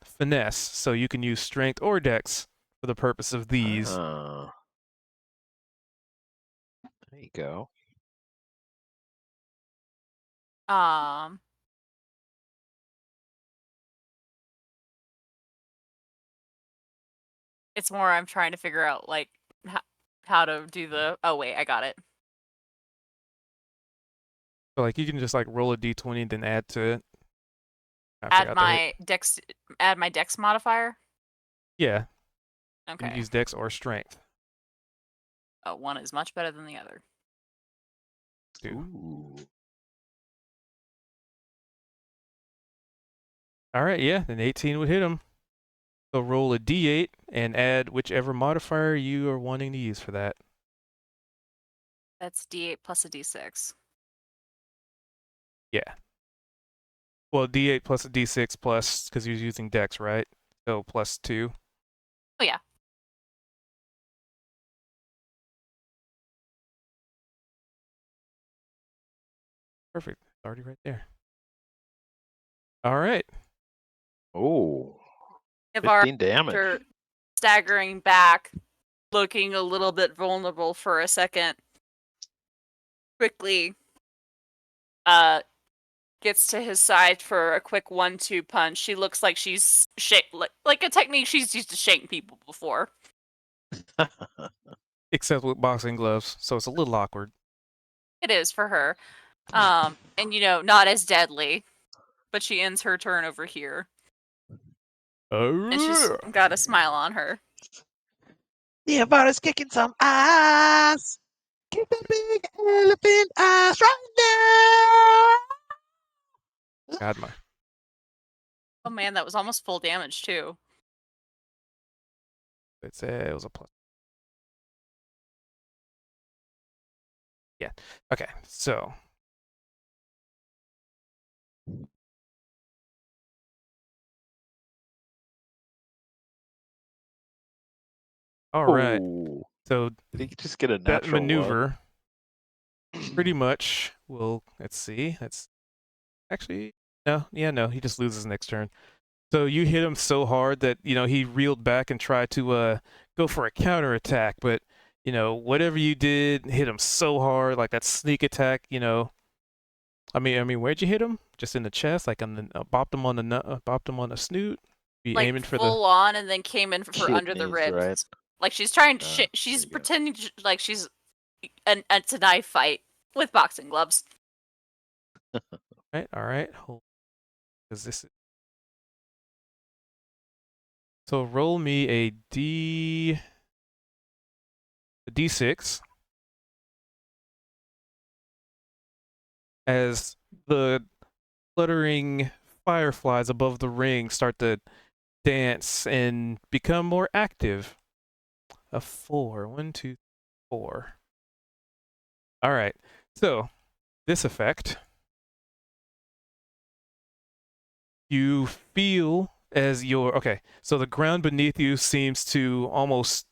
finesse, so you can use strength or dex for the purpose of these. There you go. It's more I'm trying to figure out like how to do the. Oh wait, I got it. So like you can just like roll a d20 and then add to it. Add my dex modifier. Yeah. You Okay. can use dex or strength. Oh, one is much better than the other. Ooh. All right, yeah, then 18 would hit him. So roll a d8 and add whichever modifier you are wanting to use for that. That's d8 plus a d6. Yeah. Well, d8 plus a d6 plus, because you're using dex, right? So plus 2. Oh yeah. Perfect. It's already right there. All right. Oh. Niavara, 15 damage. after staggering back, looking a little bit vulnerable for a second, quickly gets to his side for a quick 1-2 punch. She looks like she's like a technique she's used to shank people before. Except with boxing gloves, so it's a little awkward. It is for her. And not as deadly. But she ends her turn over here. And she's got a smile on her. The Avada's kicking some ass. Kick the big elephant ass right now. God, my. Oh man, that was almost full damage too. It was a plus. Yeah. Okay. So. All right. Ooh. So Did he just get a that natural maneuver pretty much will. Let's see. That's actually no. Yeah, no. He just loses next turn. So you hit him so hard that he reeled back and tried to go for a counter attack, but whatever you did hit him so hard, like that sneak attack. I mean, where'd you hit him? Just in the chest, like on the bopped him on the bopped him on the snoot. You like aiming for full on, and then came in for under the Kidneys, ribs. right? Like she's trying to. there She's you go. pretending like she's. It's a knife fight with boxing gloves. All right. Hold, because this is. So roll me a D6 as the fluttering fireflies above the ring start to dance and become more active. A 4. 1, 2, 4. All right. So this effect, you feel as okay. So the ground beneath you seems to almost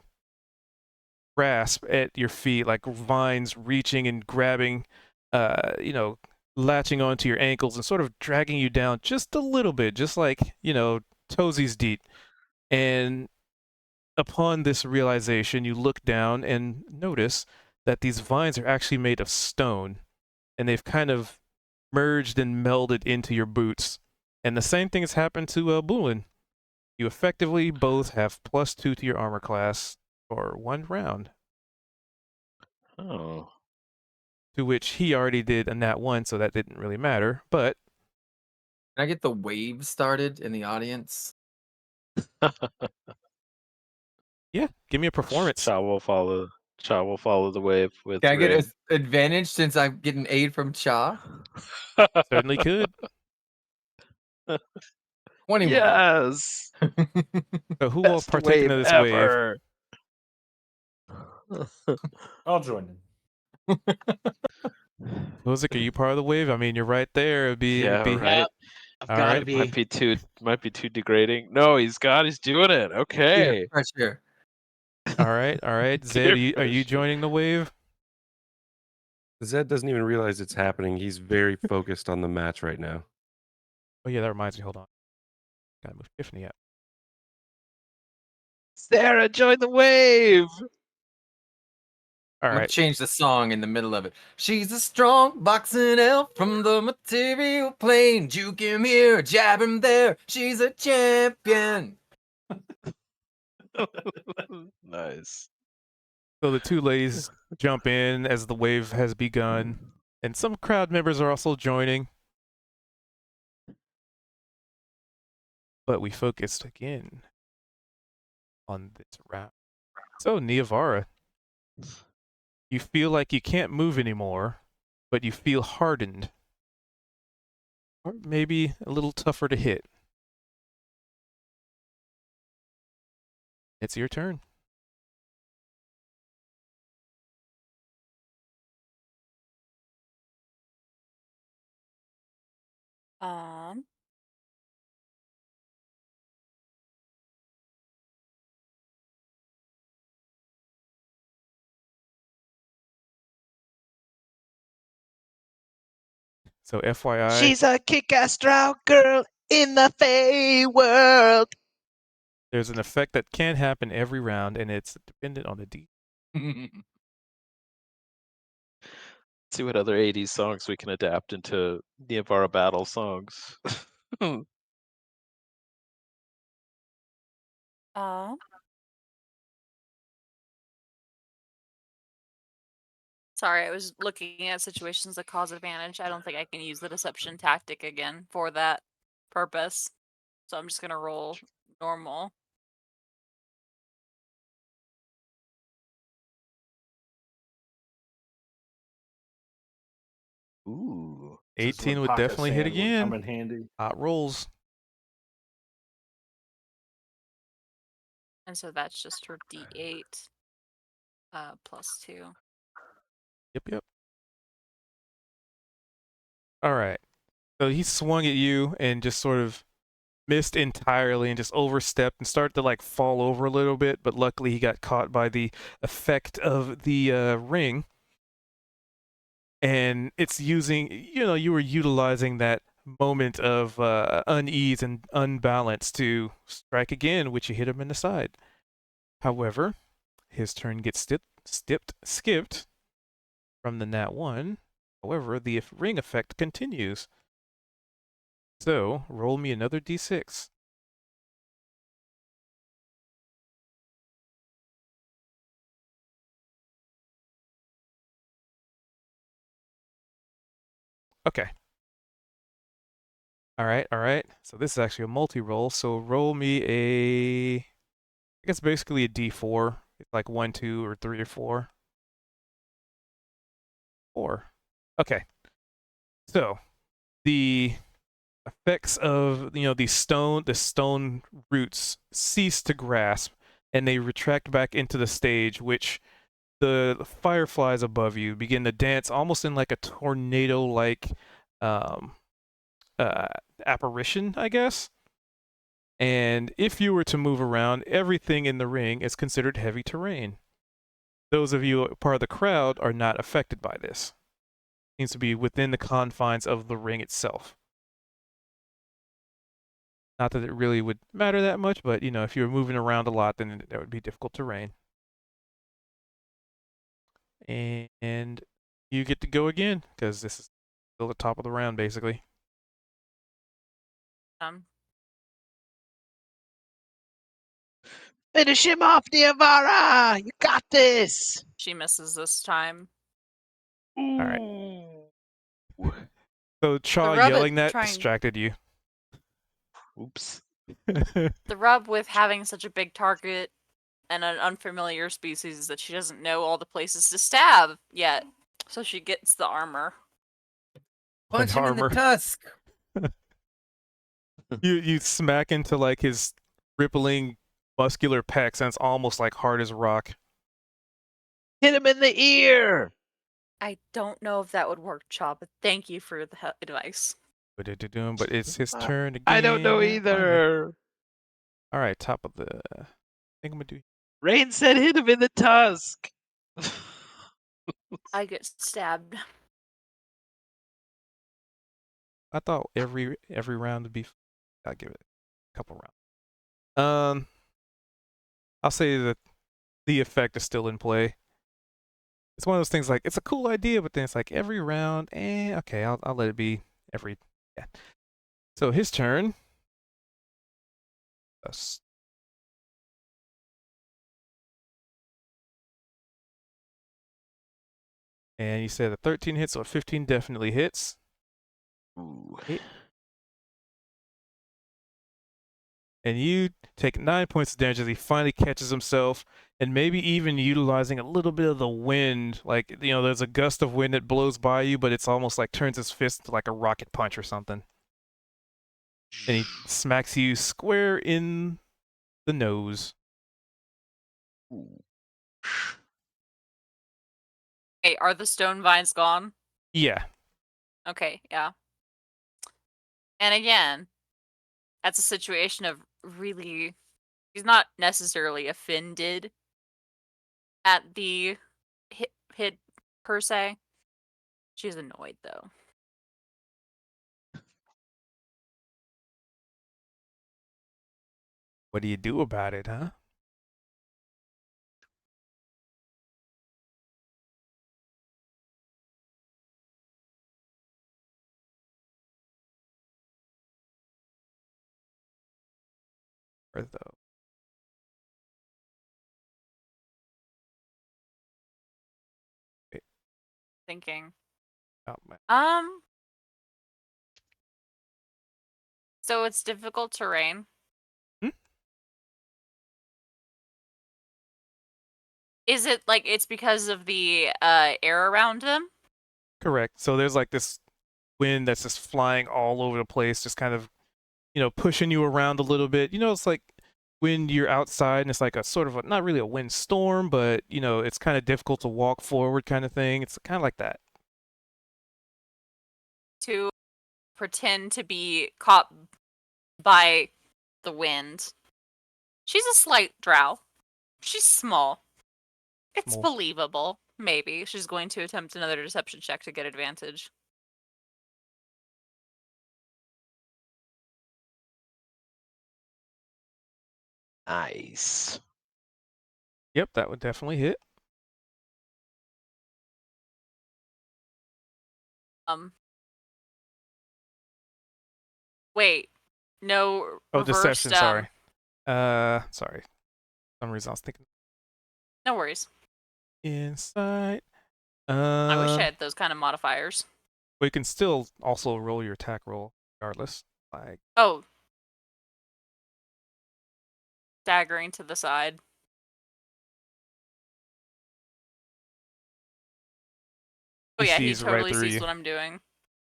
grasp at your feet, like vines reaching and grabbing, latching onto your ankles and sort of dragging you down just a little bit, just like toesies deep. And upon this realization, you look down and notice that these vines are actually made of stone, and they've kind of merged and melded into your boots. And the same thing has happened to Bulin. You effectively both have +2 to your armor class for 1 round. Oh. To which he already did a nat 1, so that didn't really matter. But Can I get the wave started in the audience? yeah, give me a performance. Cha will follow the wave with Can I get rain. an advantage since I'm getting aid from Cha? Certainly could. 21. Yes. So who will Best partake in wave this wave? ever. I'll join in. Kozik, are you part of the wave? I mean, you're right there. It'd be right. Yep, I've All got to right. be. Might be too degrading. No, he's doing it. Peer Okay. pressure. All right. Zed, Peer are you pressure. joining the wave? Zed doesn't even realize it's happening. He's very focused on the match right now. Oh yeah, that reminds me. Hold on. Gotta move Tiffany up. Sarah, join the wave. All I'm gonna right. change the song in the middle of it. She's a strong boxing elf from the material plane. Juke him here, jab him there. She's a champion. Nice. So the two ladies jump in as the wave has begun, and some crowd members are also joining. But we focused again on this round. So Niavara, you feel like you can't move anymore, but you feel hardened. Or maybe a little tougher to hit. It's your turn. Um. So FYI, She's a kick-ass drow girl in the Fey world. there's an effect that can happen every round, and it's dependent on the D. See what other 80s songs we can adapt into Niavara battle songs. Uh, Sorry, I was looking at situations that cause advantage. I don't think I can use the deception tactic again for that purpose. So I'm just gonna roll normal. Ooh. This is when 18 would pocket definitely hit sand would come again. in handy. Hot rolls. And so that's just her D8 plus 2. Yep. All right. So he swung at you and just sort of missed entirely and just overstepped and started to like fall over a little bit, but luckily he got caught by the effect of the ring. And it's using, you were utilizing that moment of unease and unbalance to strike again, which you hit him in the side. However, his turn gets skipped from the nat 1. However, the ring effect continues. So, roll me another d6. Okay. All right. So this is actually a multi-roll. So roll me I guess basically a d4. It's like 1, 2, or 3, or 4. 4. Okay. So the effects of the stone roots cease to grasp, and they retract back into the stage, which the fireflies above you begin to dance almost in like a tornado-like um, uh, apparition, I guess. And if you were to move around, everything in the ring is considered heavy terrain. Those of you part of the crowd are not affected by this. It seems to be within the confines of the ring itself. Not that it really would matter that much, but if you were moving around a lot, then that would be difficult terrain. And you get to go again, because this is still the top of the round, basically. Finish him off, Niavara! You got this! She misses this time. All right. So Chaw rub yelling that distracted you. Oops. The rub with having such a big target and an unfamiliar species is that she doesn't know all the places to stab yet. So she gets the armor. Punch him in the tusk. You smack into like his rippling muscular pecs, and it's almost like hard as rock. Hit him in the ear! I don't know if that would work, Chaw, but thank you for the advice. But it's his turn again. I don't know either. Finally. All right, top of the I think I'm gonna do. Rain said hit him in the tusk. I get stabbed. I thought every round would be. I'll give it a couple rounds. I'll say that the effect is still in play. It's one of those things like it's a cool idea, but then it's like every round. Okay, I'll let it be every. Yeah. So his turn. And you said a 13 hits, so a 15 definitely hits. Ooh. And you take 9 points of damage as he finally catches himself, and maybe even utilizing a little bit of the wind. Like, there's a gust of wind that blows by you, but it's almost like turns his fist into like a rocket punch or something. And he smacks you square in the nose. Hey, are the stone vines gone? Yeah. Okay, yeah. And again, that's a situation of really, he's not necessarily offended at the hit per se. She's annoyed though. What do you do about it, huh? Or though. Wait, Thinking. oh, my. So it's difficult terrain. Hmm? Is it like it's because of the air around them? Correct. So there's like this wind that's just flying all over the place, just kind of, pushing you around a little bit. It's like when you're outside and it's like a sort of not really a wind storm, but it's kind of difficult to walk forward kind of thing. It's kind of like that. To pretend to be caught by the wind. She's a slight drow. She's small. It's Small. believable. Maybe. She's going to attempt another deception check to get advantage. Nice. Yep, that would definitely hit. Wait. No Oh, reversed, deception, sorry. Sorry. For some reason I was thinking no worries. insight. I wish I had those kind of modifiers. But you can still also roll your attack roll regardless. Like, Oh. Staggering to the side. Oh yeah, he sees right totally through sees you. what I'm doing.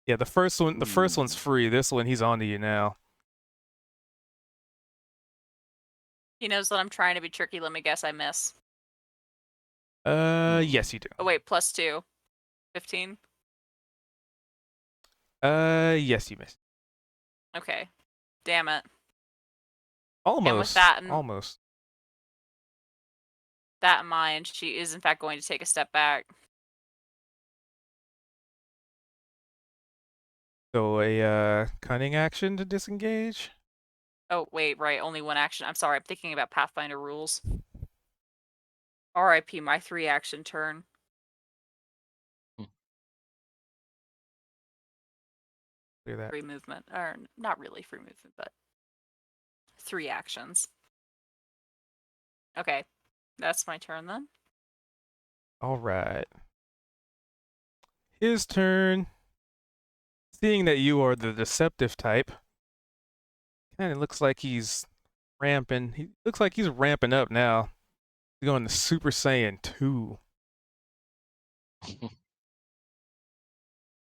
Yeah, the first one's free. This one, he's onto you now. He knows that I'm trying to be tricky. Let me guess, I miss. Yes, you do. Oh wait, +2. 15? Yes, you missed. Okay. Damn it. Almost. And with that Almost. that in mind, she is in fact going to take a step back. So a cunning action to disengage. Oh, wait, right, only one action. I'm sorry, I'm thinking about Pathfinder rules. RIP, my 3-action turn. Clear that. Free movement. Or, not really free movement, but 3 actions. Okay, that's my turn then. All right. His turn. Seeing that you are the deceptive type, kind of looks like he's ramping. He looks like he's ramping up now. He's going to Super Saiyan 2.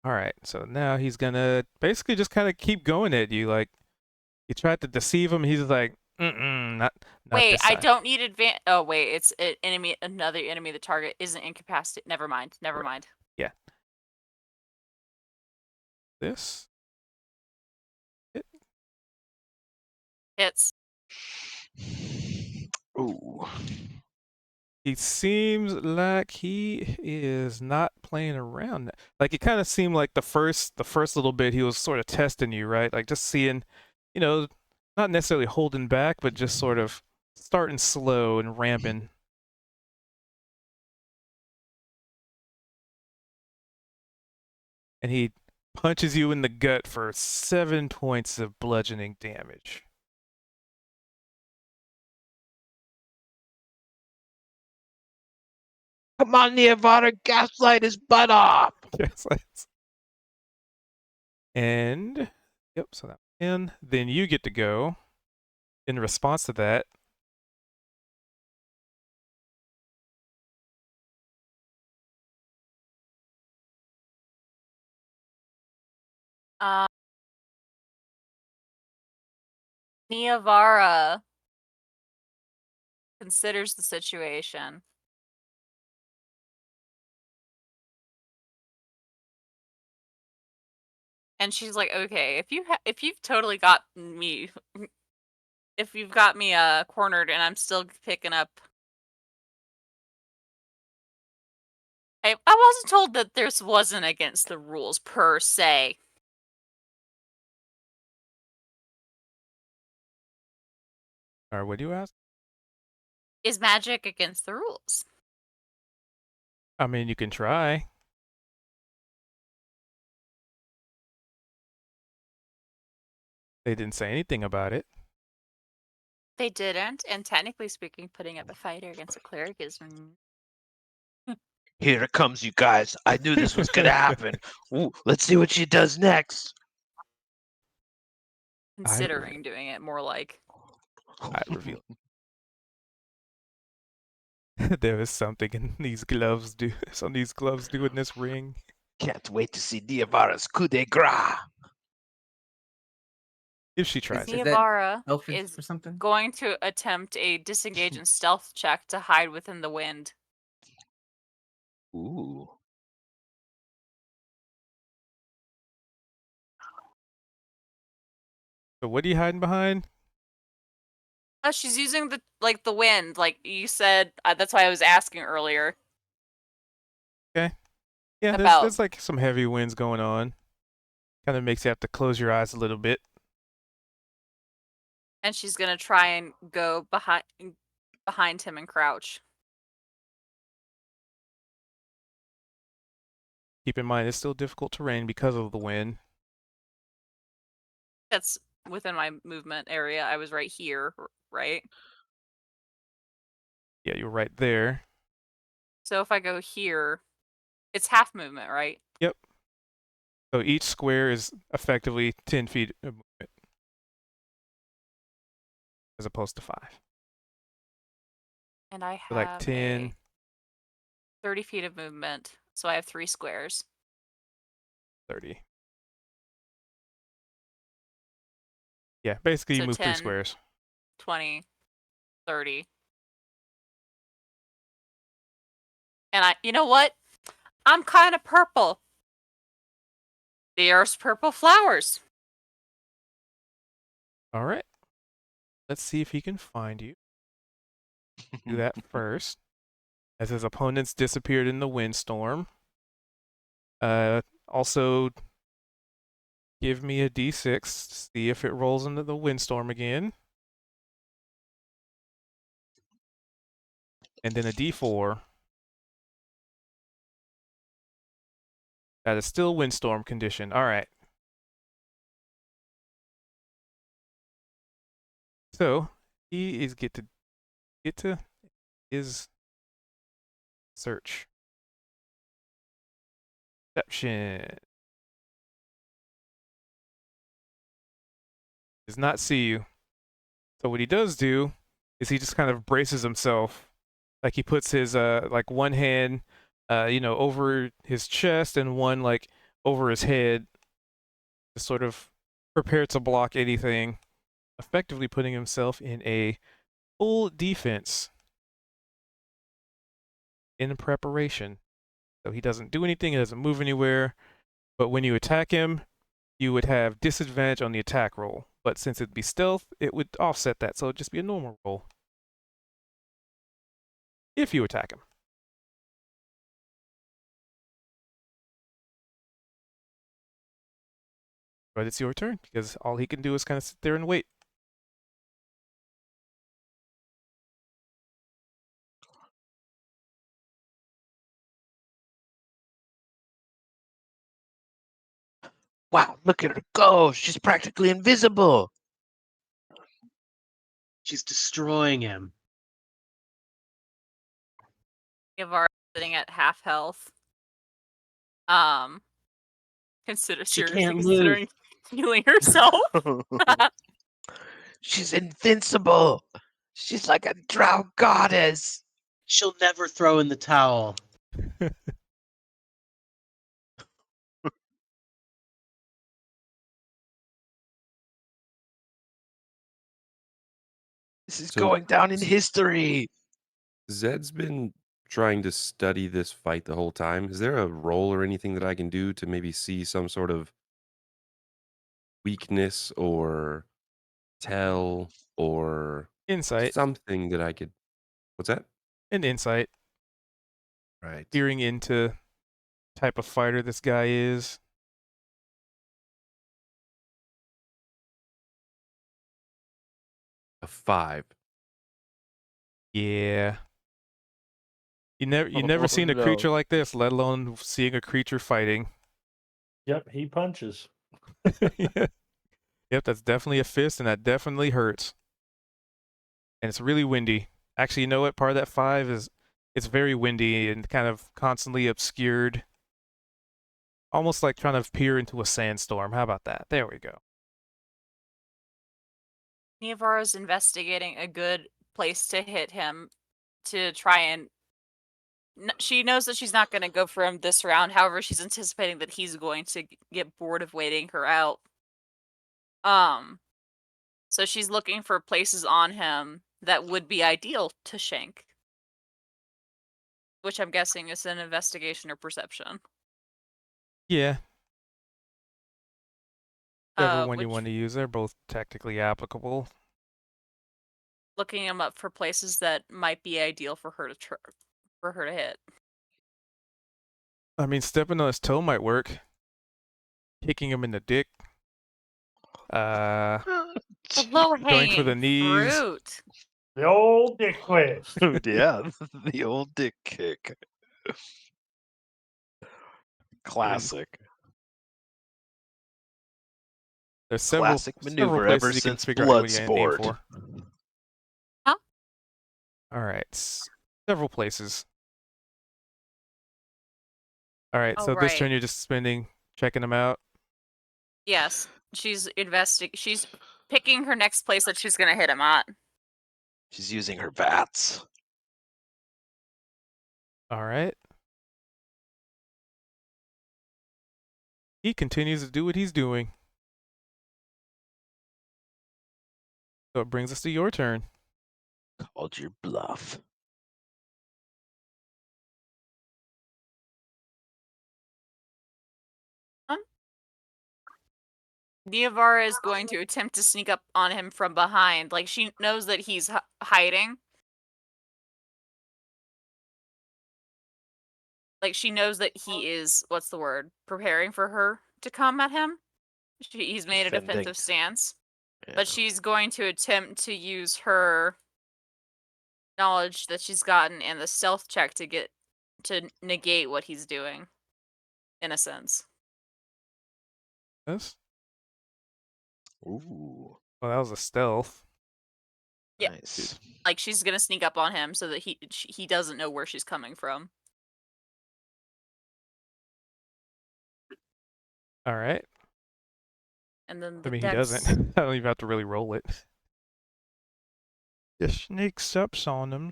All right, so now he's gonna basically just kind of keep going at you. Like, you tried to deceive him. He's like, not Wait, this I side. don't need advance. Oh wait, it's another enemy. The target isn't incapacitated. Never mind. Never Right. mind. Yeah. This. Hits. Ooh. He seems like he is not playing around. Like, it kind of seemed like the first little bit he was sort of testing you, right? Like, just seeing, not necessarily holding back, but just sort of starting slow and ramping. And he punches you in the gut for 7 points of bludgeoning damage. Come on, Neovada, gaslight his butt off. Yes. And yep, so that and then you get to go in response to that. Neovara considers the situation. And she's like, "Okay, if you've totally got me, if you've got me cornered, and I'm still picking up." I wasn't told that this wasn't against the rules per se. Or what do you ask? Is magic against the rules? I mean, you can try. They didn't say anything about it. They didn't, and technically speaking, putting up a fighter against a cleric is Here it comes, you guys. I knew this was gonna happen. Ooh, let's see what she does next. considering doing it more like. I reveal. There is something in these gloves do. Some of these gloves do in this ring. Can't wait to see Diavara's coup de grace. If she tries it. Is that Niavara elfish is or something? going to attempt a disengage and stealth check to hide within the wind. Ooh. So what are you hiding behind? She's using the wind, like you said. That's why I was asking earlier. Okay. Yeah, About- there's like some heavy winds going on. Kind of makes you have to close your eyes a little bit. And she's gonna try and go behind him and crouch. Keep in mind, it's still difficult terrain because of the wind. That's within my movement area. I was right here, right? Yeah, you're right there. So if I go here, it's half movement, right? Yep. So each square is effectively 10 feet of movement, as opposed to 5. And I So have like 10, 30 feet of movement, so I have 3 squares. 30. Yeah, basically you So move 3 10, squares. 20, 30. And you know what? I'm kind of purple. There's purple flowers. All right. Let's see if he can find you. Do that first. As his opponents disappeared in the windstorm. Also, give me a d6 to see if it rolls into the windstorm again. And then a d4. That is still windstorm condition. All right. So he is get to his search. Perception. Does not see you. So what he does do is he just kind of braces himself. Like he puts his like one hand over his chest and one like over his head to sort of prepare to block anything, effectively putting himself in a full defense in preparation. So he doesn't do anything, he doesn't move anywhere, but when you attack him, you would have disadvantage on the attack roll. But since it'd be stealth, it would offset that, so it'd just be a normal roll. If you attack him. But it's your turn, because all he can do is kind of sit there and wait. Wow, look at her go. She's practically invisible. She's destroying him. Niavara sitting at half health. She Seriously can't considering healing herself. She's invincible. She's like a drow goddess. She'll never throw in the towel. This is So- going down in history. Zed's been trying to study this fight the whole time. Is there a roll or anything that I can do to maybe see some sort of weakness or tell or Insight. something that I could? What's that? An insight. Right. Peering into type of fighter this guy is. A 5. Yeah. You never seen a no. creature like this, let alone seeing a creature fighting. Yep, he punches. Yep, that's definitely a fist, and that definitely hurts. and it's really windy. Actually, you know what? Part of that 5 is it's very windy and kind of constantly obscured. Almost like trying to peer into a sandstorm. How about that? There we go. Niavara's investigating a good place to hit him to try and. She knows that she's not going to go for him this round. However, she's anticipating that he's going to get bored of waiting her out. So she's looking for places on him that would be ideal to shank. Which I'm guessing is an investigation or perception. Yeah. Whichever one you Which want to use, they're both technically applicable. looking him up for places that might be ideal for her to hit. I mean, stepping on his toe might work. Kicking him in the dick. The Jeez. Going for the low-hanging knees. fruit. The old dick quick. Yeah, the old dick kick. Classic. There's several Classic maneuver ever places you can since figure out what you aim Bloodsport. for. Huh? All right, several places. All right, so this turn you're just spending checking them out. Yes, she's She's picking her next place that she's gonna hit him at. She's using her VATS. All right. He continues to do what he's doing. So it brings us to your turn. Called your bluff. Niavara is going to attempt to sneak up on him from behind. Like, she knows that he's hiding. Like, she knows that he is, what's the word, preparing for her to come at him. He's made a defensive stance. Yeah. But she's going to attempt to use her knowledge that she's gotten and the stealth check to negate what he's doing, in a sense. Yes. Ooh. Well, that was a stealth. Yeah. Nice. Like, she's gonna sneak up on him so that he doesn't know where she's coming from. All right. And then I mean, he doesn't. I don't even have to really roll it. Just sneaks up on them.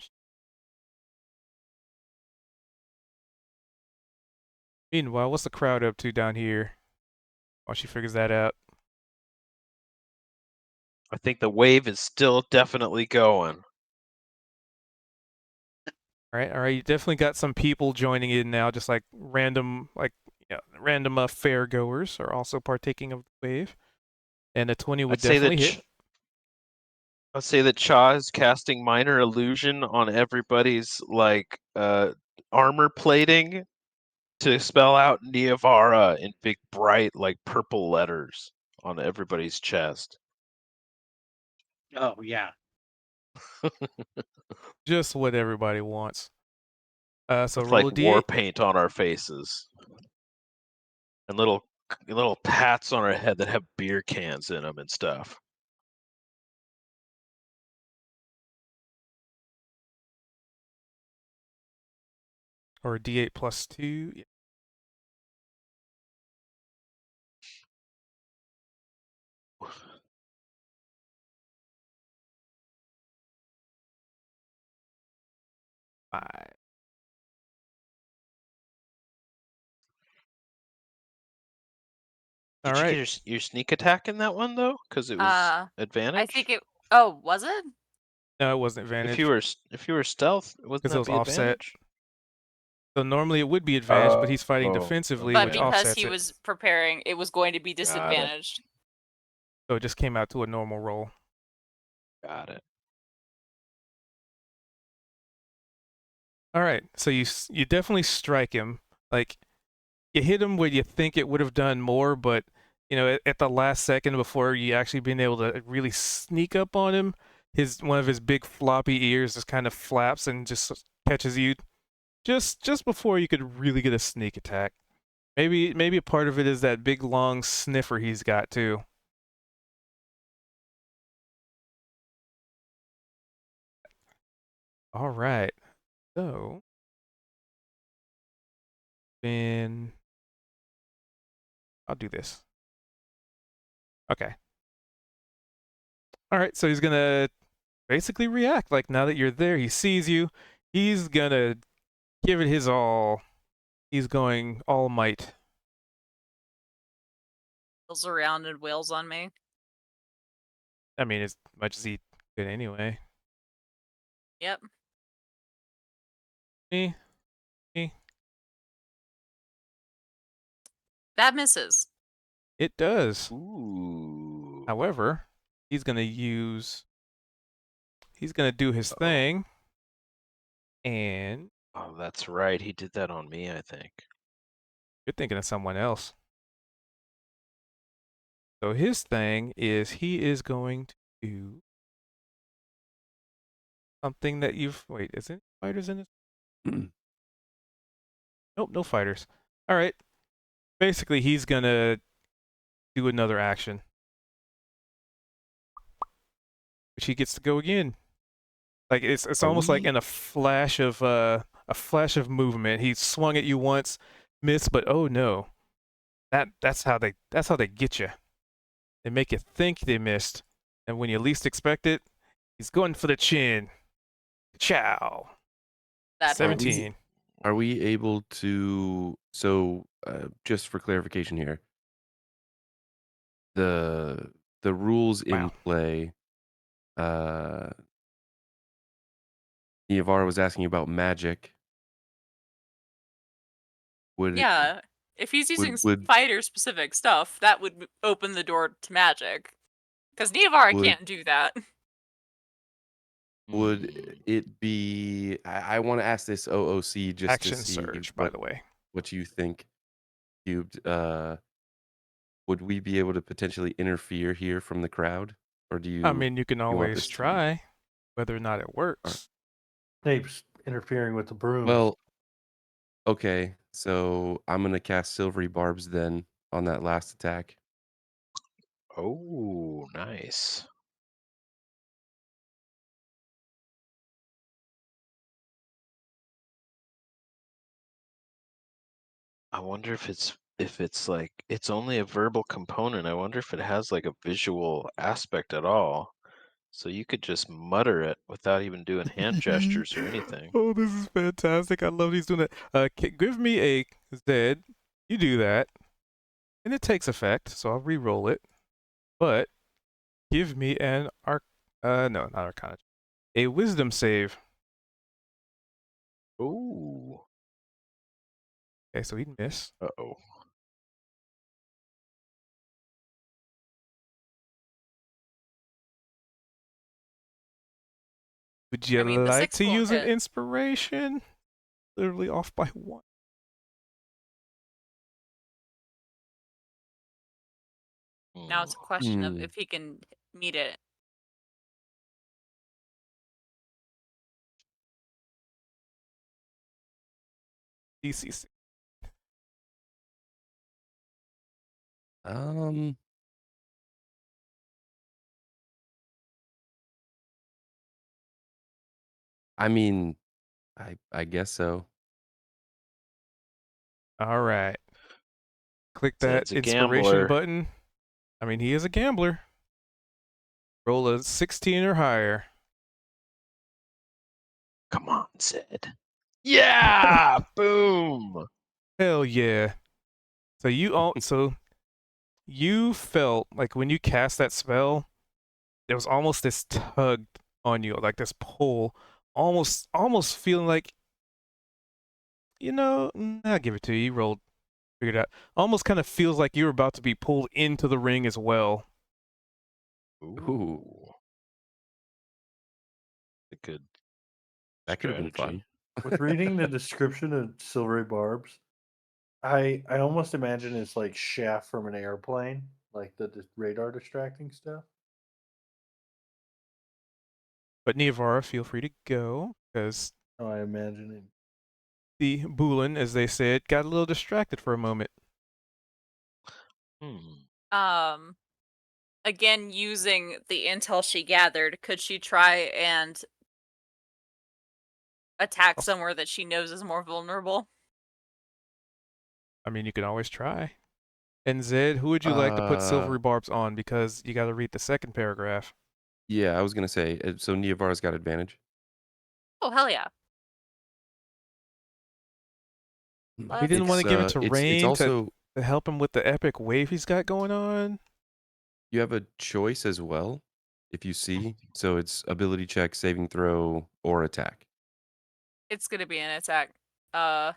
Meanwhile, what's the crowd up to down here? While she figures that out. I think the wave is still definitely going. All right. You definitely got some people joining in now, just like random, fair goers are also partaking of the wave. And a 20 would definitely hit. I'd say that Cha is casting minor illusion on everybody's armor plating to spell out Niavara in big bright purple letters on everybody's chest. Oh yeah. Just what everybody wants. So with roll a D8. war paint on our faces. And little pats on our head that have beer cans in them and stuff. Or a D8 plus 2. Yeah. Five. Did you get your sneak attack in that one though? Because it was advantage. I think it. Oh, was it? No, it wasn't advantage. If you were stealth, wasn't that it was offset. Advantage? So normally it would be advantage, but he's fighting defensively, but which because offsets he was preparing, it was going to be disadvantaged. So it just came out to a normal roll. Got it. All right, so you definitely strike him. Like, you hit him where you think it would have done more, but at the last second before you actually being able to really sneak up on him, one of his big floppy ears just kind of flaps and just catches you just before you could really get a sneak attack. Maybe a part of it is that big long sniffer he's got too. All right. So then I'll do this. Okay. All right. So he's gonna basically react. Like now that you're there, he sees you. He's gonna give it his all. He's going all might. Wheels around and wails on me. I mean, as much as he could anyway. Yep. Me. That misses. It does. Ooh. However, he's gonna do his Uh-oh. thing. And Oh, that's right. He did that on me, I think. you're thinking of someone else. So his thing is he is going to do something that you've wait, is it fighters in it? Nope, no fighters. All right. Basically, he's gonna do another action, which he gets to go again. Like it's Are almost like we? in a flash of movement. He swung at you once, missed, but oh no, that's how they get you. They make you think they missed, and when you least expect it, he's going for the chin. Ciao. That Are hurts. 17. Are we able to? So, just for clarification here, the rules in Wow. play. Iavara was asking about magic. Would it, Yeah. If he's using would fighter-specific stuff, that would open the door to magic. Because Niavara would can't do that. would Hmm. it be? I want to ask this OOC just to Action see surge, by the way. what you think, Cubed. Would we be able to potentially interfere here from the crowd, or do I mean, you can you want always this to be? try, whether or not it works. Snape's interfering with the brooms. Well, okay. So I'm gonna cast Silvery Barbs then on that last attack. Oh, nice. I wonder if it's like it's only a verbal component. I wonder if it has like a visual aspect at all. So you could just mutter it without even doing hand gestures or anything. Oh, this is fantastic. I love he's doing that. Give me a Zed. You do that. And it takes effect, so I'll re-roll it. But give me an no, not Arcana. A wisdom save. Ooh. Okay, so he'd miss. Uh-oh. Would you I mean, the like 6 to won't use an hit. inspiration? Literally off by 1. Now it's a question of Hmm. if he can meet it. DC 6. I mean, I guess so. All right. Click that Zed's a inspiration gambler. button. I mean, he is a gambler. Roll a 16 or higher. Come on, Zed. Yeah! Boom! Hell yeah. So you felt like when you cast that spell, there was almost this tug on you, like this pull, almost feeling like, I'll give it to you. You rolled, figured it out. Almost kind of feels like you were about to be pulled into the ring as well. Ooh, A good that could have been strategy. fun. With reading the description of Silvery Barbs, I almost imagine it's like shaft from an airplane, like the radar distracting stuff. But Niavara, feel free to go, because Oh, I imagine it. the Bulin, as they said, got a little distracted for a moment. Hmm. Again, using the intel she gathered, could she try and attack somewhere that she knows is more vulnerable. I mean, you can always try. And Zed, who would you like to put silvery barbs on? Because you got to read the second paragraph. Yeah, I was gonna say. So Niavara's got advantage. Oh, hell yeah. He didn't want to give it to It's Rain also to help him with the epic wave he's got going on. you have a choice as well if you see. So it's ability check, saving throw, or attack. It's gonna be an attack. Nivar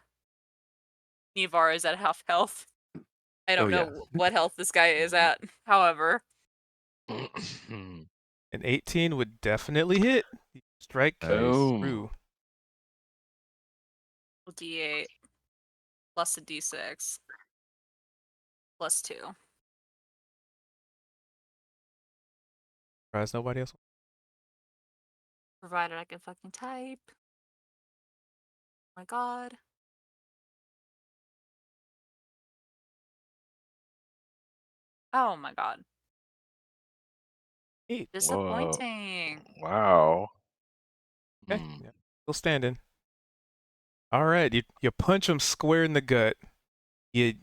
is at half health. I don't Oh, yeah. know what health this guy is at. However, An 18 would definitely hit. Strike Nice. through. D8 plus a D6 plus 2. Surprise, nobody else. Provided I can fucking type. Oh my god. Oh my god. Eight. Disappointing. Wow. Okay. Yeah. Still standing. All right. You punch him square in the gut. You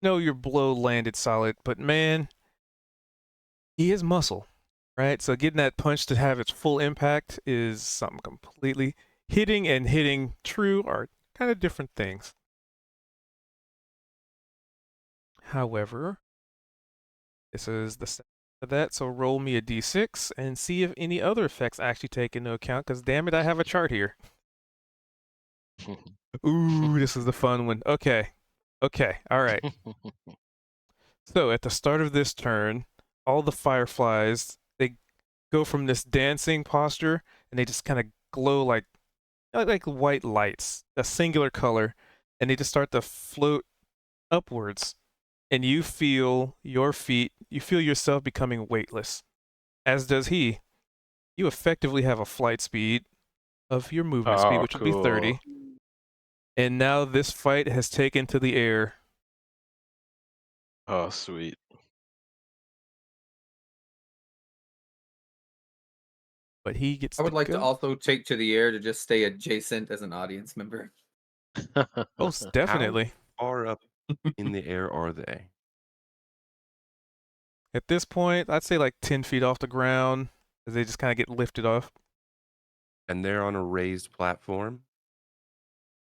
know your blow landed solid, but man, he is muscle, right? So getting that punch to have its full impact is something completely. Hitting and hitting true are kind of different things. However, this is the second of that, so roll me a d6 and see if any other effects actually take into account, because damn it, I have a chart here. Ooh, this is the fun one. Okay. Okay, all right. So at the start of this turn, all the fireflies, they go from this dancing posture and they just kind of glow like white lights, a singular color, and they just start to float upwards. And you feel your feet, you feel yourself becoming weightless, as does he. You effectively have a flight speed of your movement speed, Oh, which would be cool. 30. And now this fight has taken to the air. Oh, sweet. But he gets I would to like to go. also take to the air to just stay adjacent as an audience member. Most How definitely. far up in the air are they? At this point, I'd say like 10 feet off the ground as they just kind of get lifted off. And they're on a raised platform.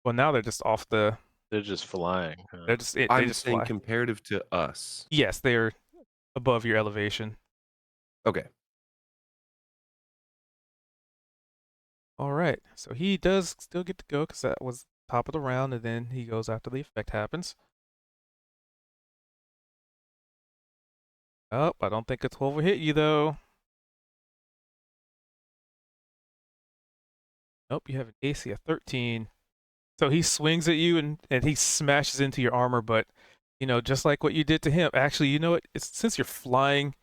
Well, now they're just off the. They're just flying. Huh? They're just. They I'm just saying fly. comparative to us. Yes, they are above your elevation. Okay. All right. So he does still get to go because that was top of the round, and then he goes after the effect happens. Oh, I don't think a 12 will hit you though. Nope, you have an AC of 13. So he swings at you and he smashes into your armor, but just like what you did to him. Actually, you know what? Since you're flying,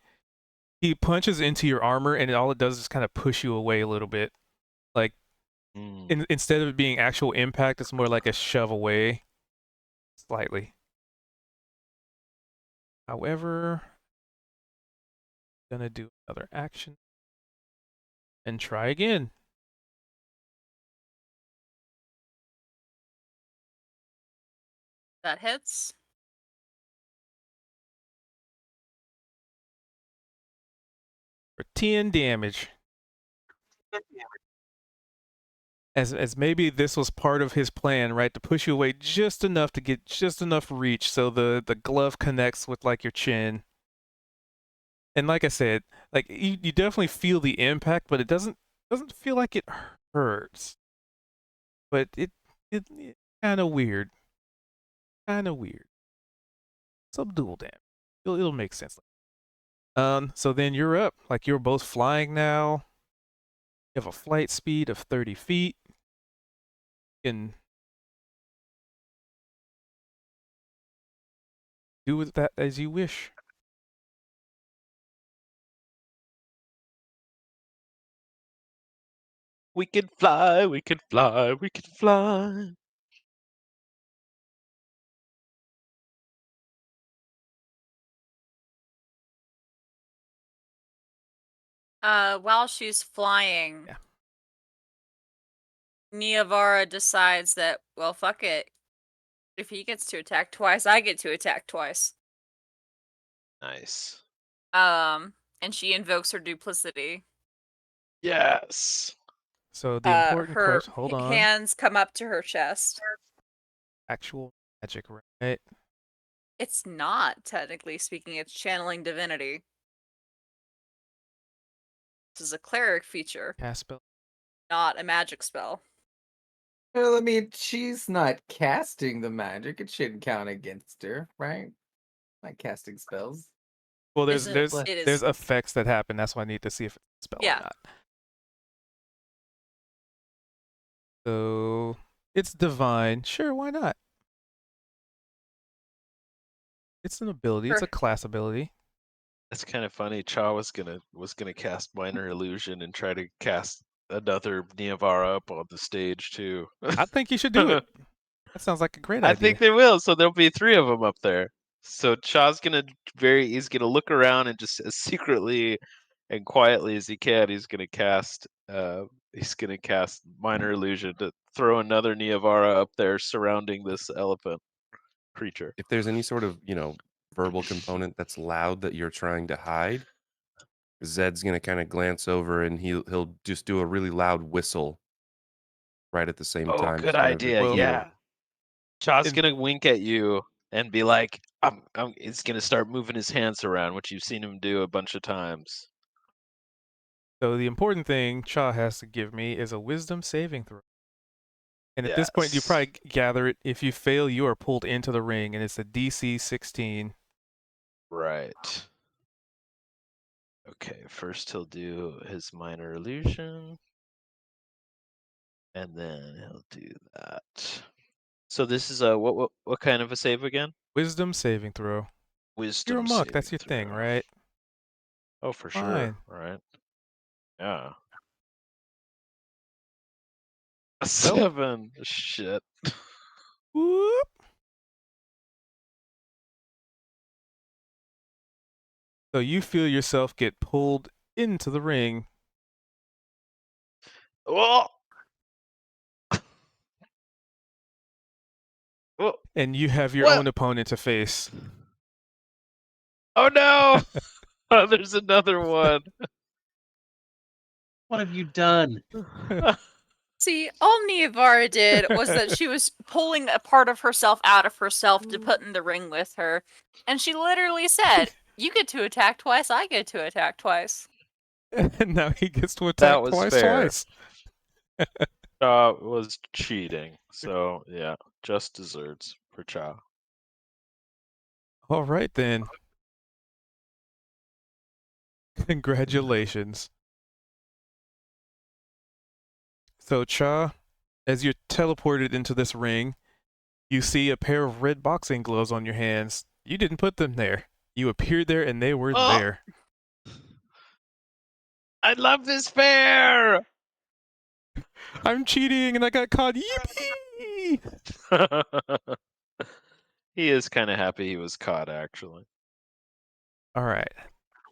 he punches into your armor and all it does is kind of push you away a little bit. Like instead of it being actual impact, it's more like a shove away slightly. However, gonna do another action and try again. That hits. For 10 damage. As maybe this was part of his plan, right? To push you away just enough to get just enough reach so the glove connects with like your chin. And like I said, like you definitely feel the impact, but it doesn't feel like it hurts. But it kind of weird. Kind of weird. Subdual damage. It'll make sense. So then you're up. Like you're both flying now. You have a flight speed of 30 feet. You can do with that as you wish. We can fly, we can fly, we can fly. While she's flying, Yeah. Niavara decides that, well, fuck it. If he gets to attack twice, I get to attack twice. Nice. And she invokes her duplicity. Yes. So the important Her question. Hold on. hands come up to her chest. Actual magic, right? It's not, technically speaking, it's channeling divinity. This is a cleric feature, Cast spell. not a magic spell. Well, I mean, she's not casting the magic. It shouldn't count against her, right? Like casting spells. Well, Isn't- it there's is. effects that happen. That's why I need to see if it's a spell Yeah. or not. So it's divine. Sure, why not? It's an ability. It's Sure. a class ability. That's kind of funny. Cha was gonna cast minor illusion and try to cast another Niavara up on the stage too. I think you should do it. That sounds like a great I idea. think they will. So there'll be 3 of them up there. So Cha's he's gonna look around and just as secretly and quietly as he can, he's gonna cast minor illusion to throw another Niavara up there surrounding this elephant creature. If there's any sort of, verbal component that's loud that you're trying to hide, Zed's gonna kind of glance over and he'll just do a really loud whistle right at the same Oh, time. good to kind of idea. Well- Yeah. Cha's In- gonna wink at you and be like, he's gonna start moving his hands around, which you've seen him do a bunch of times. So the important thing Cha has to give me is a wisdom saving throw. And at this point, you Yes. probably gather it. If you fail, you are pulled into the ring, and it's a DC 16. Right. Okay, first he'll do his minor illusion. And then he'll do that. So this is a what kind of a save again? Wisdom saving throw. Wisdom. You're a monk. That's saving your thing, throw. right? Oh, for Fine. sure. Right. Yeah. A 7. Shit. Whoop. So you feel yourself get pulled into the ring. Oh. Oh. And you have your What? own opponent to face. Oh no! Oh, there's another one. What have you done? See, all Niavara did was that she was pulling a part of herself out of herself to put in the ring with her. And she literally said, you get to attack twice, I get to attack twice. And now he gets to attack That was twice. fair. Cha was cheating. So yeah, just desserts for Cha. All right then. Congratulations. So Cha, as you're teleported into this ring, you see a pair of red boxing gloves on your hands. You didn't put them there. You appeared there and they were there. I love this fair. I'm cheating and I got caught. Yippee! He is kind of happy he was caught, actually. All right.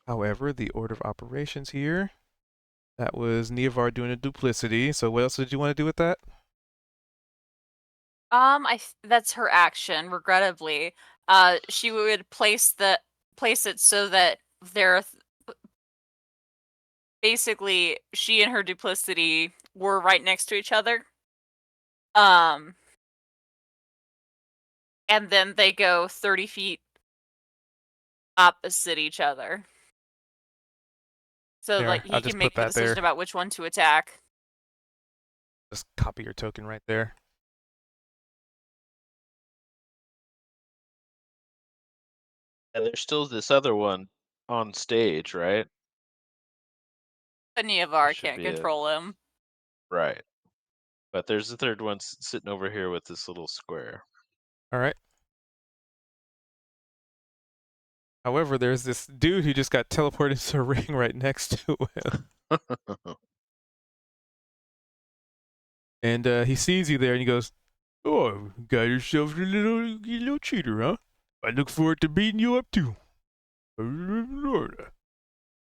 However, the order of operations here, that was Niavar doing a duplicity. So what else did you want to do with that? That's her action, regrettably. She would place it so that basically she and her duplicity were right next to each other. And then they go 30 feet opposite each other. So There, like I'll he just can make put a that there. decision about which one to attack. Just copy your token right there. And there's still this other one on stage, right? But Niavar Should can't be it. control him. Right. But there's the third one sitting over here with this little square. All right. However, there's this dude who just got teleported into a ring right next to him. And he sees you there and he goes, "Oh, got yourself a little cheater, huh? I look forward to beating you up too."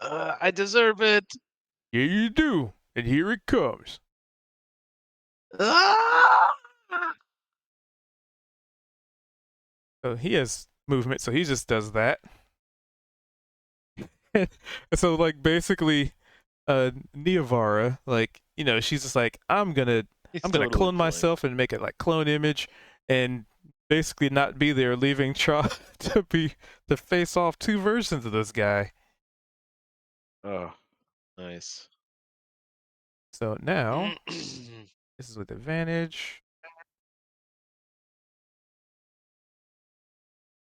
I deserve it. Yeah, you do. And here it comes. Ah! So he has movement, so he just does that. So like basically, Neovara, like, you know, she's just like, I'm gonna He's clone totally playing. myself and make it like clone image, and basically not be there, leaving Cha to face off two versions of this guy. Oh, nice. So now this is with advantage.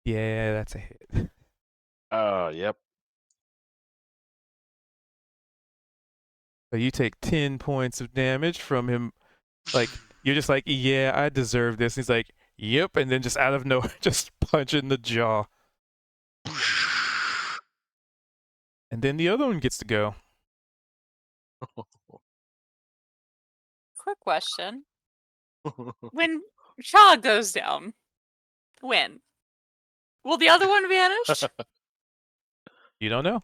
Yeah, that's a hit. Oh, yep. So you take 10 points of damage from him. Like, you're just like, yeah, I deserve this. And he's like, yep, and then just out of nowhere, just punch in the jaw. And then the other one gets to go. Quick question. When Shaw goes down, when? Will the other one vanish? You don't know.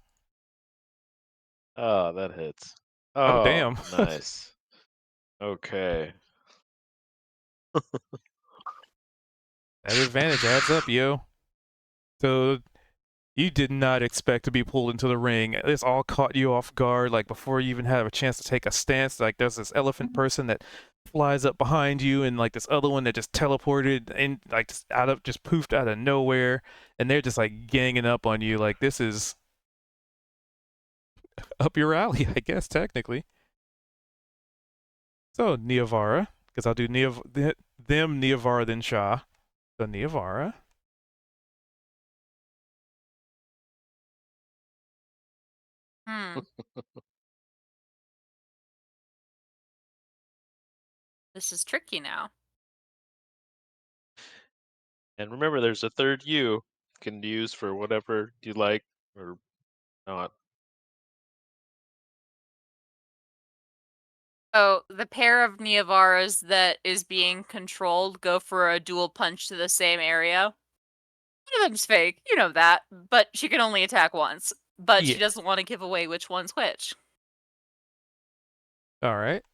Oh, that hits. Oh, Oh, damn. nice. Okay. That advantage adds up, yo. So you did not expect to be pulled into the ring. This all caught you off guard, like before you even have a chance to take a stance. Like there's this elephant person that flies up behind you, and like this other one that just teleported in, like just poofed out of nowhere, and they're just like ganging up on you. Like this is up your alley, I guess technically. So Neovara, because I'll do them Neovara then Shah. So Neovara. Hmm. This is tricky now. And remember, there's a third you can use for whatever you like or not. Oh, the pair of Neovaras that is being controlled go for a dual punch to the same area. One of them's fake, you know that, but she can only attack once. But Yeah. she doesn't want to give away which one's which. All right.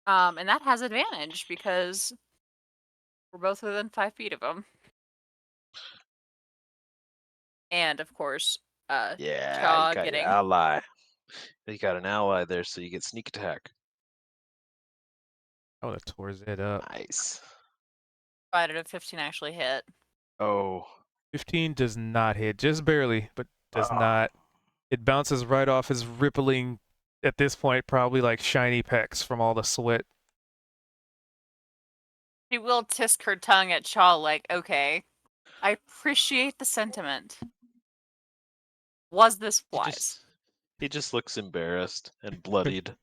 And that has advantage because we're both within 5 feet of him. And of course, Yeah, you Shaw got your getting ally. You got an ally there, so you get sneak attack. I would have tore it up. Nice. provided a 15 actually hit. Oh. 15 does not hit, just barely, but does Ah. not. It bounces right off his rippling, at this point, probably like shiny pecs from all the sweat. She will tisk her tongue at Shaw like, okay, I appreciate the sentiment. Was this wise? He just looks embarrassed and bloodied.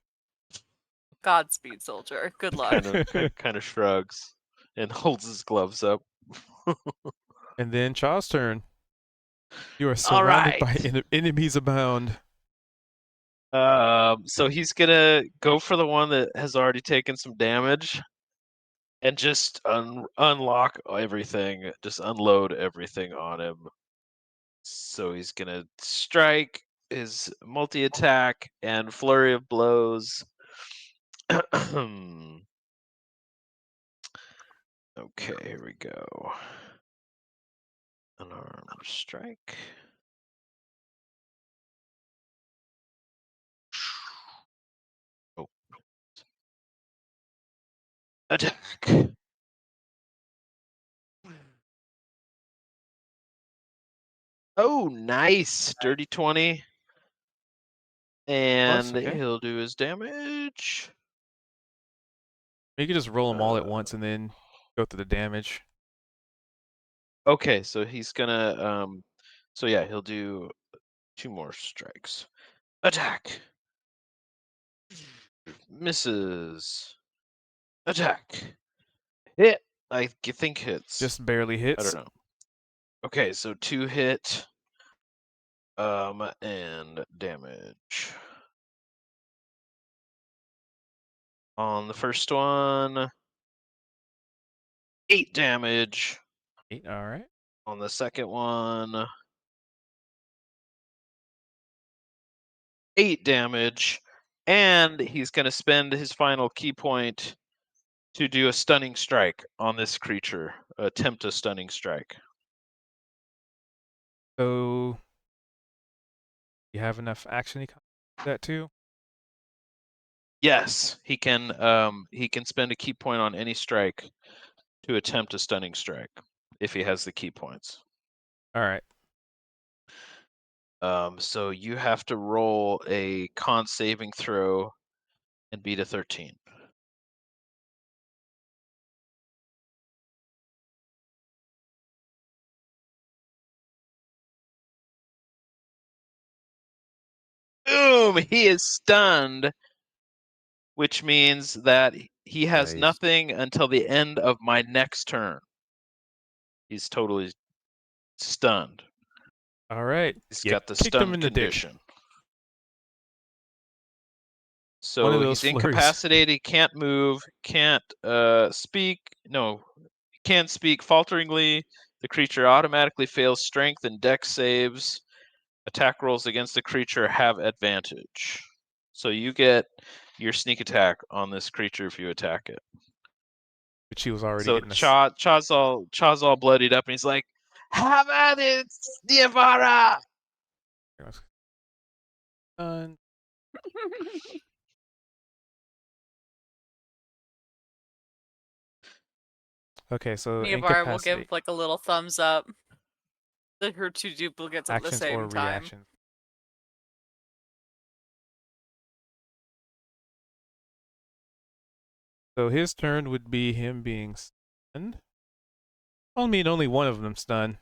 Godspeed, soldier. Good luck. kind of shrugs and holds his gloves up. And then Chaw's turn. You are All surrounded by right. enemies abound. So he's gonna go for the one that has already taken some damage, and just unlock everything, just unload everything on him. So he's gonna strike his multi attack and flurry of blows. Okay, here we go. Unarmed strike. Oh. Attack. Oh, nice. Dirty 20. And okay. he'll do his damage. You can just roll them all at once and then go through the damage. Okay, so he's gonna so yeah, he'll do 2 more strikes. Attack. Misses. Attack. Hit. I think hits. Just barely I hits. don't know. Okay, so 2 hit. And damage. On the first one, 8 damage. 8, all right. On the second one, 8 damage, and he's going to spend his final key point to do a stunning strike on this creature. Attempt a stunning strike. So you have enough action to do that too? Yes, he can spend a key point on any strike to attempt a stunning strike if he has the key points. All right. So you have to roll a con saving throw and beat a 13. Boom! He is stunned, which means that he has Nice. nothing until the end of my next turn. He's totally stunned. All right. He's You got the kicked him stunned in the dick. condition. One of So those he's flurries. incapacitated, can't move, can't speak. No, can't speak falteringly. The creature automatically fails strength and dex saves. Attack rolls against the creature have advantage. So you get your sneak attack on this creature if you attack it. But she was already So getting Chaw's all bloodied up, and he's like, "Have at it, Diavara!" stunned. Okay, so Neobar will give incapacitate. like a little thumbs up. Her two duplicates at the Actions same or time. reactions. So his turn would be him being stunned. I mean, only one of them stunned.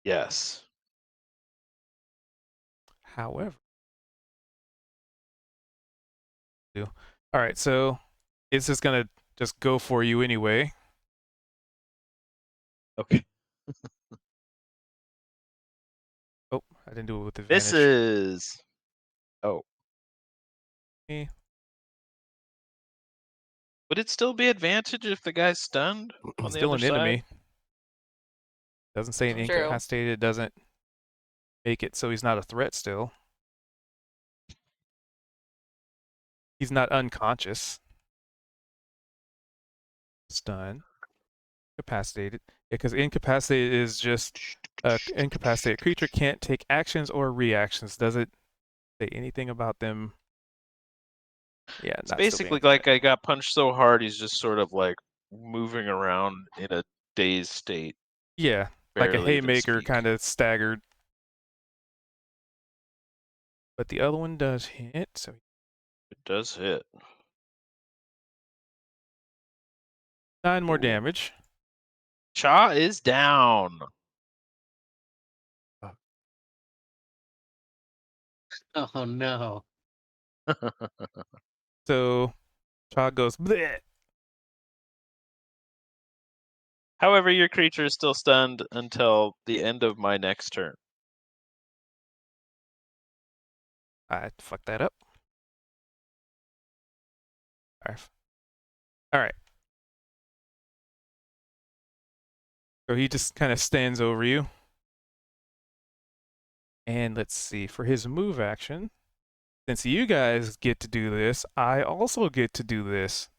Yes. However, all right, so it's just gonna just go for you anyway. Okay. Oh, I didn't do it with advantage. This is. Oh. Me. Would it still be advantage if the guy's stunned on the Still other an side? enemy. Doesn't say an True. incapacitated. Doesn't make it so he's not a threat still. He's not unconscious. Stunned. Incapacitated. Because incapacitated is just incapacitated creature can't take actions or reactions. Doesn't say anything about them. Yeah, It's not basically still like I got punched so hard he's just sort of like moving around in a dazed state. Yeah, like a Barely even haymaker speak. kind of staggered. But the other one does hit, so It does hit. 9 more Ooh. damage. Cha is down. Oh no. So Cha goes bleh. However, your creature is still stunned until the end of my next turn. I fucked that up. All right. So he just kind of stands over you. And let's see, for his move action, since you guys get to do this, I also get to do this.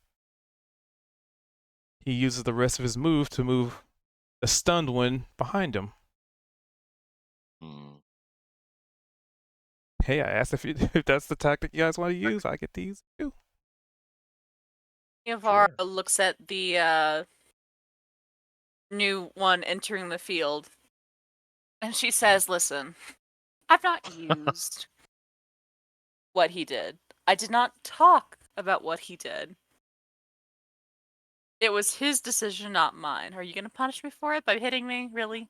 He uses the rest of his move to move the stunned one behind him. Hmm. Hey, I asked if that's the tactic you guys want to use. I get to use it too. Neobar looks at the new one entering the field, and she says, "Listen, I've not used what he did. I did not talk about what he did. It was his decision, not mine. Are you going to punish me for it by hitting me? Really?"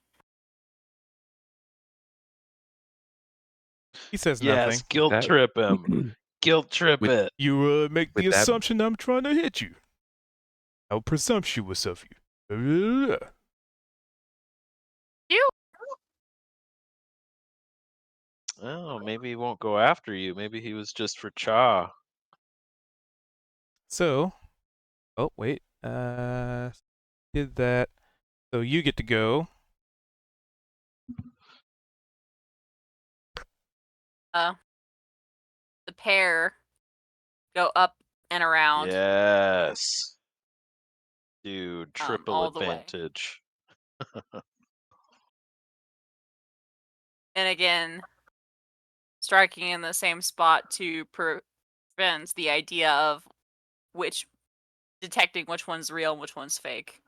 He says Yes, nothing. guilt That- trip him. Guilt trip With- it. You make the With that- assumption I'm trying to hit you. How presumptuous of you. You? Oh, maybe he won't go after you. Maybe he was just for Cha. So, oh wait, did that. So you get to go. the pair go up and around Yes. Dude, triple all the way. advantage. And again, striking in the same spot to prevent the idea of detecting which one's real and which one's fake.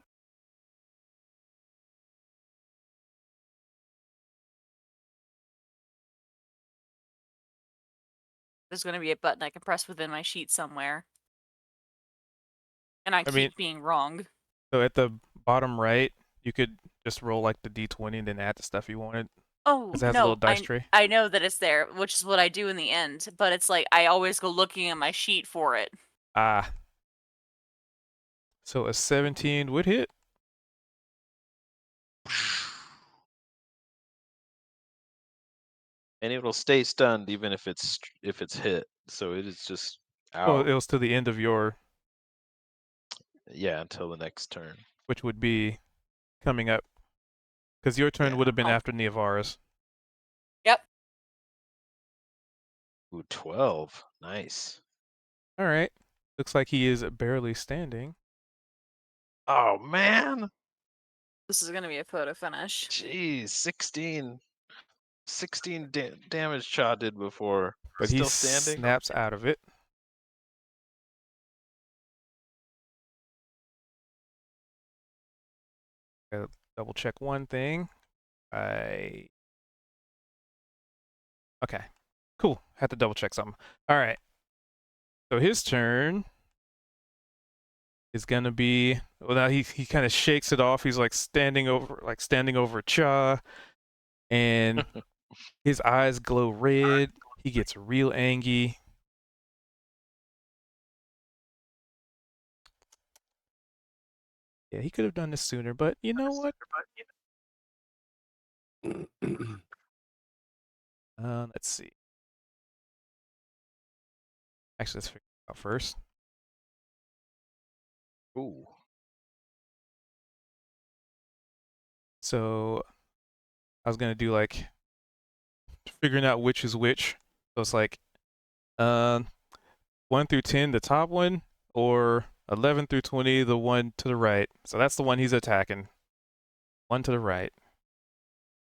There's going to be a button I can press within my sheet somewhere. And I keep being wrong. So at the bottom right, you could just roll like the d20 and then add the stuff you wanted. Oh, Because it has a little dice tray. I know that it's there, which is what I do in the end. But it's like I always go looking at my sheet for it. Ah. So a 17 would hit. And it will stay stunned even if it's hit. So it is just Oh, out. it was to the end of your, Yeah, until the next turn. which would be coming up. Because your turn Yeah. would have been Oh. after Niavara's. Yep. Ooh, 12. Nice. All right. Looks like he is barely standing. Oh man. This is gonna be a photo finish. Jeez, 16 damage Cha did before. But Still he standing? snaps out of it. Gotta double check one thing. Okay. Cool. Had to double check something. All right. So his turn is gonna be, well, now he kind of shakes it off. He's like standing over Cha, and his eyes glow red. He gets real angry. Yeah, he could have done this sooner, but you know what? Let's see. Actually, let's figure it out first. Ooh. So I was gonna do like figuring out which is which. So it's like 1 through 10, the top one, or 11 through 20, the one to the right. So that's the one he's attacking. One to the right.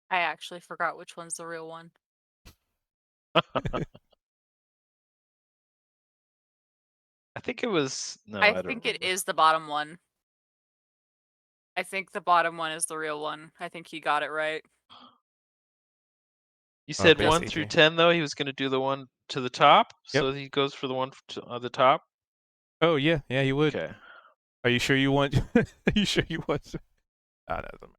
I actually forgot which one's the real one. I think it was no, I don't think remember. it is the bottom one. I think the bottom one is the real one. I think he got it right. You said thanks, 1 through AJ. 10 though. He was going to do the one to the top, Yep. so he goes for the one on the top. Oh yeah, he would. Okay. Are you sure you want? Are you sure you want? Ah, that doesn't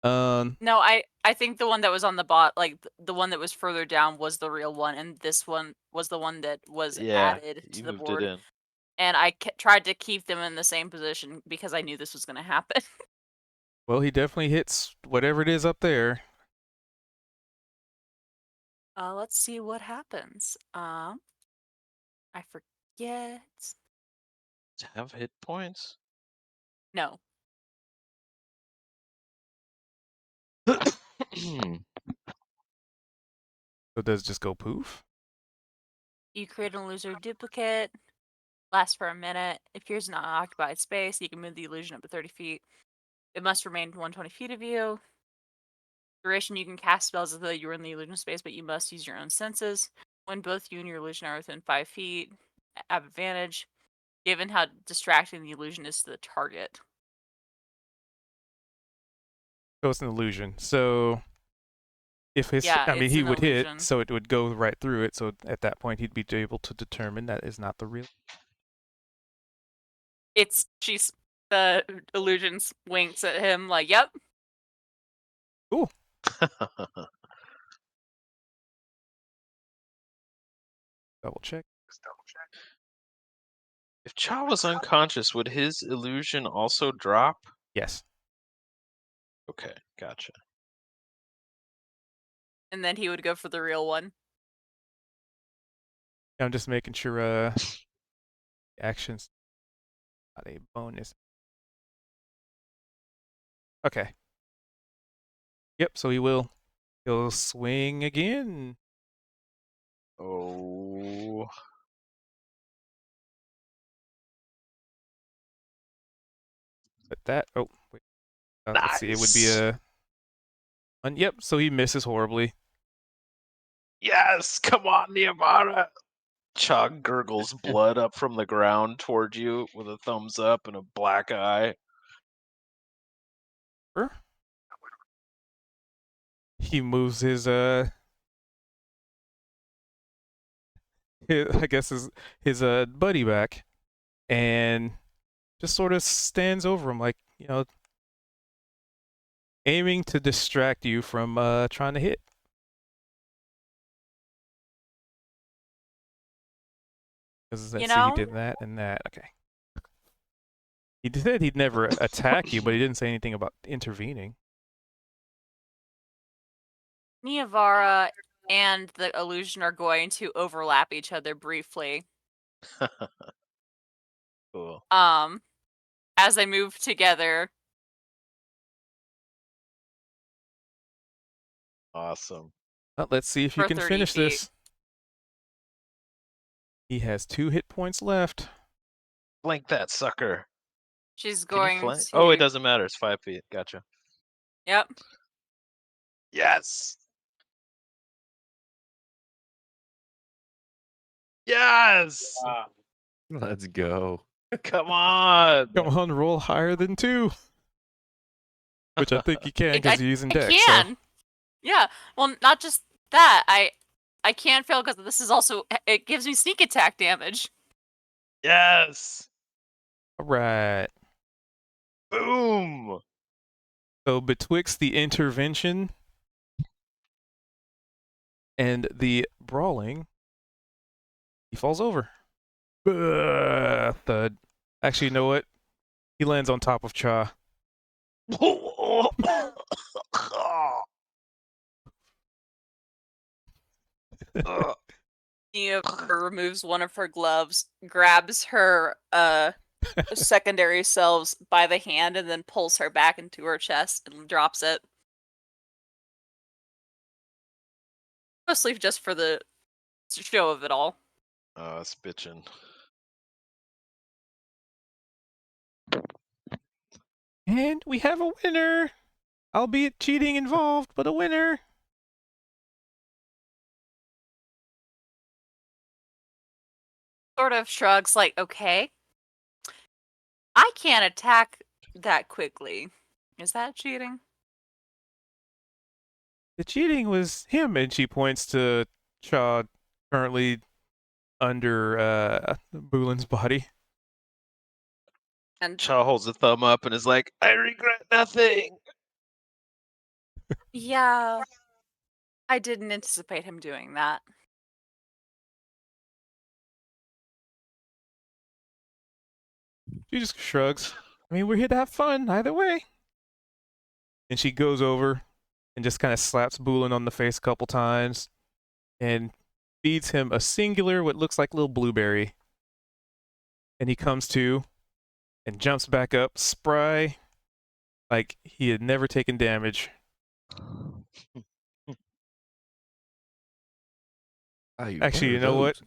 matter. No, I think the one that was on the like the one that was further down was the real one, and this one was the one that was Yeah, added you to the moved board. it in. And I tried to keep them in the same position because I knew this was going to happen. Well, he definitely hits whatever it is up there. Let's see what happens. I forget. Have hit points. No. So does it just go poof? You create an illusory duplicate. Lasts for a minute. It appears in an occupied space. You can move the illusion up to 30 feet. It must remain 120 feet of you. Duration, you can cast spells as though you were in the illusion space, but you must use your own senses. When both you and your illusion are within 5 feet, have advantage, given how distracting the illusion is to the target. So it's an illusion. So if his, Yeah, I mean, it's he an would hit, illusion. so it would go right through it. So at that point, he'd be able to determine that is not the real. The illusion winks at him like, yep. Cool. Double check. If Cha was unconscious, would his illusion also drop? Yes. Okay, gotcha. And then he would go for the real one. I'm just making sure actions not a bonus. Okay. Yep, so he'll swing again. Oh Ooh. But that. Oh, wait. Let's see. It would be Nice. a. Yep. So he misses horribly. Yes, come on, Niamara. Chug gurgles blood up from the ground toward you with a thumbs up and a black eye. Sure. He moves his I guess his buddy back, and just sort of stands over him, like, aiming to distract you from trying to hit. Because let's see, he did that and that. Okay. He said he'd never attack you, but he didn't say anything about intervening. Niavara and the illusion are going to overlap each other briefly. Cool. As they move together. Awesome. Well, let's see if you For can 30 finish feet. this. He has 2 hit points left. Flank that sucker. She's Can you going flank? to. Oh, it doesn't matter. It's 5 feet. Gotcha. Yep. Yes. Yes. Let's go. Come on. Come on, roll higher than 2. Which I think you can because you're using dex. I can. So. Yeah. Well, not just that. I can't fail because this is also, it gives me sneak attack damage. Yes. All right. Boom. So betwixt the intervention and the brawling, he falls over. Thud. Actually, you know what? He lands on top of Cha. Nia removes one of her gloves, grabs her secondary selves by the hand, and then pulls her back into her chest and drops it. Mostly just for the show of it all. Oh, it's bitchin'. And we have a winner! Albeit cheating involved, but a winner! Sort of shrugs like, okay. I can't attack that quickly. Is that cheating? The cheating was him, and she points to Cha currently under Boolin's body. And Cha holds a thumb up and is like, I regret nothing. Yeah. I didn't anticipate him doing that. She just shrugs. I mean, we're here to have fun, either way. And she goes over and just kind of slaps Boolin on the face a couple times and feeds him a singular, what looks like a little blueberry. And he comes to and jumps back up, spry, like he had never taken damage. Actually, you know what?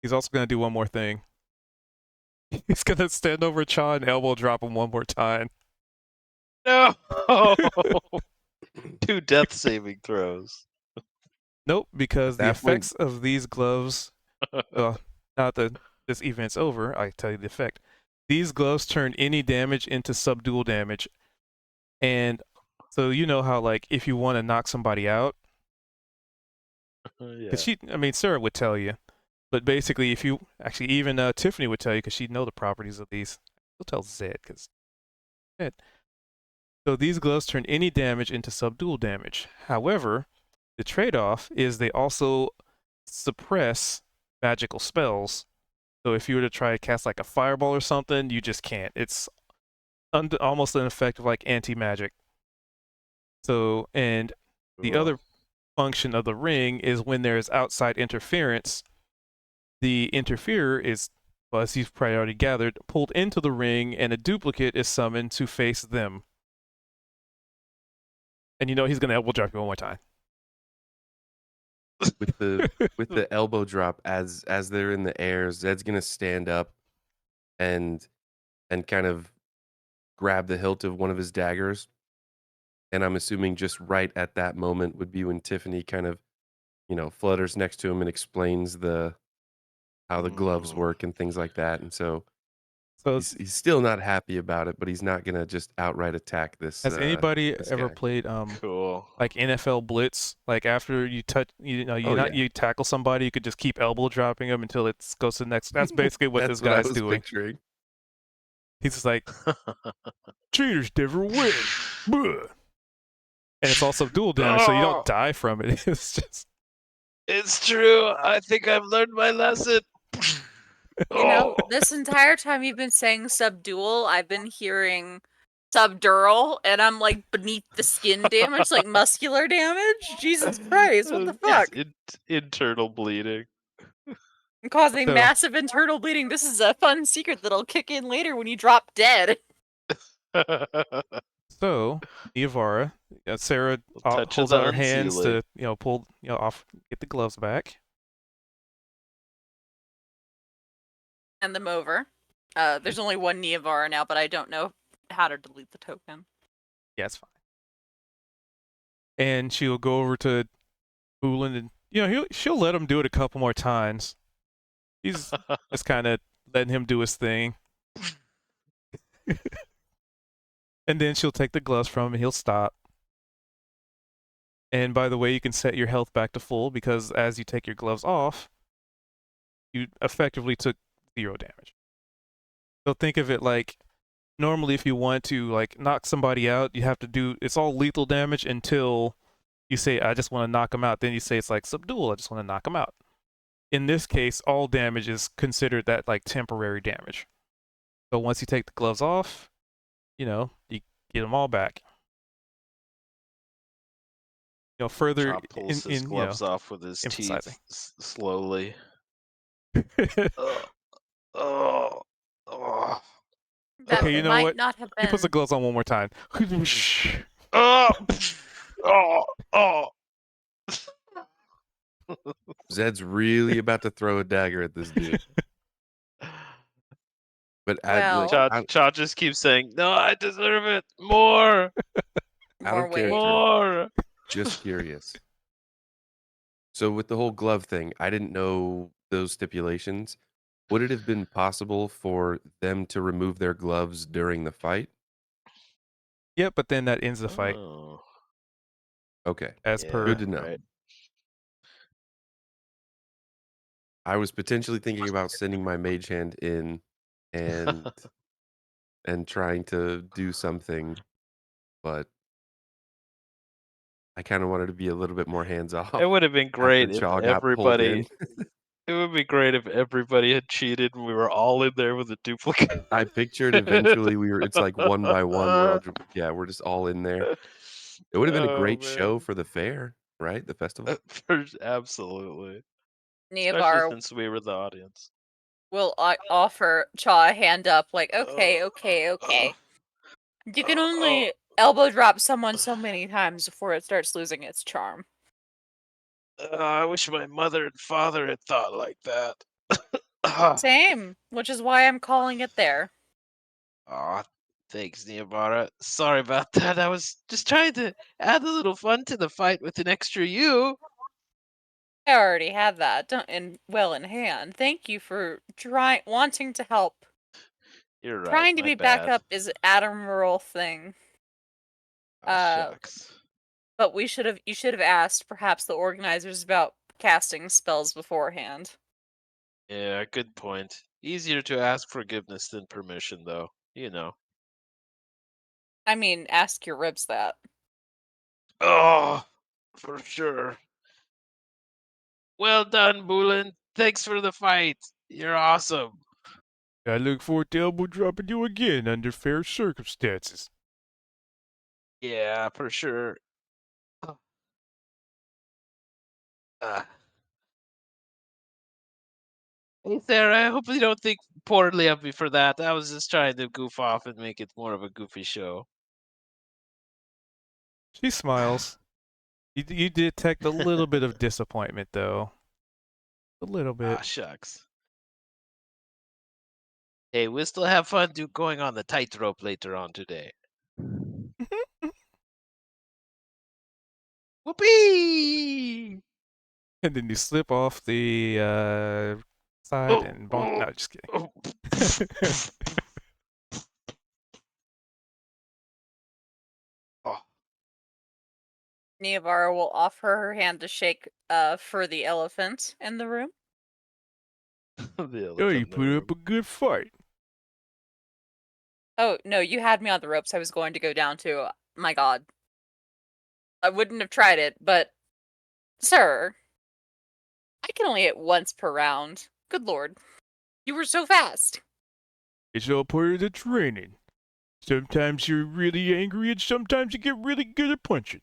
He's also going to do one more thing. He's going to stand over Cha and elbow drop him one more time. No! 2 death saving throws. Nope, because the That effects of these gloves, now that this event's over, I tell you the effect. These gloves turn any damage into subdual damage. And so you know how, like, if you want to knock somebody out, Yeah. because Sarah would tell you, but basically, if you actually even Tiffany would tell you because she'd know the properties of these. She'll tell Zed because Zed. So these gloves turn any damage into subdual damage. However, the trade-off is they also suppress magical spells. So if you were to try to cast like a fireball or something, you just can't. It's almost an effect of like anti-magic. So, and the other function of the ring is when there's outside interference, the interferer is, well, as you've probably already gathered, pulled into the ring and a duplicate is summoned to face them. And you know he's going to elbow drop you one more time. with the elbow drop as they're in the air, Zed's gonna stand up and kind of grab the hilt of one of his daggers. And I'm assuming just right at that moment would be when Tiffany kind of, flutters next to him and explains how the gloves work and things like that. And so So he's still not happy about it, but he's not gonna just outright attack this. has anybody this ever guy. played Cool. like NFL Blitz? Like after you touch, Oh, yeah. you tackle somebody, you could just keep elbow dropping them until it goes to the next. That's basically what That's this guy's I was doing. picturing. He's just like, cheaters never win. Buh. And it's also dual damage, so you don't die from it. It's just. It's true. I think I've learned my lesson. You know, this entire time you've been saying subdual, I've been hearing subdural, and I'm like beneath the skin damage, like muscular damage. Jesus Christ, what the fuck? Internal bleeding. I'm causing So- massive internal bleeding. This is a fun secret that'll kick in later when you drop dead. So, Iavara, Sarah Touches holds out her hands unsealing. to, pull, off, get the gloves back. Hand them over. There's only one Niavara now, but I don't know how to delete the token. Yeah, it's fine. And she'll go over to Boolin and, she'll let him do it a couple more times. He's just kind of letting him do his thing. And then she'll take the gloves from him and he'll stop. And by the way, you can set your health back to full because as you take your gloves off, you effectively took 0 damage. So think of it like normally if you want to like knock somebody out, you have to do it's all lethal damage until you say I just want to knock him out. Then you say it's like subdual, I just want to knock him out. In this case, all damage is considered that like temporary damage. So once you take the gloves off, you get them all back. Further Chop pulls his in gloves off with his emphasizing. teeth slowly. Oh. That Okay, you know might what? not have He puts the been. gloves on one more time. Oh. Zed's really about to throw a dagger at this dude. But Well- Cha just keeps saying, "No, I deserve it more, out More of weight. character, more." just curious. So with the whole glove thing, I didn't know those stipulations. Would it have been possible for them to remove their gloves during the fight? Yep, but then that ends the fight Oh. Okay, as Yeah, per. good to know. right. I was potentially thinking about sending my mage hand in and trying to do something, but I kind of wanted to be a little bit more hands off. It would have been great if Chaw got pulled everybody. in. It would be great if everybody had cheated and we were all in there with a duplicate. I pictured eventually it's like one by one. We're just all in there. It would have been a great show for the fair, right? The festival. Absolutely. Especially Niavara since we were the audience. will offer Cha a hand up, like, okay. You can only elbow drop someone so many times before it starts losing its charm. I wish my mother and father had thought like that. Same, which is why I'm calling it there. Aw, thanks, Niabara. Sorry about that. I was just trying to add a little fun to the fight with an extra you. I already had that well in hand. Thank you for wanting to help. You're right. Trying to my be bad. back up is an admirable thing. Shucks. But you should have asked perhaps the organizers about casting spells beforehand. Yeah, good point. Easier to ask forgiveness than permission, though. You know. I mean, ask your ribs that. Oh, for sure. Well done, Boolin. Thanks for the fight. You're awesome. I look forward to elbow dropping you again under fair circumstances. Yeah, for sure. Hey, Sarah, I hope you don't think poorly of me for that. I was just trying to goof off and make it more of a goofy show. She smiles. You detect a little bit of disappointment, though. A little bit. Ah, shucks. Hey, we'll still have fun going on the tightrope later on today. Whoopee! And then you slip off the side and bonk. No, just kidding. Oh. Oh. Neavara will offer her hand to shake for the elephant in the room. The Oh, you elephant in the put up a room. good fight. Oh, no, you had me on the ropes. I was going to go down to. My god. I wouldn't have tried it, but. Sir. I can only hit once per round. Good lord. You were so fast. It's all part of the training. Sometimes you're really angry and sometimes you get really good at punching.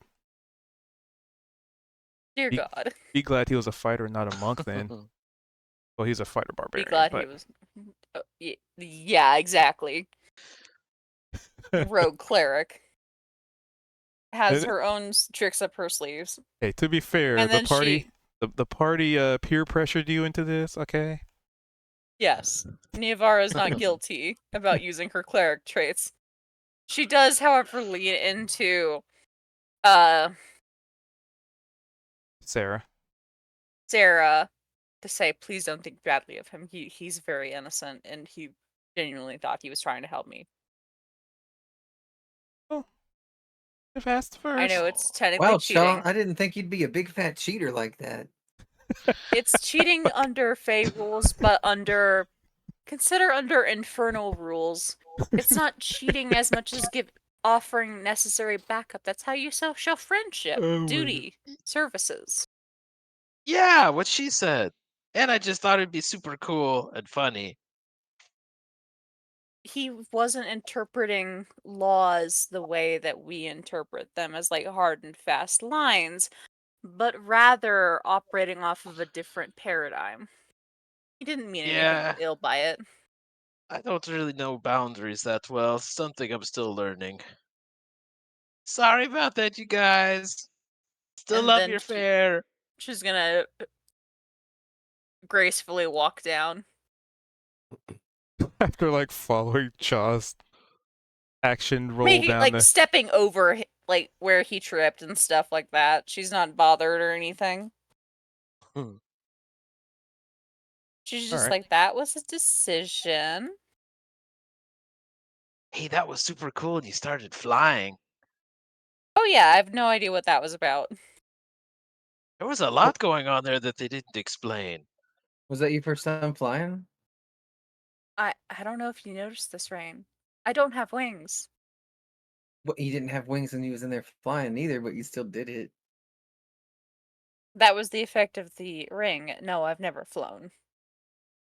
Dear Be, God. be glad he was a fighter, not a monk then. Well, he's a fighter Be barbarian, glad but... he was. Yeah, exactly. Rogue cleric. Has her own tricks up her sleeves. Hey, to be fair, And the then party peer pressured you into this, okay? Yes, Neavara is not guilty about using her cleric traits. She does, however, lean into Sarah. Sarah to say, please don't think badly of him. He's very innocent, and he genuinely thought he was trying to help me. Oh, if asked first. I know it's technically Wow, cheating. Shaw, I didn't think you'd be a big fat cheater like that. It's cheating under Fey rules, but consider under infernal rules. It's not cheating as much as offering necessary backup. That's how you show friendship, duty, services. Yeah, what she said. And I just thought it'd be super cool and funny. He wasn't interpreting laws the way that we interpret them as like hard and fast lines, but rather operating off of a different paradigm. He didn't mean anything Yeah, ill by it. I don't really know boundaries that well. Something I'm still learning. Sorry about that, you guys. Still And love then your fare. she's gonna gracefully walk down. After like following Chaw's action roll Making down like the... stepping over like where he tripped and stuff like that. She's not bothered or anything. She's just Alright. like, that was a decision. Hey, that was super cool and you started flying. Oh yeah, I have no idea what that was about. There was a lot going on there that they didn't explain. Was that your first time flying? I don't know if you noticed this, Rain. I don't have wings. Well, he didn't have wings when he was in there flying either, but you still did it. That was the effect of the ring. No, I've never flown.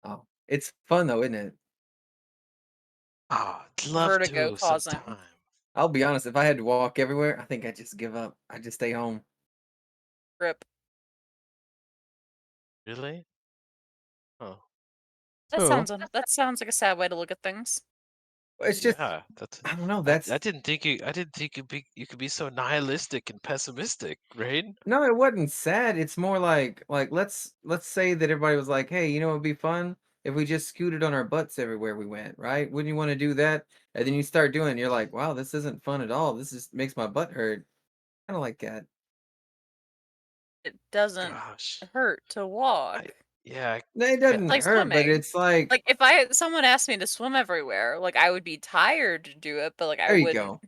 Oh, it's fun though, isn't it? Oh, I'd love Vertigo to causing. sometime. I'll be honest, if I had to walk everywhere, I think I'd just give up. I'd just stay home. Rip. Really? Oh. That So, sounds like a sad way to look at things. It's just, Yeah, that's I don't know. I That's didn't think you could be so nihilistic and pessimistic, Rain. no, it wasn't sad. It's more like let's say that everybody was like, hey, you know, it'd be fun if we just scooted on our butts everywhere we went, right? Wouldn't you want to do that? And then you start doing, it, you're like, wow, this isn't fun at all. This just makes my butt hurt. Kind of like that. It doesn't Gosh. hurt to walk. Yeah, No, it can't, doesn't Like hurt, but swimming. it's like, Like if someone asked me to swim everywhere, like I would be tired to do it, but like there you go.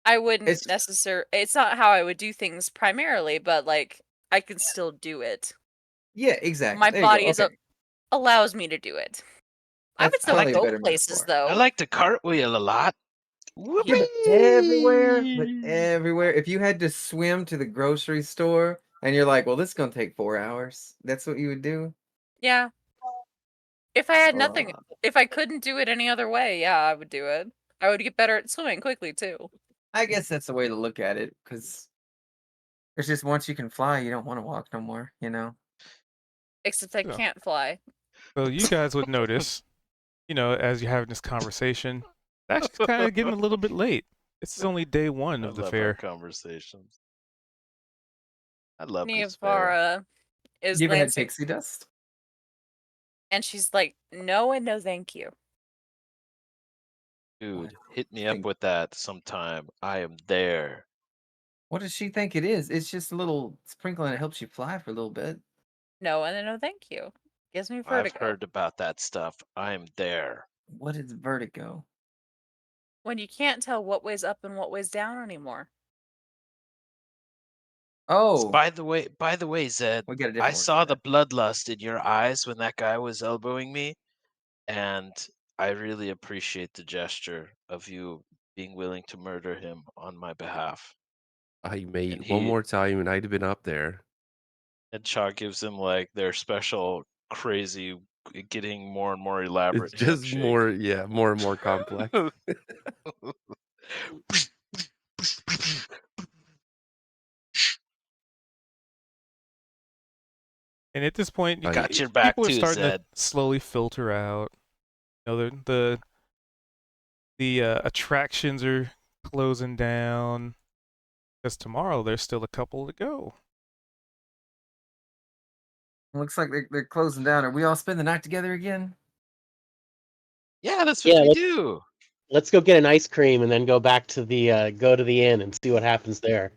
I wouldn't It's necessarily. It's not how I would do things primarily, but like I can still do it. yeah, exactly. My There you go. body Okay, allows me to do it. I that's would still I like probably a to go better places metaphor. though. I like to cartwheel a lot. Yeah, but everywhere, Whoopee! if you had to swim to the grocery store and you're like, well, this is gonna take 4 hours. That's what you would do. Yeah. If I had nothing, Uh, if I couldn't do it any other way, yeah, I would do it. I would get better at swimming quickly too. I guess that's the way to look at it, because it's just once you can fly, you don't want to walk no more. You know. Except I so, can't fly. so you guys would notice, as you're having this conversation, it's actually kind of getting a little bit late. This is only day one I of the love our fair. conversations. I love this bear. Neavara is You ever had glancing, pixie dust? and she's like, "No and no, thank you." Dude, hit me up Think- with that sometime. I am there. What does she think it is? It's just a little sprinkle and it helps you fly for a little bit. No and no, thank you. Gives me I've vertigo. heard about that stuff. I am there. What is vertigo? When you can't tell what way's up and what way's down anymore. Oh, By the way, Zed, we got a I different word saw for the that. bloodlust in your eyes when that guy was elbowing me, and I really appreciate the gesture of you being willing to murder him on my behalf. I mate, And one he more time, and I'd have been up there. and Cha gives him like their special, crazy, getting more and more It's elaborate just handshake. more, yeah, more and more complex. And at this point, You got your people back are too, starting to Zed. slowly filter out. You know, the attractions are closing down. Because tomorrow there's still a couple to go. Looks like they're closing down. Are we all spend the night together again? Yeah, that's what Yeah, we do. let's go get an ice cream and then go back to the inn and see what happens there.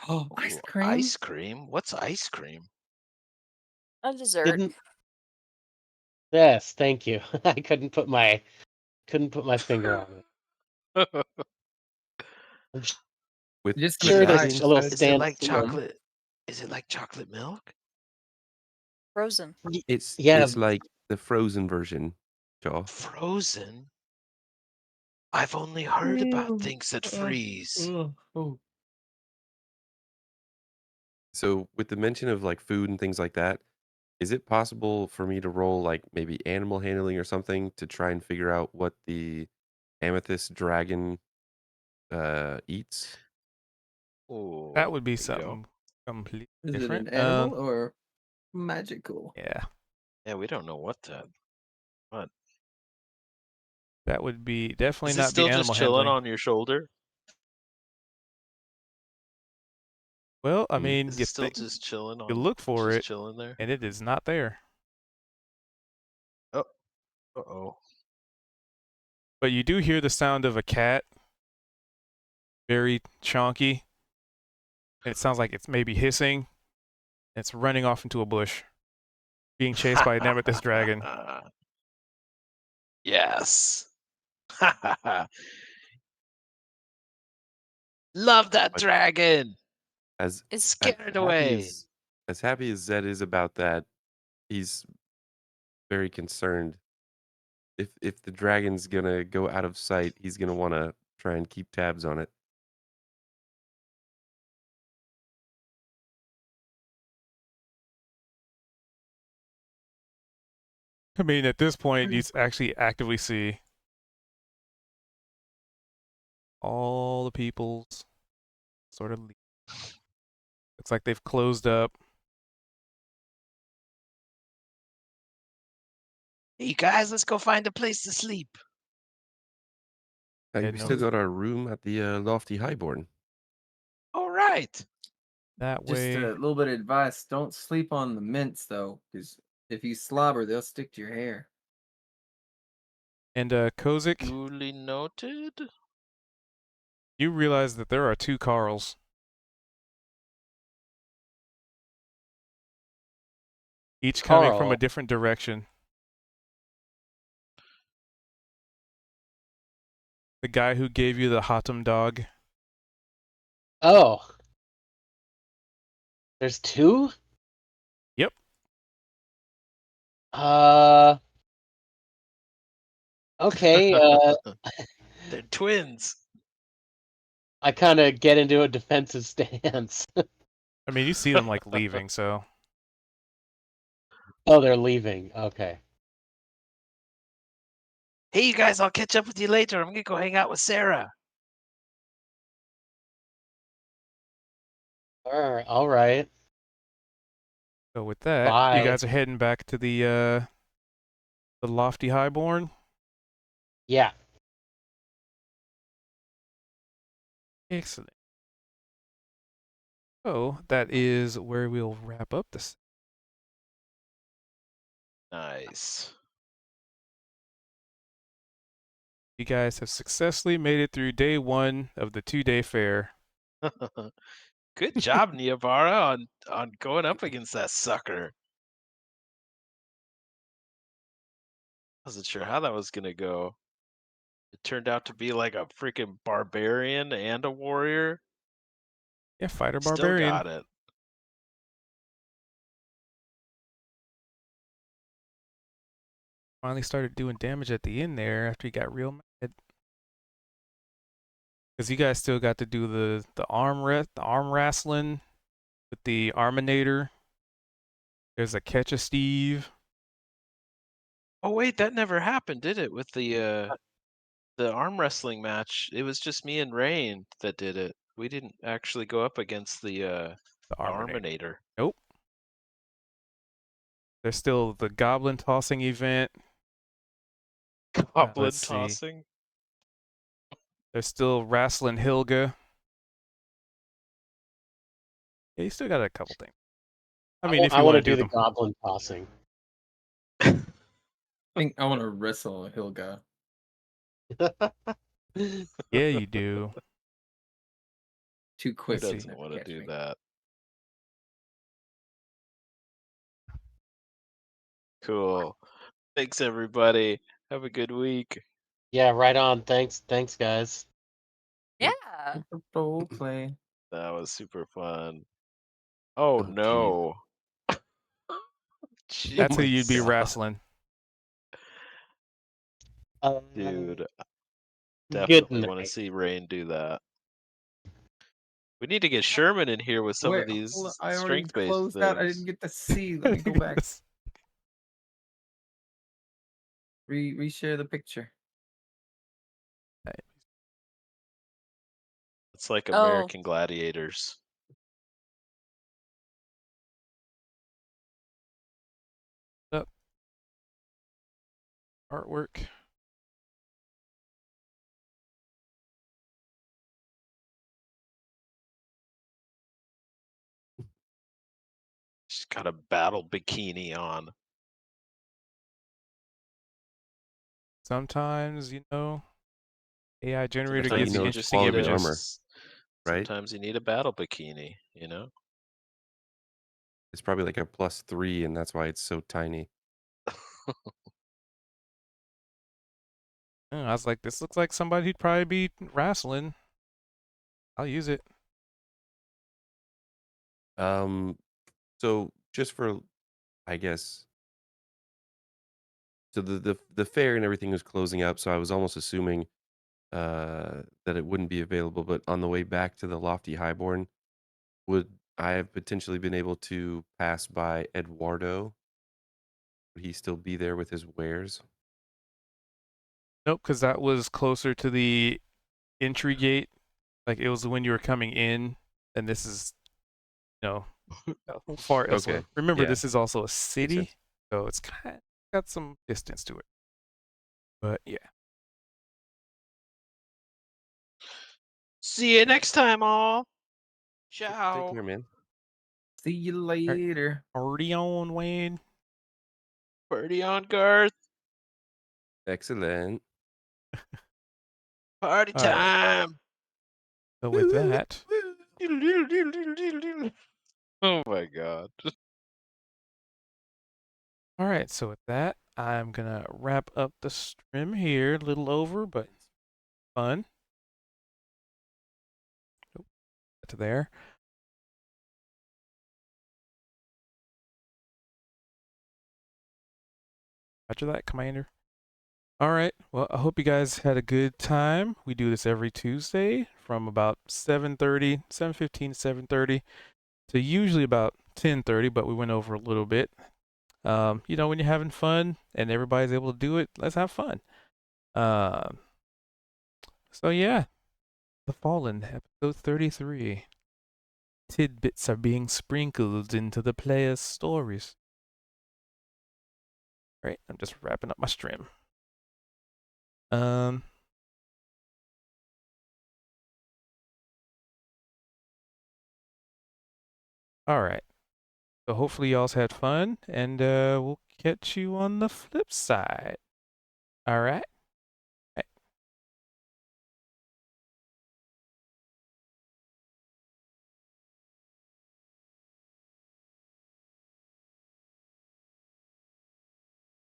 Oh, ice Ooh, cream. ice cream? What's ice cream? A dessert. Didn't? Yes, thank you. I couldn't put my finger on it. I'm With Just with sure that there's being a little said, Is it stand. like chocolate? Is it like chocolate milk? Frozen. it's Yeah, like the frozen version, Jaw. Frozen? I've only heard about things that freeze. Oh. So with the mention of like food and things like that, is it possible for me to roll like maybe animal handling or something to try and figure out what the amethyst dragon eats? That Oh, would be there you go. something completely Is it different. an animal or magical? Yeah, Yeah, we don't know what that. What? that would be definitely Is it not be still just animal chilling handling. on your shoulder? Well, I Hmm. mean, Is it still just chilling you on? look for Just it, chilling there? and it is not there. Oh, uh-oh. But you do hear the sound of a cat, very chonky. And it sounds like it's maybe hissing. It's running off into a bush, being chased by an amethyst dragon. Yes. Love that But dragon. as Scare it away. as happy as Zed is about that, he's very concerned. If the dragon's gonna go out of sight, he's gonna want to try and keep tabs on it. I mean, at this point, you actually actively see all the peoples sort of leave. Looks like they've closed up. Hey, guys, let's go find a place to sleep. Hey, Yeah, we no, still got our room at the lofty highborn. All right. that Just way. a little bit of advice: don't sleep on the mints though, because if you slobber, they'll stick to your hair. And Kozik, Duly noted. you realize that there are two Carls. Each coming from a Carl. different direction. The guy who gave you the Hatem dog. Oh, there's two. Yep. Okay. They're twins. I kind of get into a defensive stance. I mean, you see them like leaving, so. Oh, they're leaving. Okay. Hey, you guys, I'll catch up with you later. I'm gonna go hang out with Sarah. All right. So with that, you Bye. guys are heading back to the lofty highborn. Yeah. Excellent. So that is where we'll wrap up this. Nice. You guys have successfully made it through day 1 of the 2-day fair. Good job, Niavara, on going up against that sucker. Wasn't sure how that was gonna go. It turned out to be like a freaking barbarian and a warrior. Yeah, fighter Still barbarian. got it. Finally started doing damage at the end there after he got real mad. Because you guys still got to do the arm wrestling with the Arminator. There's a catch a Steve. Oh wait, that never happened, did it? With the arm wrestling match, it was just me and Rain that did it. We didn't actually go up against the The Arminator. Arminator. Nope. There's still the goblin tossing event. Goblin Let's see. tossing. There's still wrestling Hilga. Yeah, you still got a couple things. I mean, if I you want want to to do do the them. goblin tossing. I think I want to wrestle Hilga. Yeah, you do. Too Who quick. Let's see. doesn't want to Catch do me. that? Cool. Thanks, everybody. Have a good week. Yeah, right on. Thanks, guys. Yeah. Role play. That was super fun. Oh, Oh, geez. no. That's who you'd be Jeez. wrestling. Dude, Good definitely want to night. see Rain do that. We need to get Sherman in here with some Wait, of these hold on. I already strength-based closed out. I didn't things. get to see. Let me go back. Reshare the picture. It's like Oh. American Gladiators. Up. Artwork. She's got a battle bikini on. Sometimes, AI generator how you gives Sometimes you know you it's just interesting need quality a. armor, images. right? Sometimes you need a battle bikini, you know? It's probably like a +3, and that's why it's so tiny. I was like, this looks like somebody who'd probably be wrestling. I'll use it. So just for, I guess, so the fair and everything was closing up, so I was almost assuming that it wouldn't be available. But on the way back to the Lofty Highborn, would I have potentially been able to pass by Eduardo? Would he still be there with his wares? Nope, because that was closer to the entry gate. Like it was when you were coming in, and this is, far elsewhere. Okay, Remember, yeah, this is also a makes city, sense. so it's kind of got some distance to it. But yeah. See you next time, all. Take Ciao. care, man. See you All right. later. Already on, Wayne. Party on, Garth. Excellent. Party All right. time. So with that, Oh my god. all right. So with that, I'm gonna wrap up the stream here. A little over, but fun. Oh, to there. Roger that, Commander. All right. Well, I hope you guys had a good time. We do this every Tuesday from about 7:30, 7:15 to 7:30 to usually about 10:30, but we went over a little bit. When you're having fun and everybody's able to do it, let's have fun. So yeah, The Fallen, episode 33. Tidbits are being sprinkled into the players' stories. Right, I'm just wrapping up my stream. All right. So hopefully y'all's had fun, and we'll catch you on the flip side. All right.